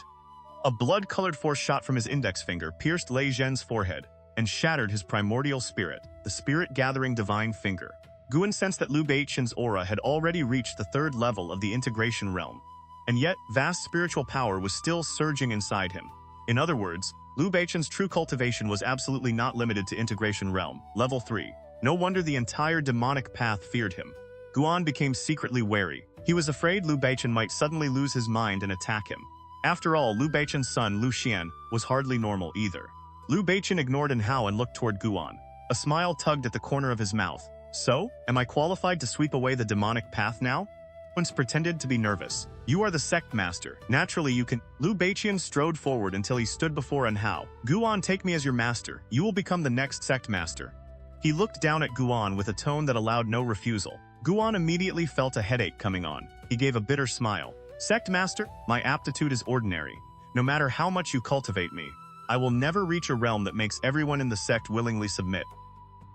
A blood-colored force shot from his index finger pierced Lei Zhen's forehead and shattered his primordial spirit, the spirit-gathering divine finger. Guan sensed that Liu Beiqian's aura had already reached the 3rd level of the integration realm. And yet, vast spiritual power was still surging inside him. In other words, Liu Beiqian's true cultivation was absolutely not limited to integration realm, level 3. No wonder the entire demonic path feared him. Guan became secretly wary. He was afraid Liu Beiqian might suddenly lose his mind and attack him. After all, Liu Beiqian's son, Liu Xian, was hardly normal either. Liu Beiqian ignored Anhao and looked toward Guan. A smile tugged at the corner of his mouth. So, am I qualified to sweep away the demonic path now? Guan pretended to be nervous. You are the sect master. Naturally you can. Liu Beiqian strode forward until he stood before Anhao. Guan, take me as your master. You will become the next sect master. He looked down at Guan with a tone that allowed no refusal. Guan immediately felt a headache coming on. He gave a bitter smile. Sect master, my aptitude is ordinary. No matter how much you cultivate me, I will never reach a realm that makes everyone in the sect willingly submit.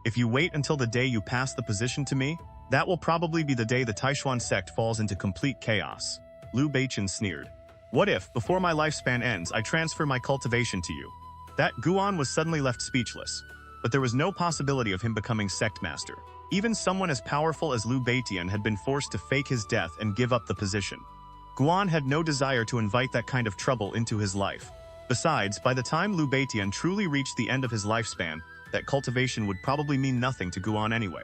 If you wait until the day you pass the position to me, that will probably be the day the Taixuan Sect falls into complete chaos. Liu Beiqian sneered. What if, before my lifespan ends, I transfer my cultivation to you? That Guan was suddenly left speechless. But there was no possibility of him becoming sect master. Even someone as powerful as Liu Beiqian had been forced to fake his death and give up the position. Guan had no desire to invite that kind of trouble into his life. Besides, by the time Liu Beiqian truly reached the end of his lifespan, that cultivation would probably mean nothing to Guan anyway.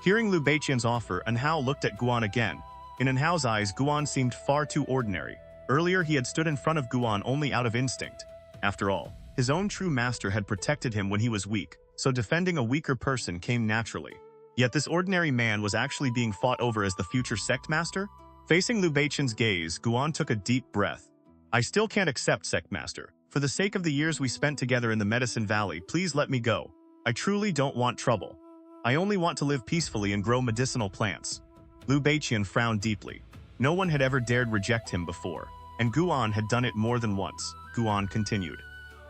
Hearing Liu Beiqian's offer, Anhao looked at Guan again. In Anhao's eyes, Guan seemed far too ordinary. Earlier, he had stood in front of Guan only out of instinct. After all, his own true master had protected him when he was weak, so defending a weaker person came naturally. Yet this ordinary man was actually being fought over as the future sect master? Facing Liu Beiqian's gaze, Guan took a deep breath. I still can't accept, sect master. For the sake of the years we spent together in the Medicine Valley, please let me go. I truly don't want trouble. I only want to live peacefully and grow medicinal plants. Liu Beiqian frowned deeply. No one had ever dared reject him before, and Guan had done it more than once. Guan continued.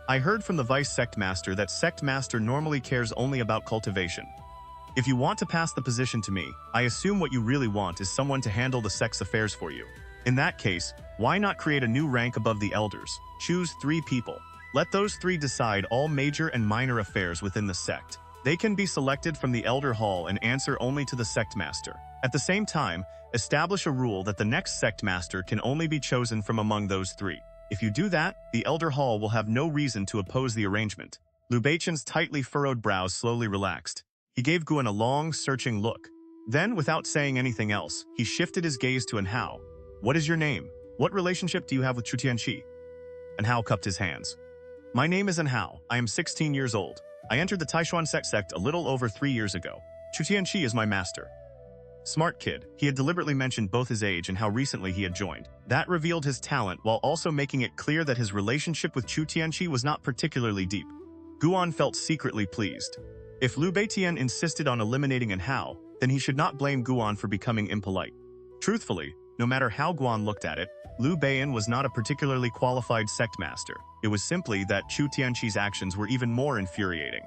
I heard from the vice sect master that sect master normally cares only about cultivation. If you want to pass the position to me, I assume what you really want is someone to handle the sect's affairs for you. In that case, why not create a new rank above the elders? Choose 3 people. Let those 3 decide all major and minor affairs within the sect. They can be selected from the Elder Hall and answer only to the sect master. At the same time, establish a rule that the next sect master can only be chosen from among those 3. If you do that, the Elder Hall will have no reason to oppose the arrangement. Liu Beiqian's tightly furrowed brows slowly relaxed. He gave Guan a long, searching look. Then, without saying anything else, he shifted his gaze to Anhao. What is your name? What relationship do you have with Chu Tianqi? Anhao cupped his hands. My name is Anhao. I am 16 years old. I entered the Taixuan Sect a little over 3 years ago. Chu Tianqi is my master. Smart kid, he had deliberately mentioned both his age and how recently he had joined. That revealed his talent while also making it clear that his relationship with Chu Tianqi was not particularly deep. Guan felt secretly pleased. If Liu Beitian insisted on eliminating An Hao, then he should not blame Guan for becoming impolite. Truthfully, no matter how Guan looked at it, Liu Beian was not a particularly qualified sect master. It was simply that Chu Tianqi's actions were even more infuriating.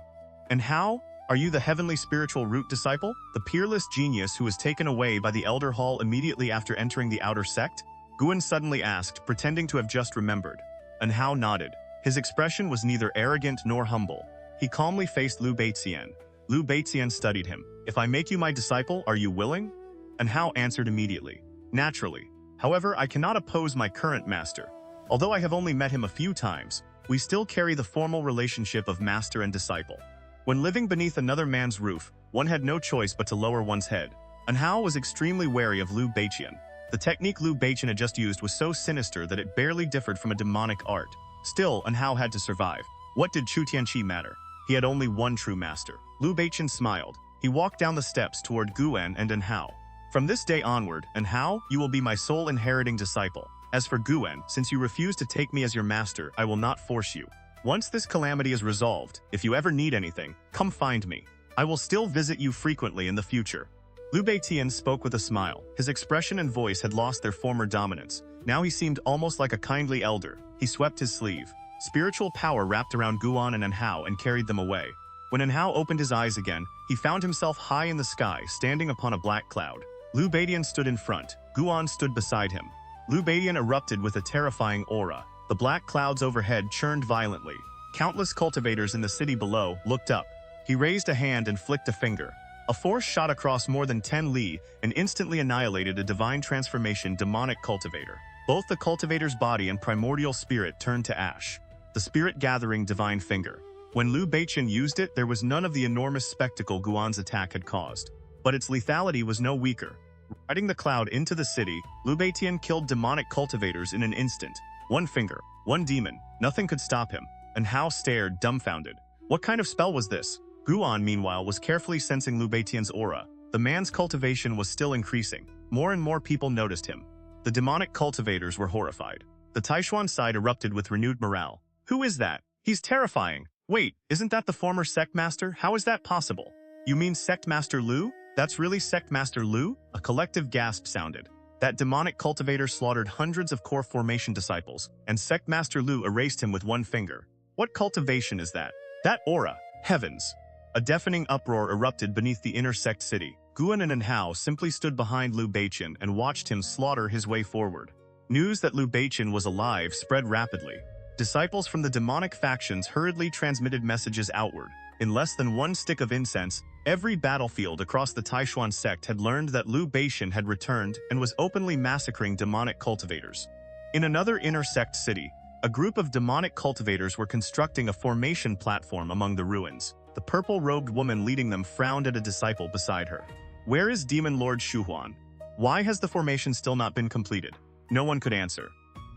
And how? Are you the heavenly spiritual root disciple? The peerless genius who was taken away by the Elder Hall immediately after entering the outer sect? Guan suddenly asked, pretending to have just remembered. And Hao nodded. His expression was neither arrogant nor humble. He calmly faced Liu Beixian. Liu Beixian studied him. If I make you my disciple, are you willing? And Hao answered immediately. Naturally. However, I cannot oppose my current master. Although I have only met him a few times, we still carry the formal relationship of master and disciple. When living beneath another man's roof, one had no choice but to lower one's head. And Hao was extremely wary of Liu Beiqian. The technique Liu Beiqian had just used was so sinister that it barely differed from a demonic art. Still, An Hao had to survive. What did Chu Tianqi matter? He had only one true master. Liu Beiqian smiled. He walked down the steps toward Guan and An Hao. From this day onward, An Hao, you will be my sole inheriting disciple. As for Guan, since you refuse to take me as your master, I will not force you. Once this calamity is resolved, if you ever need anything, come find me. I will still visit you frequently in the future. Liu Beiqian spoke with a smile. His expression and voice had lost their former dominance. Now he seemed almost like a kindly elder. He swept his sleeve. Spiritual power wrapped around Guan and An Hao and carried them away. When An Hao opened his eyes again, he found himself high in the sky, standing upon a black cloud. Liu Beidian stood in front. Guan stood beside him. Liu Beidian erupted with a terrifying aura. The black clouds overhead churned violently. Countless cultivators in the city below looked up. He raised a hand and flicked a finger. A force shot across more than 10 li and instantly annihilated a divine transformation demonic cultivator. Both the cultivator's body and primordial spirit turned to ash. The spirit-gathering divine finger. When Liu Beiqian used it, there was none of the enormous spectacle Guan's attack had caused. But its lethality was no weaker. Riding the cloud into the city, Liu Beiqian killed demonic cultivators in an instant. One finger, one demon, nothing could stop him. And Hao stared, dumbfounded. What kind of spell was this? Guan, meanwhile, was carefully sensing Liu Beiqian's aura. The man's cultivation was still increasing. More and more people noticed him. The demonic cultivators were horrified. The Taixuan side erupted with renewed morale. Who is that? He's terrifying. Wait, isn't that the former sect master? How is that possible? You mean Sect Master Liu? That's really Sect Master Liu? A collective gasp sounded. That demonic cultivator slaughtered hundreds of core formation disciples, and Sect Master Liu erased him with one finger. What cultivation is that? That aura! Heavens! A deafening uproar erupted beneath the inner sect city. Guan and An Hao simply stood behind Liu Beiqian and watched him slaughter his way forward. News that Liu Beiqian was alive spread rapidly. Disciples from the demonic factions hurriedly transmitted messages outward. In less than one stick of incense, every battlefield across the Taixuan Sect had learned that Liu Beiqian had returned and was openly massacring demonic cultivators. In another inner sect city, a group of demonic cultivators were constructing a formation platform among the ruins. The purple-robed woman leading them frowned at a disciple beside her. Where is Demon Lord Shuhuan? Why has the formation still not been completed? No one could answer.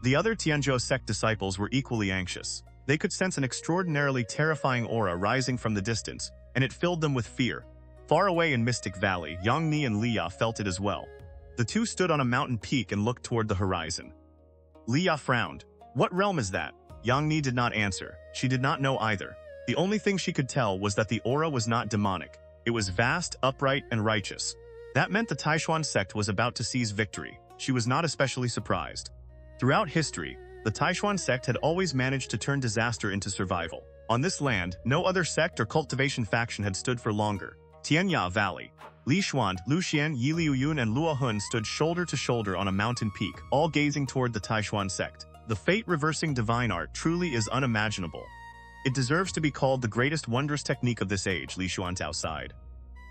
The other Tianzhou sect disciples were equally anxious. They could sense an extraordinarily terrifying aura rising from the distance, and it filled them with fear. Far away in Mystic Valley, Yang Ni and Liya felt it as well. The two stood on a mountain peak and looked toward the horizon. Liya frowned. What realm is that? Yang Ni did not answer. She did not know either. The only thing she could tell was that the aura was not demonic. It was vast, upright, and righteous. That meant the Taixuan sect was about to seize victory. She was not especially surprised. Throughout history, the Taixuan sect had always managed to turn disaster into survival. On this land, no other sect or cultivation faction had stood for longer. Tianya Valley. Li Xuan, Lu Xian, Yi Liuyun, and Luo Hun stood shoulder to shoulder on a mountain peak, all gazing toward the Taixuan sect. The fate-reversing divine art truly is unimaginable. It deserves to be called the greatest wondrous technique of this age, Li Xuan Tao sighed.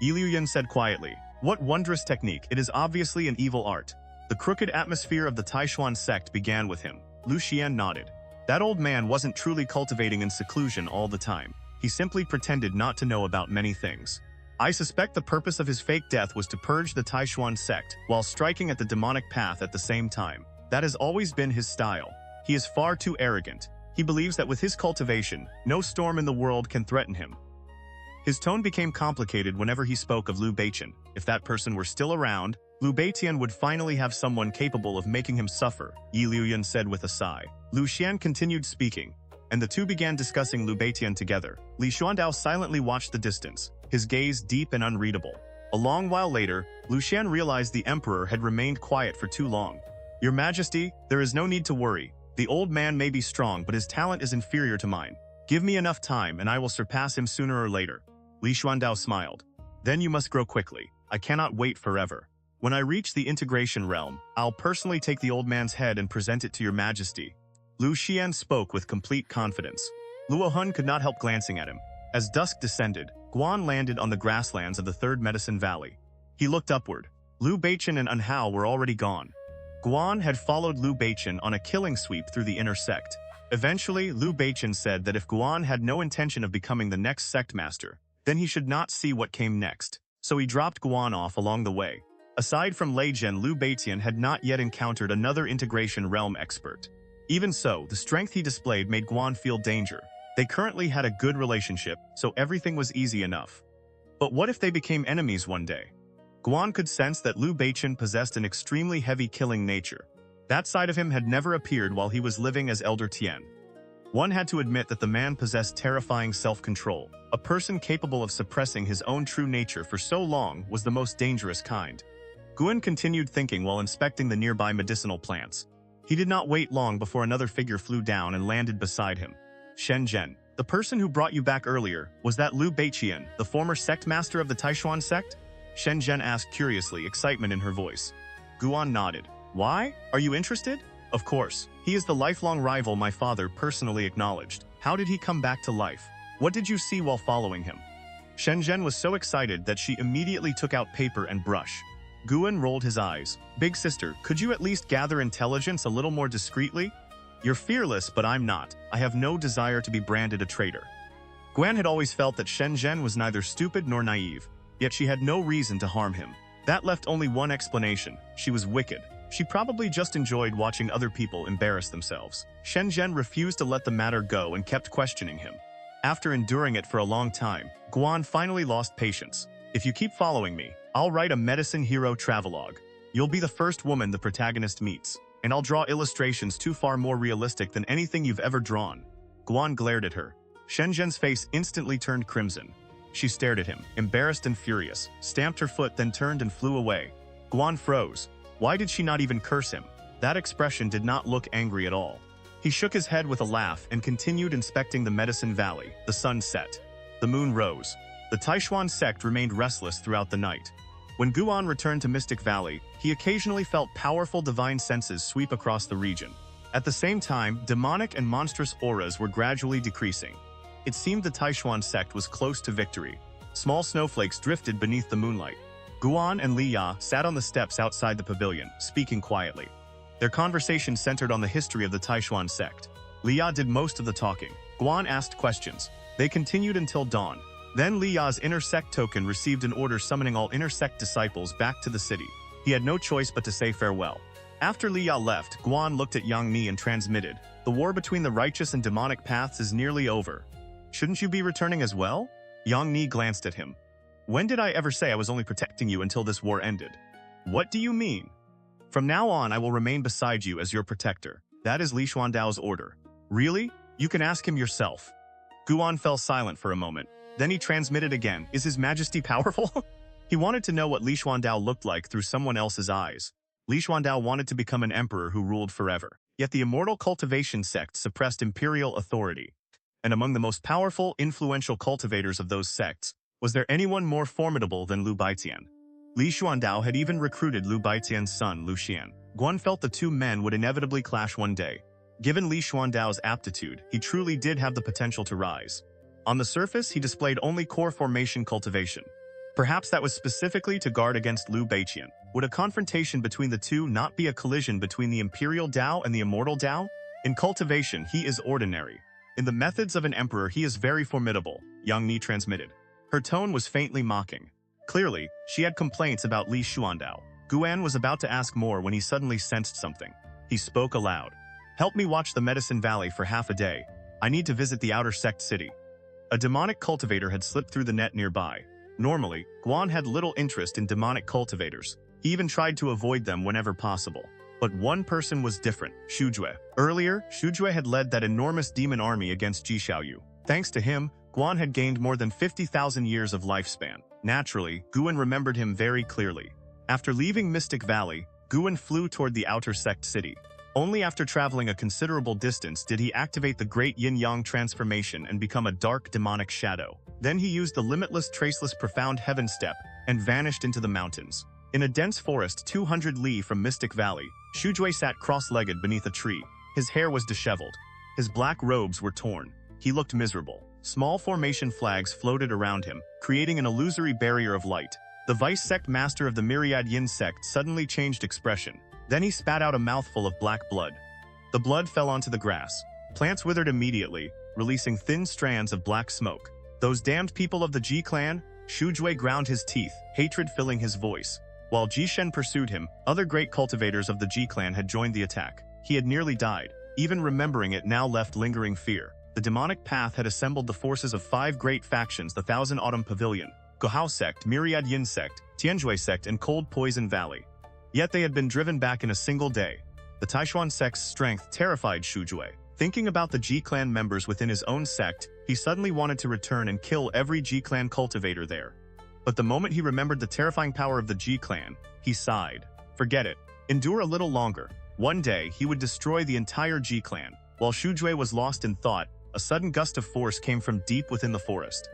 Yi Liuyun said quietly, what wondrous technique? It is obviously an evil art. The crooked atmosphere of the Taixuan sect began with him. Lu Xian nodded. That old man wasn't truly cultivating in seclusion all the time. He simply pretended not to know about many things. I suspect the purpose of his fake death was to purge the Taixuan sect, while striking at the demonic path at the same time. That has always been his style. He is far too arrogant. He believes that with his cultivation, no storm in the world can threaten him. His tone became complicated whenever he spoke of Liu Beiqian. If that person were still around, Liu Beiqian would finally have someone capable of making him suffer, Yi Liuyan said with a sigh. Lu Xian continued speaking, and the two began discussing Liu Beiqian together. Li Xuandao silently watched the distance, his gaze deep and unreadable. A long while later, Lu Xian realized the emperor had remained quiet for too long. Your Majesty, there is no need to worry. The old man may be strong, but his talent is inferior to mine. Give me enough time and I will surpass him sooner or later. Li Xuandao smiled. Then you must grow quickly. I cannot wait forever. When I reach the integration realm, I'll personally take the old man's head and present it to your Majesty. Lu Xian spoke with complete confidence. Luo Hun could not help glancing at him. As dusk descended, Guan landed on the grasslands of the Third Medicine Valley. He looked upward. Liu Beiqian and Anhao were already gone. Guan had followed Liu Beiqian on a killing sweep through the inner sect. Eventually, Liu Beiqian said that if Guan had no intention of becoming the next sect master, then he should not see what came next, so he dropped Guan off along the way. Aside from Lei Zhen, Liu Beiqian had not yet encountered another integration realm expert. Even so, the strength he displayed made Guan feel danger. They currently had a good relationship, so everything was easy enough. But what if they became enemies one day? Guan could sense that Liu Beiqian possessed an extremely heavy killing nature. That side of him had never appeared while he was living as Elder Tian. One had to admit that the man possessed terrifying self-control. A person capable of suppressing his own true nature for so long was the most dangerous kind. Guan continued thinking while inspecting the nearby medicinal plants. He did not wait long before another figure flew down and landed beside him. Shen Zhen, the person who brought you back earlier, was that Liu Beiqian, the former sect master of the Taixuan Sect? Shen Zhen asked curiously, excitement in her voice. Guan nodded. Why? Are you interested? Of course. He is the lifelong rival my father personally acknowledged. How did he come back to life? What did you see while following him? Shen Zhen was so excited that she immediately took out paper and brush. Guan rolled his eyes. Big sister, could you at least gather intelligence a little more discreetly? You're fearless, but I'm not. I have no desire to be branded a traitor. Guan had always felt that Shen Zhen was neither stupid nor naive, yet she had no reason to harm him. That left only one explanation. She was wicked. She probably just enjoyed watching other people embarrass themselves. Shen Zhen refused to let the matter go and kept questioning him. After enduring it for a long time, Guan finally lost patience. If you keep following me, I'll write a medicine hero travelogue. You'll be the first woman the protagonist meets, and I'll draw illustrations too far more realistic than anything you've ever drawn. Guan glared at her. Shen Zhen's face instantly turned crimson. She stared at him, embarrassed and furious, stamped her foot, then turned and flew away. Guan froze. Why did she not even curse him? That expression did not look angry at all. He shook his head with a laugh and continued inspecting the Medicine Valley. The sun set. The moon rose. The Taixuan Sect remained restless throughout the night. When Guan returned to Mystic Valley, he occasionally felt powerful divine senses sweep across the region. At the same time, demonic and monstrous auras were gradually decreasing. It seemed the Taixuan Sect was close to victory. Small snowflakes drifted beneath the moonlight. Guan and Li Ya sat on the steps outside the pavilion, speaking quietly. Their conversation centered on the history of the Taixuan Sect. Li Ya did most of the talking. Guan asked questions. They continued until dawn. Then Li Ya's inner sect token received an order summoning all inner sect disciples back to the city. He had no choice but to say farewell. After Li Ya left, Guan looked at Yang Ni and transmitted, "The war between the righteous and demonic paths is nearly over. Shouldn't you be returning as well?" Yang Ni glanced at him. "When did I ever say I was only protecting you until this war ended? What do you mean? From now on, I will remain beside you as your protector. That is Li Xuandao's order." "Really? You can ask him yourself." Guan fell silent for a moment. Then he transmitted again, "Is His Majesty powerful?" He wanted to know what Li Xuandao looked like through someone else's eyes. Li Xuandao wanted to become an emperor who ruled forever. Yet the immortal Cultivation Sect suppressed imperial authority. And among the most powerful, influential cultivators of those sects, was there anyone more formidable than Liu Beiqian? Li Xuandao had even recruited Liu Beiqian's son, Lu Xian. Guan felt the two men would inevitably clash one day. Given Li Xuandao's aptitude, he truly did have the potential to rise. On the surface, he displayed only core formation cultivation. Perhaps that was specifically to guard against Liu Beiqian. Would a confrontation between the two not be a collision between the Imperial Dao and the Immortal Dao? In cultivation, he is ordinary. In the methods of an emperor, he is very formidable, Yang Ni transmitted. Her tone was faintly mocking. Clearly, she had complaints about Li Xuandao. Guan was about to ask more when he suddenly sensed something. He spoke aloud. "Help me watch the Medicine Valley for half a day. I need to visit the outer sect city." A demonic cultivator had slipped through the net nearby. Normally, Guan had little interest in demonic cultivators. He even tried to avoid them whenever possible. But one person was different, Xuzhui. Earlier, Xuzhui had led that enormous demon army against Xiaoyu. Thanks to him, Guan had gained more than 50,000 years of lifespan. Naturally, Guan remembered him very clearly. After leaving Mystic Valley, Guan flew toward the outer sect city. Only after traveling a considerable distance did he activate the great yin-yang transformation and become a dark demonic shadow. Then he used the limitless traceless profound heaven step and vanished into the mountains. In a dense forest 200 li from Mystic Valley, Xuzhui sat cross-legged beneath a tree. His hair was disheveled. His black robes were torn. He looked miserable. Small formation flags floated around him, creating an illusory barrier of light. The vice sect master of the Myriad Yin sect suddenly changed expression. Then he spat out a mouthful of black blood. The blood fell onto the grass. Plants withered immediately, releasing thin strands of black smoke. Those damned people of the Ji clan? Xuzhui ground his teeth, hatred filling his voice. While Jishen pursued him, other great cultivators of the Ji clan had joined the attack. He had nearly died. Even remembering it now left lingering fear. The demonic path had assembled the forces of 5 great factions: the Thousand Autumn Pavilion, Guhao Sect, Myriad Yin Sect, Tianjui Sect, and Cold Poison Valley. Yet they had been driven back in a single day. The Taixuan Sect's strength terrified Xuzhui. Thinking about the Ji clan members within his own sect, he suddenly wanted to return and kill every Ji clan cultivator there. But the moment he remembered the terrifying power of the Ji clan, he sighed. Forget it. Endure a little longer. One day, he would destroy the entire Ji clan. While Xuzhui was lost in thought, a sudden gust of force came from deep within the forest.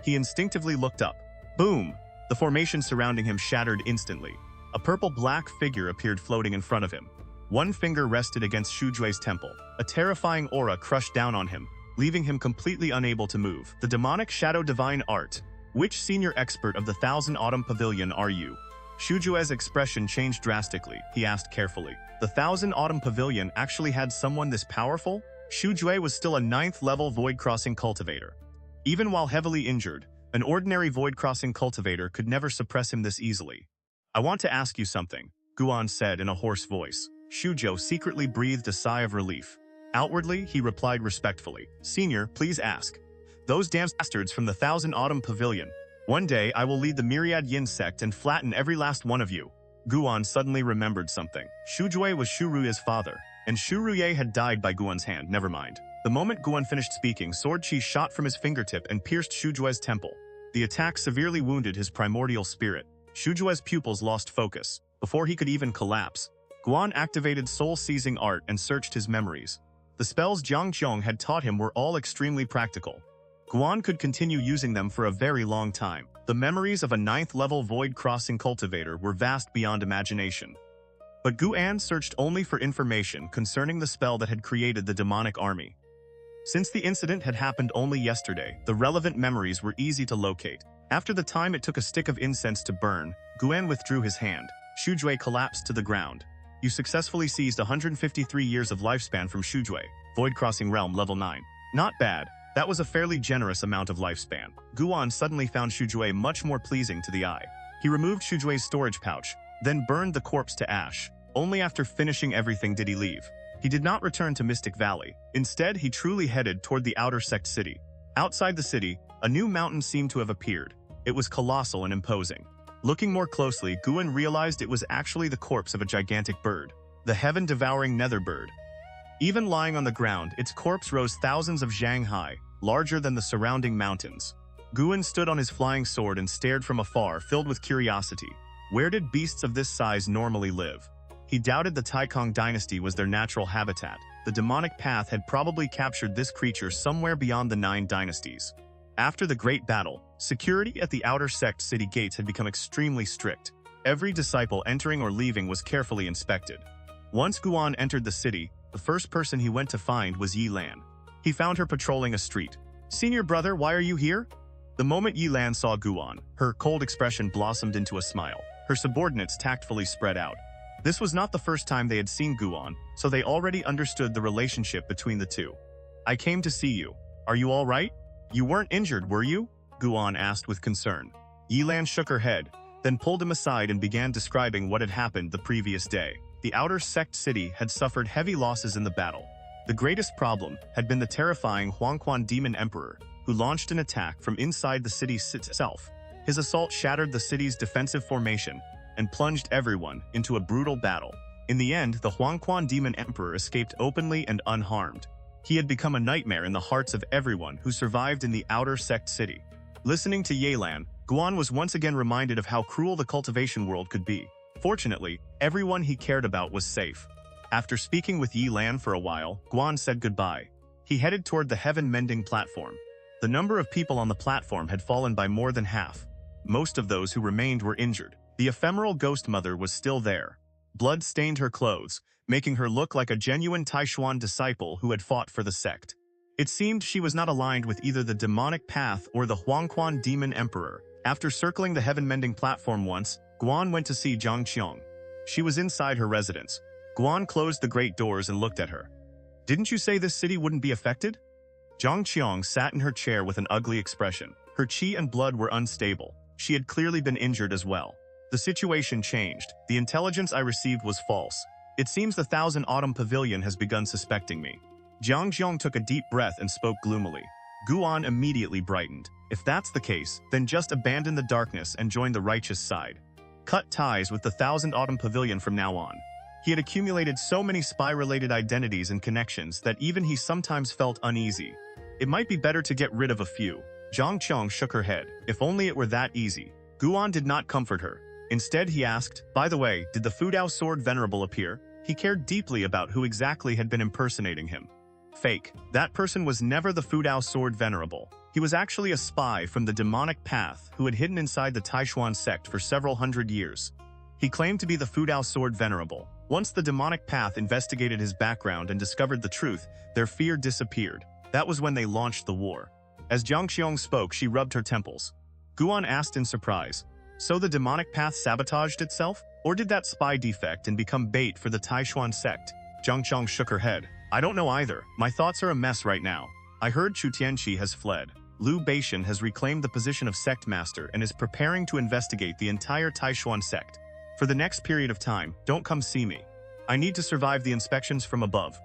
He instinctively looked up. Boom! The formation surrounding him shattered instantly. A purple-black figure appeared floating in front of him. One finger rested against Xuzhui's temple. A terrifying aura crushed down on him, leaving him completely unable to move. The demonic shadow divine art. Which senior expert of the Thousand Autumn Pavilion are you? Xuzhui's expression changed drastically. He asked carefully. The Thousand Autumn Pavilion actually had someone this powerful? Xuzhui was still a 9th-level void-crossing cultivator. Even while heavily injured, an ordinary void-crossing cultivator could never suppress him this easily. I want to ask you something, Guan said in a hoarse voice. Xuzhui secretly breathed a sigh of relief. Outwardly, he replied respectfully. Senior, please ask. Those damn bastards from the Thousand Autumn Pavilion. One day, I will lead the Myriad Yin sect and flatten every last one of you. Guan suddenly remembered something. Xuzhui was Shu Ruye's father, and Shu Ruye had died by Guan's hand. Never mind. The moment Guan finished speaking, sword chi shot from his fingertip and pierced Xuzhui's temple. The attack severely wounded his primordial spirit. Xuzhui's pupils lost focus. Before he could even collapse, Guan activated soul-seizing art and searched his memories. The spells Jiang Qiong had taught him were all extremely practical. Guan could continue using them for a very long time. The memories of a 9th-level void-crossing cultivator were vast beyond imagination. But Guan searched only for information concerning the spell that had created the demonic army. Since the incident had happened only yesterday, the relevant memories were easy to locate. After the time it took a stick of incense to burn, Guan withdrew his hand. Xuzhui collapsed to the ground. You successfully seized 153 years of lifespan from Xuzhui, Void Crossing Realm Level 9. Not bad. That was a fairly generous amount of lifespan. Guan suddenly found Xuzhui much more pleasing to the eye. He removed Xuzhui's storage pouch, then burned the corpse to ash. Only after finishing everything did he leave. He did not return to Mystic Valley. Instead, he truly headed toward the outer sect city. Outside the city, a new mountain seemed to have appeared. It was colossal and imposing. Looking more closely, Guan realized it was actually the corpse of a gigantic bird, the heaven-devouring nether bird. Even lying on the ground, its corpse rose thousands of zhang high, larger than the surrounding mountains. Guan stood on his flying sword and stared from afar, filled with curiosity. Where did beasts of this size normally live? He doubted the Taikong dynasty was their natural habitat. The demonic path had probably captured this creature somewhere beyond the 9 dynasties. After the Great Battle, security at the outer sect city gates had become extremely strict. Every disciple entering or leaving was carefully inspected. Once Guan entered the city, the first person he went to find was Yi Lan. He found her patrolling a street. Senior brother, why are you here? The moment Yi Lan saw Guan, her cold expression blossomed into a smile. Her subordinates tactfully spread out. This was not the first time they had seen Guan, so they already understood the relationship between the two. I came to see you. Are you all right? You weren't injured, were you? Guan asked with concern. Yi Lan shook her head, then pulled him aside and began describing what had happened the previous day. The outer sect city had suffered heavy losses in the battle. The greatest problem had been the terrifying Huangquan Demon Emperor. who launched an attack from inside the city itself. His assault shattered the city's defensive formation and plunged everyone into a brutal battle. In the end, the Huangquan Demon Emperor escaped openly and unharmed. He had become a nightmare in the hearts of everyone who survived in the outer sect city. Listening to Yelan, Guan was once again reminded of how cruel the cultivation world could be. Fortunately, everyone he cared about was safe. After speaking with Yelan for a while, Guan said goodbye. He headed toward the heaven-mending platform. The number of people on the platform had fallen by more than half. Most of those who remained were injured. The ephemeral ghost mother was still there. Blood stained her clothes, making her look like a genuine Taixuan disciple who had fought for the sect. It seemed she was not aligned with either the demonic path or the Huangquan Demon Emperor. After circling the heaven-mending platform once, Guan went to see Xianxia. She was inside her residence. Guan closed the great doors and looked at her. "Didn't you say this city wouldn't be affected?" Xianxia sat in her chair with an ugly expression. Her chi and blood were unstable. She had clearly been injured as well. The situation changed. The intelligence I received was false. It seems the Thousand Autumn Pavilion has begun suspecting me. Xianxia took a deep breath and spoke gloomily. Guan immediately brightened. If that's the case, then just abandon the darkness and join the righteous side. Cut ties with the Thousand Autumn Pavilion from now on. He had accumulated so many spy-related identities and connections that even he sometimes felt uneasy. It might be better to get rid of a few. Xianxia shook her head. If only it were that easy. Guan did not comfort her. Instead, he asked, "By the way, did the Fudao Sword Venerable appear?" He cared deeply about who exactly had been impersonating him. Fake. That person was never the Fudao Sword Venerable. He was actually a spy from the demonic path who had hidden inside the Taixuan Sect for several hundred years. He claimed to be the Fudao Sword Venerable. Once the demonic path investigated his background and discovered the truth, their fear disappeared. That was when they launched the war. As Xianxia spoke, she rubbed her temples. Guan asked in surprise, "So the demonic path sabotaged itself? Or did that spy defect and become bait for the Taixuan Sect?" Xianxia shook her head. "I don't know either. My thoughts are a mess right now. I heard Chu Tianqi has fled. Liu Beixian has reclaimed the position of sect master and is preparing to investigate the entire Taixuan Sect. For the next period of time, don't come see me. I need to survive the inspections from above."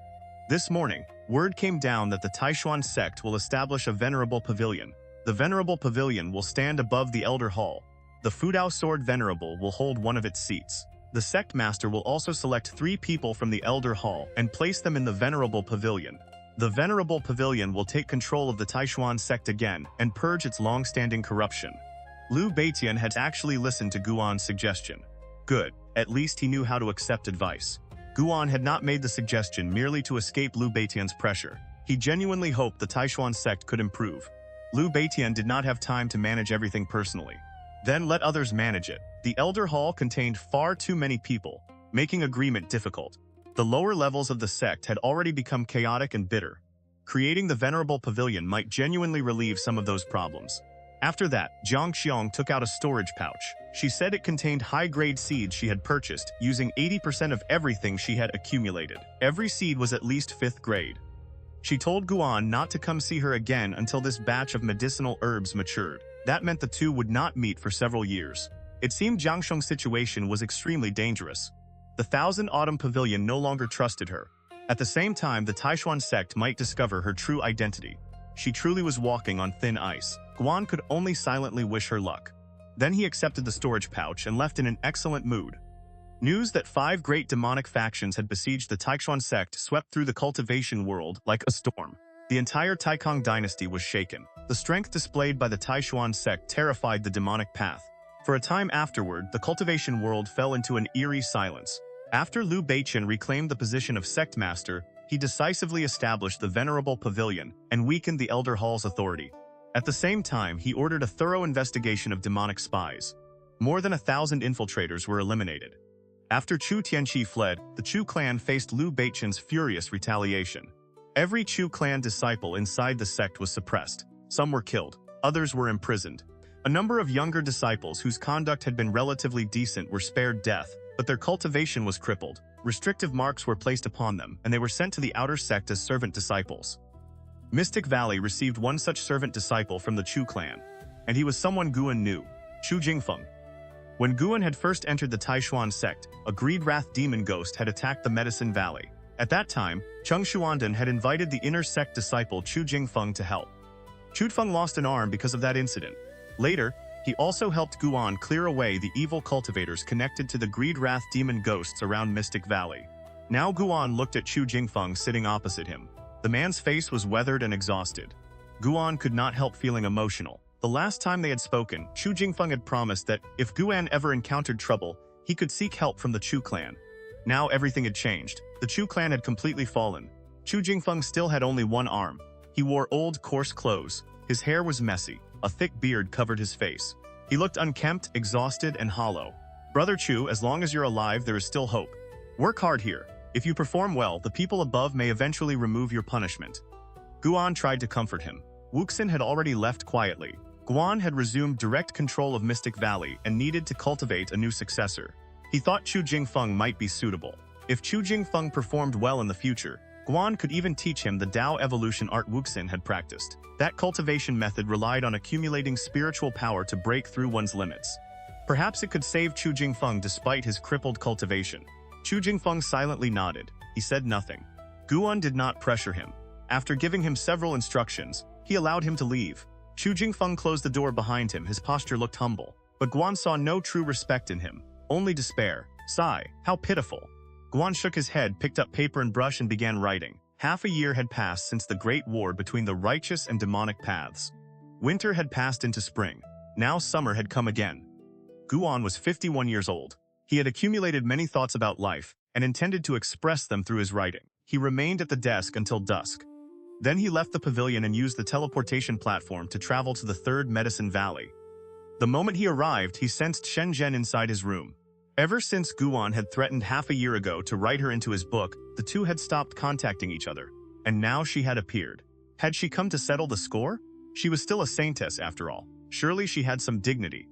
This morning, word came down that the Taixuan Sect will establish a venerable pavilion. The venerable pavilion will stand above the Elder Hall. The Fudao Sword Venerable will hold one of its seats. The sect master will also select 3 people from the Elder Hall and place them in the venerable pavilion. The venerable pavilion will take control of the Taixuan Sect again and purge its long-standing corruption. Liu Beixian had actually listened to Guan's suggestion. Good, at least he knew how to accept advice. Guan had not made the suggestion merely to escape Liu Beixian's pressure. He genuinely hoped the Taixuan Sect could improve. Liu Beixian did not have time to manage everything personally. Then let others manage it. The Elder Hall contained far too many people, making agreement difficult. The lower levels of the sect had already become chaotic and bitter. Creating the Venerable Pavilion might genuinely relieve some of those problems. After that, Xianxia took out a storage pouch. She said it contained high-grade seeds she had purchased, using 80% of everything she had accumulated. Every seed was at least 5th grade. She told Guan not to come see her again until this batch of medicinal herbs matured. That meant the two would not meet for several years. It seemed Xianxia's situation was extremely dangerous. The Thousand Autumn Pavilion no longer trusted her. At the same time, the Taixuan Sect might discover her true identity. She truly was walking on thin ice. Guan could only silently wish her luck. Then he accepted the storage pouch and left in an excellent mood. News that 5 great demonic factions had besieged the Taixuan Sect swept through the cultivation world like a storm. The entire Taikang dynasty was shaken. The strength displayed by the Taixuan Sect terrified the demonic path. For a time afterward, the cultivation world fell into an eerie silence. After Liu Beixian reclaimed the position of sect master, he decisively established the Venerable Pavilion and weakened the Elder Hall's authority. At the same time, he ordered a thorough investigation of demonic spies. More than 1,000 infiltrators were eliminated. After Chu Tianqi fled, the Chu clan faced Liu Beixian's furious retaliation. Every Chu clan disciple inside the sect was suppressed. Some were killed, others were imprisoned. A number of younger disciples whose conduct had been relatively decent were spared death, but their cultivation was crippled. Restrictive marks were placed upon them, and they were sent to the outer sect as servant disciples. Mystic Valley received one such servant disciple from the Chu clan, and he was someone Guan knew, Chu Jingfeng. When Guan had first entered the Taixuan Sect, a Greed-Wrath demon ghost had attacked the Medicine Valley. At that time, Cheng Shuandan had invited the inner sect disciple Chu Jingfeng to help. Chufeng lost an arm because of that incident. Later, he also helped Guan clear away the evil cultivators connected to the greed-wrath demon ghosts around Mystic Valley. Now Guan looked at Chu Jingfeng sitting opposite him. The man's face was weathered and exhausted. Guan could not help feeling emotional. The last time they had spoken, Chu Jingfeng had promised that if Guan ever encountered trouble, he could seek help from the Chu clan. Now everything had changed. The Chu clan had completely fallen. Chu Jingfeng still had only one arm. He wore old, coarse clothes. His hair was messy. A thick beard covered his face. He looked unkempt, exhausted, and hollow. Brother Chu, as long as you're alive, there is still hope. Work hard here. If you perform well, the people above may eventually remove your punishment. Guan tried to comfort him. Wuxin had already left quietly. Guan had resumed direct control of Mystic Valley and needed to cultivate a new successor. He thought Chu Jingfeng might be suitable. If Chu Jingfeng performed well in the future, Guan could even teach him the Dao evolution art Wuxin had practiced. That cultivation method relied on accumulating spiritual power to break through one's limits. Perhaps it could save Chu Jingfeng despite his crippled cultivation. Chu Jingfeng silently nodded. He said nothing. Guan did not pressure him. After giving him several instructions, he allowed him to leave. Chu Jingfeng closed the door behind him. His posture looked humble. But Guan saw no true respect in him, only despair. Sigh, how pitiful. Guan shook his head, picked up paper and brush and began writing. Half a year had passed since the great war between the righteous and demonic paths. Winter had passed into spring. Now summer had come again. Guan was 51 years old. He had accumulated many thoughts about life and intended to express them through his writing. He remained at the desk until dusk. Then he left the pavilion and used the teleportation platform to travel to the third Medicine Valley. The moment he arrived, he sensed Shenzhen inside his room. Ever since Guan had threatened half a year ago to write her into his book, the two had stopped contacting each other. And now she had appeared. Had she come to settle the score? She was still a saintess after all. Surely she had some dignity.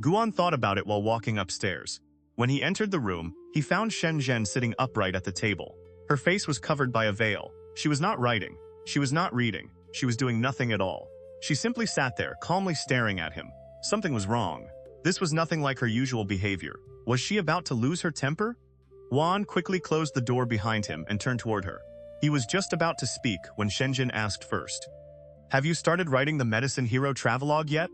Guan thought about it while walking upstairs. When he entered the room, he found Shenzhen sitting upright at the table. Her face was covered by a veil. She was not writing. She was not reading. She was doing nothing at all. She simply sat there, calmly staring at him. Something was wrong. This was nothing like her usual behavior. Was she about to lose her temper? Guan quickly closed the door behind him and turned toward her. He was just about to speak when Shenzhen asked first. "Have you started writing the Medicine Hero travelogue yet?"